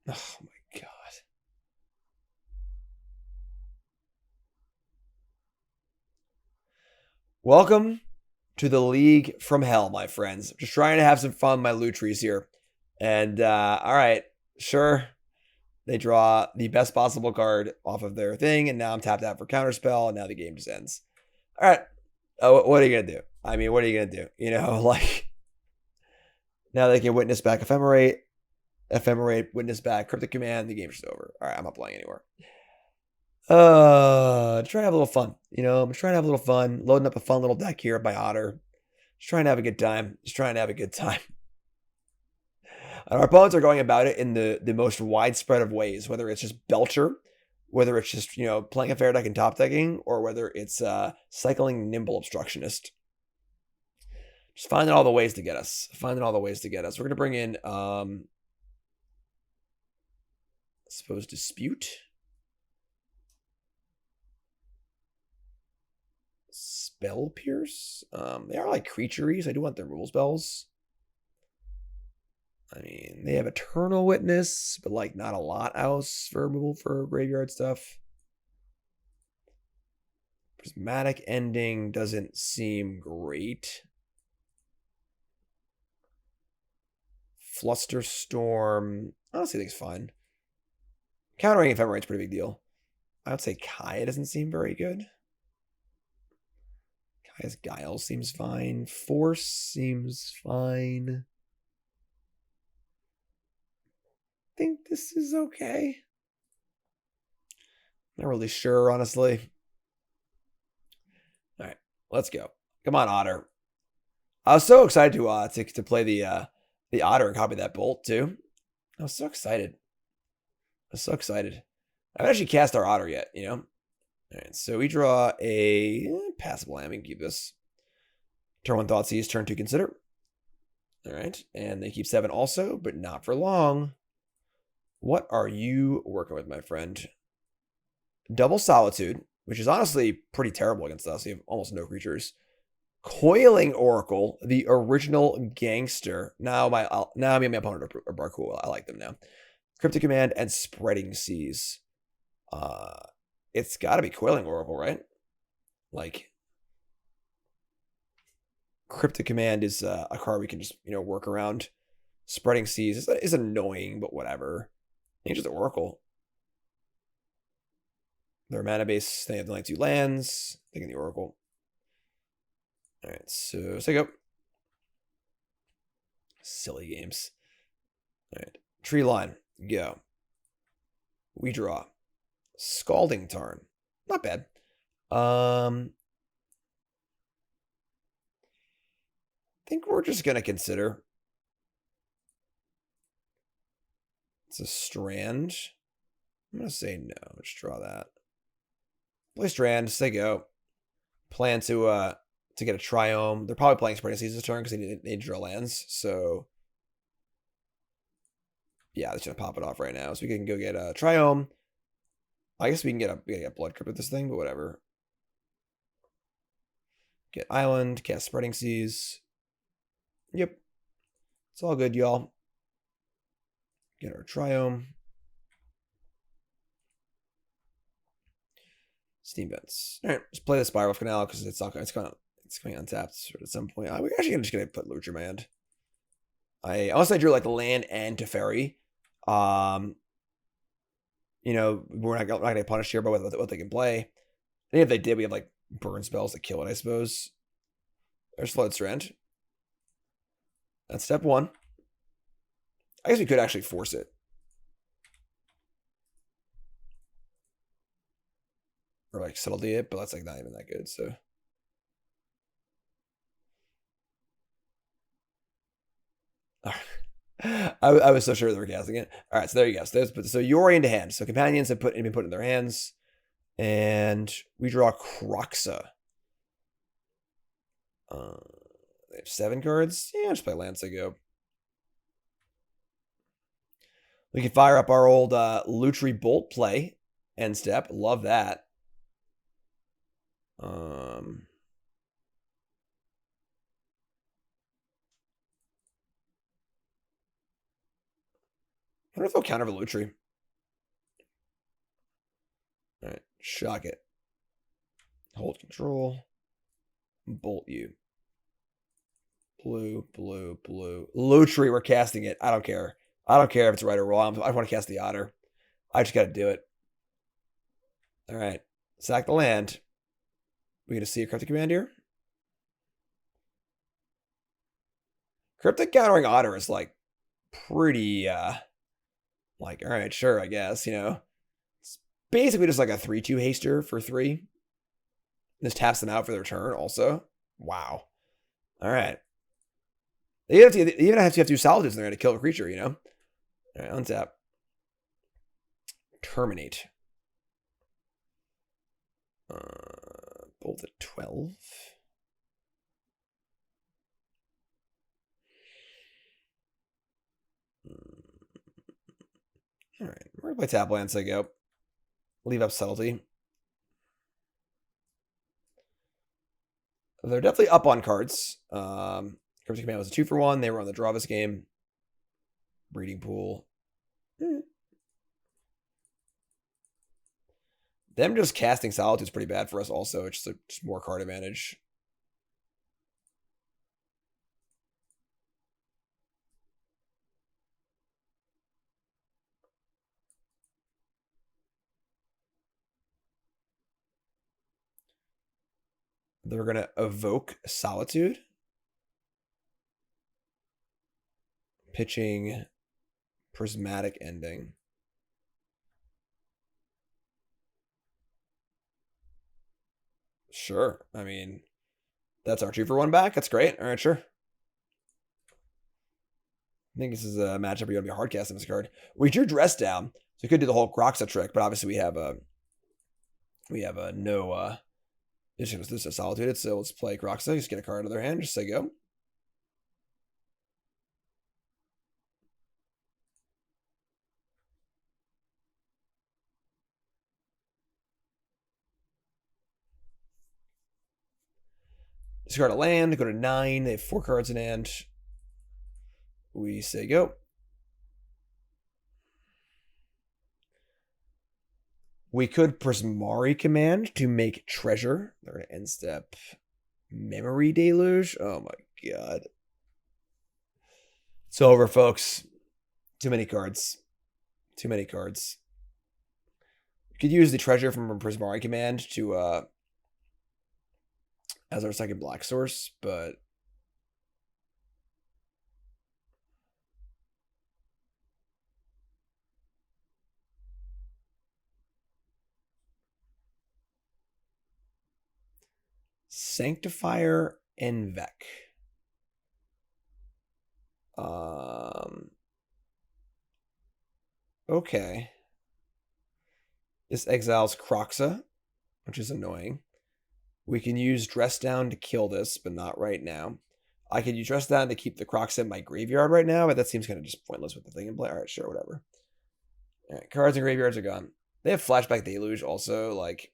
Oh my god. Welcome to the League from Hell, my friends. Just trying to have some fun with my Lutris here. And alright, sure. They draw the best possible card off of their thing, and now I'm tapped out for counterspell, and now the game just ends. Alright. What are you gonna do? I mean, what are you gonna do? You know, like, now they can witness back ephemerate, witness back cryptic command, the game's just over. Alright, I'm not playing anymore. Trying to have a little fun. You know, I'm trying to have a little fun, loading up a fun little deck here by Otter. Just trying to have a good time. Just trying to have a good time. And our opponents are going about it in the most widespread of ways, whether it's just Belcher, whether it's just, you know, playing a fair deck and top decking, or whether it's cycling Nimble Obstructionist. Just finding all the ways to get us. Finding all the ways to get us. We're going to bring in, I suppose, Dispute. Spell Pierce. They are like creaturies. I do want their removal spells. I mean, they have Eternal Witness, but like not a lot else for removal for graveyard stuff. Prismatic Ending doesn't seem great. Flusterstorm, honestly, I think it's fine. Countering Ephemerate's a pretty big deal. I would say Kaya doesn't seem very good. Kaya's Guile seems fine. Force seems fine. I think this is okay. Not really sure, honestly. All right, let's go. Come on, Otter. I was so excited to play the Otter and copy that Bolt too. I was so excited. I was so excited. I haven't actually cast our Otter yet, you know? All right, so we draw a passable land. We can keep this. Turn 1 Thoughtseize, turn 2 Consider. All right, and they keep 7 also, but not for long. What are you working with, my friend? Double Solitude, which is honestly pretty terrible against us. You have almost no creatures. Coiling Oracle, the original gangster. Now me and my opponent are cool. I like them now. Cryptic Command and Spreading Seas. It's got to be Coiling Oracle, right? Like, Cryptic Command is a card we can just, you know, work around. Spreading Seas is annoying, but whatever. Just the Oracle. Their mana base, they have like 2 lands. Thinking the Oracle. Alright, so go. Silly games. Alright. Tree line. Go. We draw. Scalding Tarn. Not bad. I think we're just gonna consider. It's a Strand. I'm gonna say no. Let's draw that. Play Strand. Say go. Plan to get a Triome. They're probably playing Spreading Seas this turn because they need to draw lands. So yeah, they're just gonna pop it off right now. So we can go get a Triome. I guess we can get a Blood Crypt with this thing, but whatever. Get Island. Cast Spreading Seas. Yep. It's all good, y'all. Get our Triome. Steam Vents. All right, let's play the Spirebluff Canal because it's coming untapped at some point. We're actually just gonna put Lutri Command. Unless I drew like the land and Teferi. You know, we're not gonna get punished here by what they can play. And if they did, we have like burn spells that kill it, I suppose. There's Flooded Strand. That's step 1. I guess we could actually force it. Or like subtlety it, but that's like not even that good, so. Alright. I was so sure they were casting it. All right, so there you go. So you're into hand. So companions have been put in their hands, and we draw Kroxa. They have 7 cards. Yeah, just play lands. I go. We can fire up our old Lutri Bolt play end step. Love that. I wonder if they'll counter for Lutri. All right, shock it. Hold control. Bolt you. Blue, blue, blue. Lutri, we're casting it. I don't care. I don't care if it's right or wrong. I want to cast the Otter. I just got to do it. All right. Sack the land. We going to see a Cryptic Command here? Cryptic countering Otter is like pretty, like, all right, sure, I guess, you know. It's basically just like a 3-2 haster for 3. This taps them out for their turn also. Wow. All right. They even have to do solitudes in there to kill a creature, you know? All right, untap. Terminate. Bolt at 12. All right, we're going to play tap lands, I go. Leave up Subtlety. They're definitely up on cards. Cryptic Command was a 2-for-1. They were on the draw this game. Breeding Pool. Them just casting Solitude is pretty bad for us also. It's just more card advantage. They're going to evoke Solitude. Pitching Prismatic Ending. Sure. I mean, that's our 2-for-1 back. That's great. All right, sure. I think this is a matchup where you're going to be hard casting this card. We drew Dress Down, so we could do the whole Kroxa trick, but obviously we have a no this is Solitude, so let's play Kroxa. Just get a card out of their hand. Just say go. Discard a land, go to 9. They have 4 cards in hand. We say go. We could Prismari Command to make treasure. They're going to end step Memory Deluge. Oh my god. It's over, folks. Too many cards. Too many cards. We could use the treasure from Prismari Command to as our second black source, but Sanctifier Envec. Okay. This exiles Kroxa, which is annoying. We can use Dress Down to kill this, but not right now. I could use Dress Down to keep the Kroxa in my graveyard right now, but that seems kind of just pointless with the thing in play. All right, sure, whatever. All right, cards and graveyards are gone. They have Flashback Deluge also, like...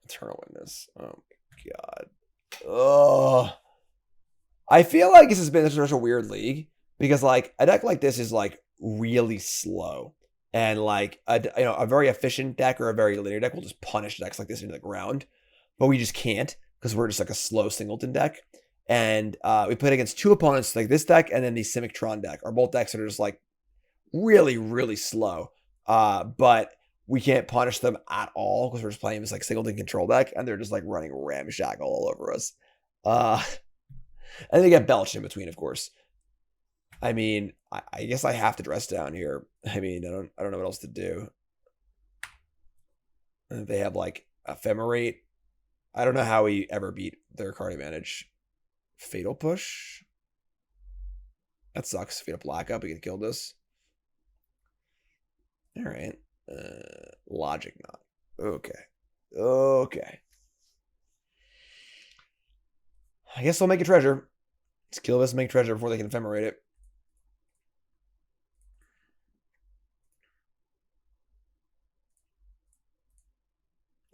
Eternal Witness. Oh my god. Oh, I feel like this has been such a weird league because like a deck like this is like really slow, and like a very efficient deck or a very linear deck will just punish decks like this into the ground, but we just can't because we're just like a slow singleton deck, and we played against 2 opponents like this deck and then the Simic Tron deck, are both decks that are just like really slow, but we can't punish them at all because we're just playing this like singleton control deck, and they're just like running ramshackle all over us. And they get belched in between, of course. I mean, I guess I have to Dress Down here. I mean, I don't know what else to do. They have like Ephemerate. I don't know how we ever beat their card advantage. Fatal Push? That sucks. If we had a black up, we could kill this. Alright. Logic Knot. Okay. Okay. I guess they'll make a treasure. Let's kill this and make treasure before they can ephemerate it.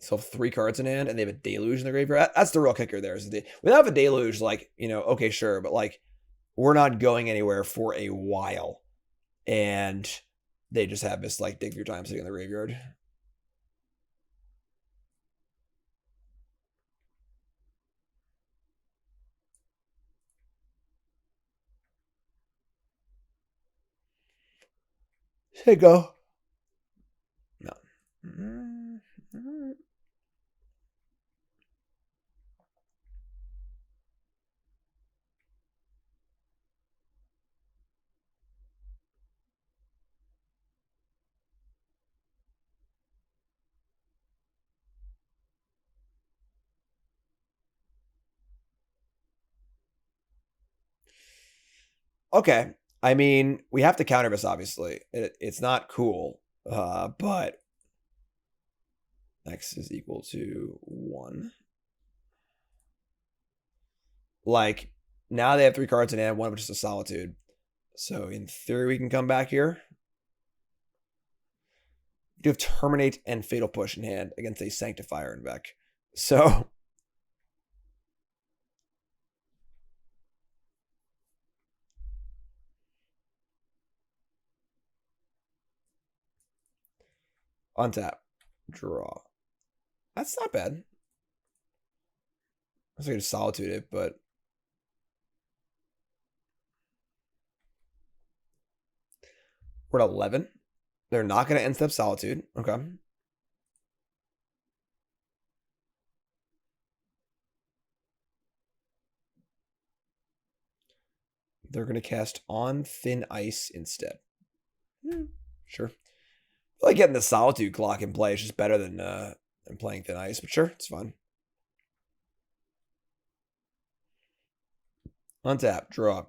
So 3 cards in hand, and they have a Deluge in the graveyard. That's the real kicker there. Without a Deluge, like, you know, okay, sure, but like, we're not going anywhere for a while. And they just have this, like, dig through time sitting in the graveyard. Here you go. No. Okay. I mean, we have to counter this, obviously. It's not cool, but X is equal to 1. Like, now they have 3 cards in hand, one of which is a Solitude. So, in theory, we can come back here. We do have Terminate and Fatal Push in hand against a Sanctifier in back. So... untap. Draw. That's not bad. I was going to Solitude it, but... we're at 11. They're not going to end step Solitude. Okay. They're going to cast On Thin Ice instead. Sure. I like getting the Solitude clock in play. It's just better than playing Thin Ice, but sure, it's fun. Untap, draw.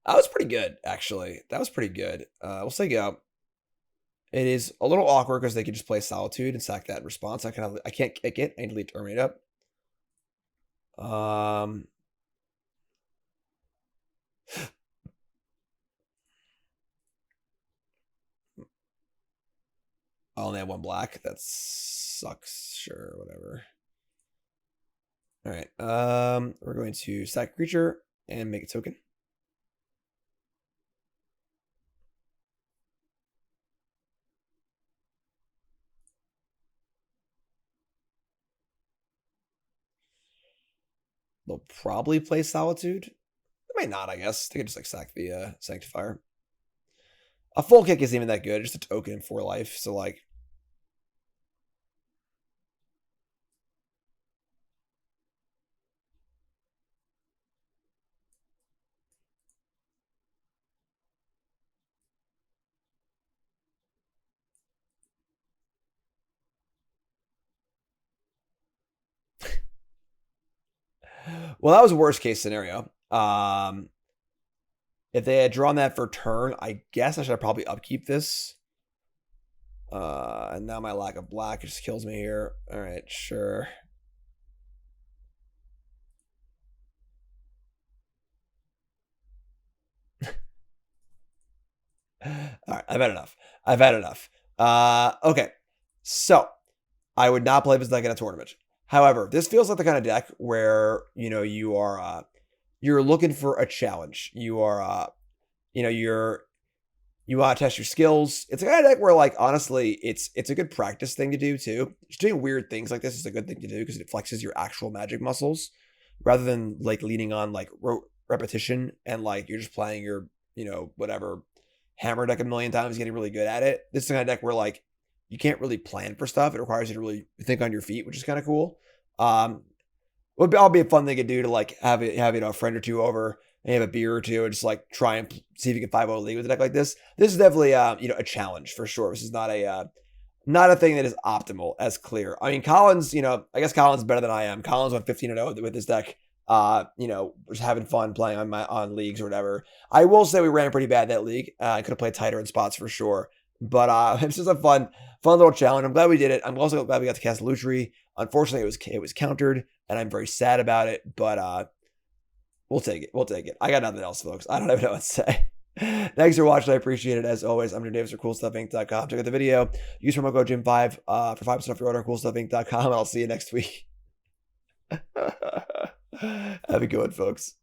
That was pretty good, actually. That was pretty good. We'll say go. It is a little awkward because they can just play Solitude and sack that in response. I can't kick it. I need to leave Terminate up. I only have 1 black. That sucks. Sure, whatever. All right. We're going to sack a creature and make a token. They'll probably play Solitude. They might not, I guess. They could just like sack the Sanctifier. A full kick isn't even that good. Just a token for life. So like... well, that was a worst case scenario. If they had drawn that for turn, I guess I should have probably upkeep this. And now my lack of black just kills me here. All right, sure. All right, I've had enough. I've had enough. Okay, so I would not play this deck in a tournament. However, this feels like the kind of deck where, you know, you are you're looking for a challenge. You are you know, you want to test your skills. It's a kind of deck where, like, honestly, it's a good practice thing to do too. Just doing weird things like this is a good thing to do because it flexes your actual Magic muscles rather than like leaning on like repetition and like you're just playing your, you know, whatever hammer deck a million times, getting really good at it. This is the kind of deck where like you can't really plan for stuff. It requires you to really think on your feet, which is kind of cool. Would all be a fun thing to do to like have you know, a friend or two over and have a beer or two and just like try and see if you can 5-0 league with a deck like this. This is definitely you know, a challenge for sure. This is not not a thing that is optimal as clear. I mean, Collins, you know, I guess Collins is better than I am. Collins went 15-0 with this deck. You know, just having fun playing on leagues or whatever. I will say we ran pretty bad that league. I could have played tighter in spots for sure. But it's just a fun little challenge. I'm glad we did it. I'm also glad we got to cast Lutri. Unfortunately, it was countered, and I'm very sad about it. But we'll take it. We'll take it. I got nothing else, folks. I don't even know what to say. Thanks for watching. I appreciate it as always. I'm Jim Davis for CoolStuffInc.com. Check out the video. Use promo code Jim5 for 5% off your order at CoolStuffInc.com. And I'll see you next week. Have a good one, folks.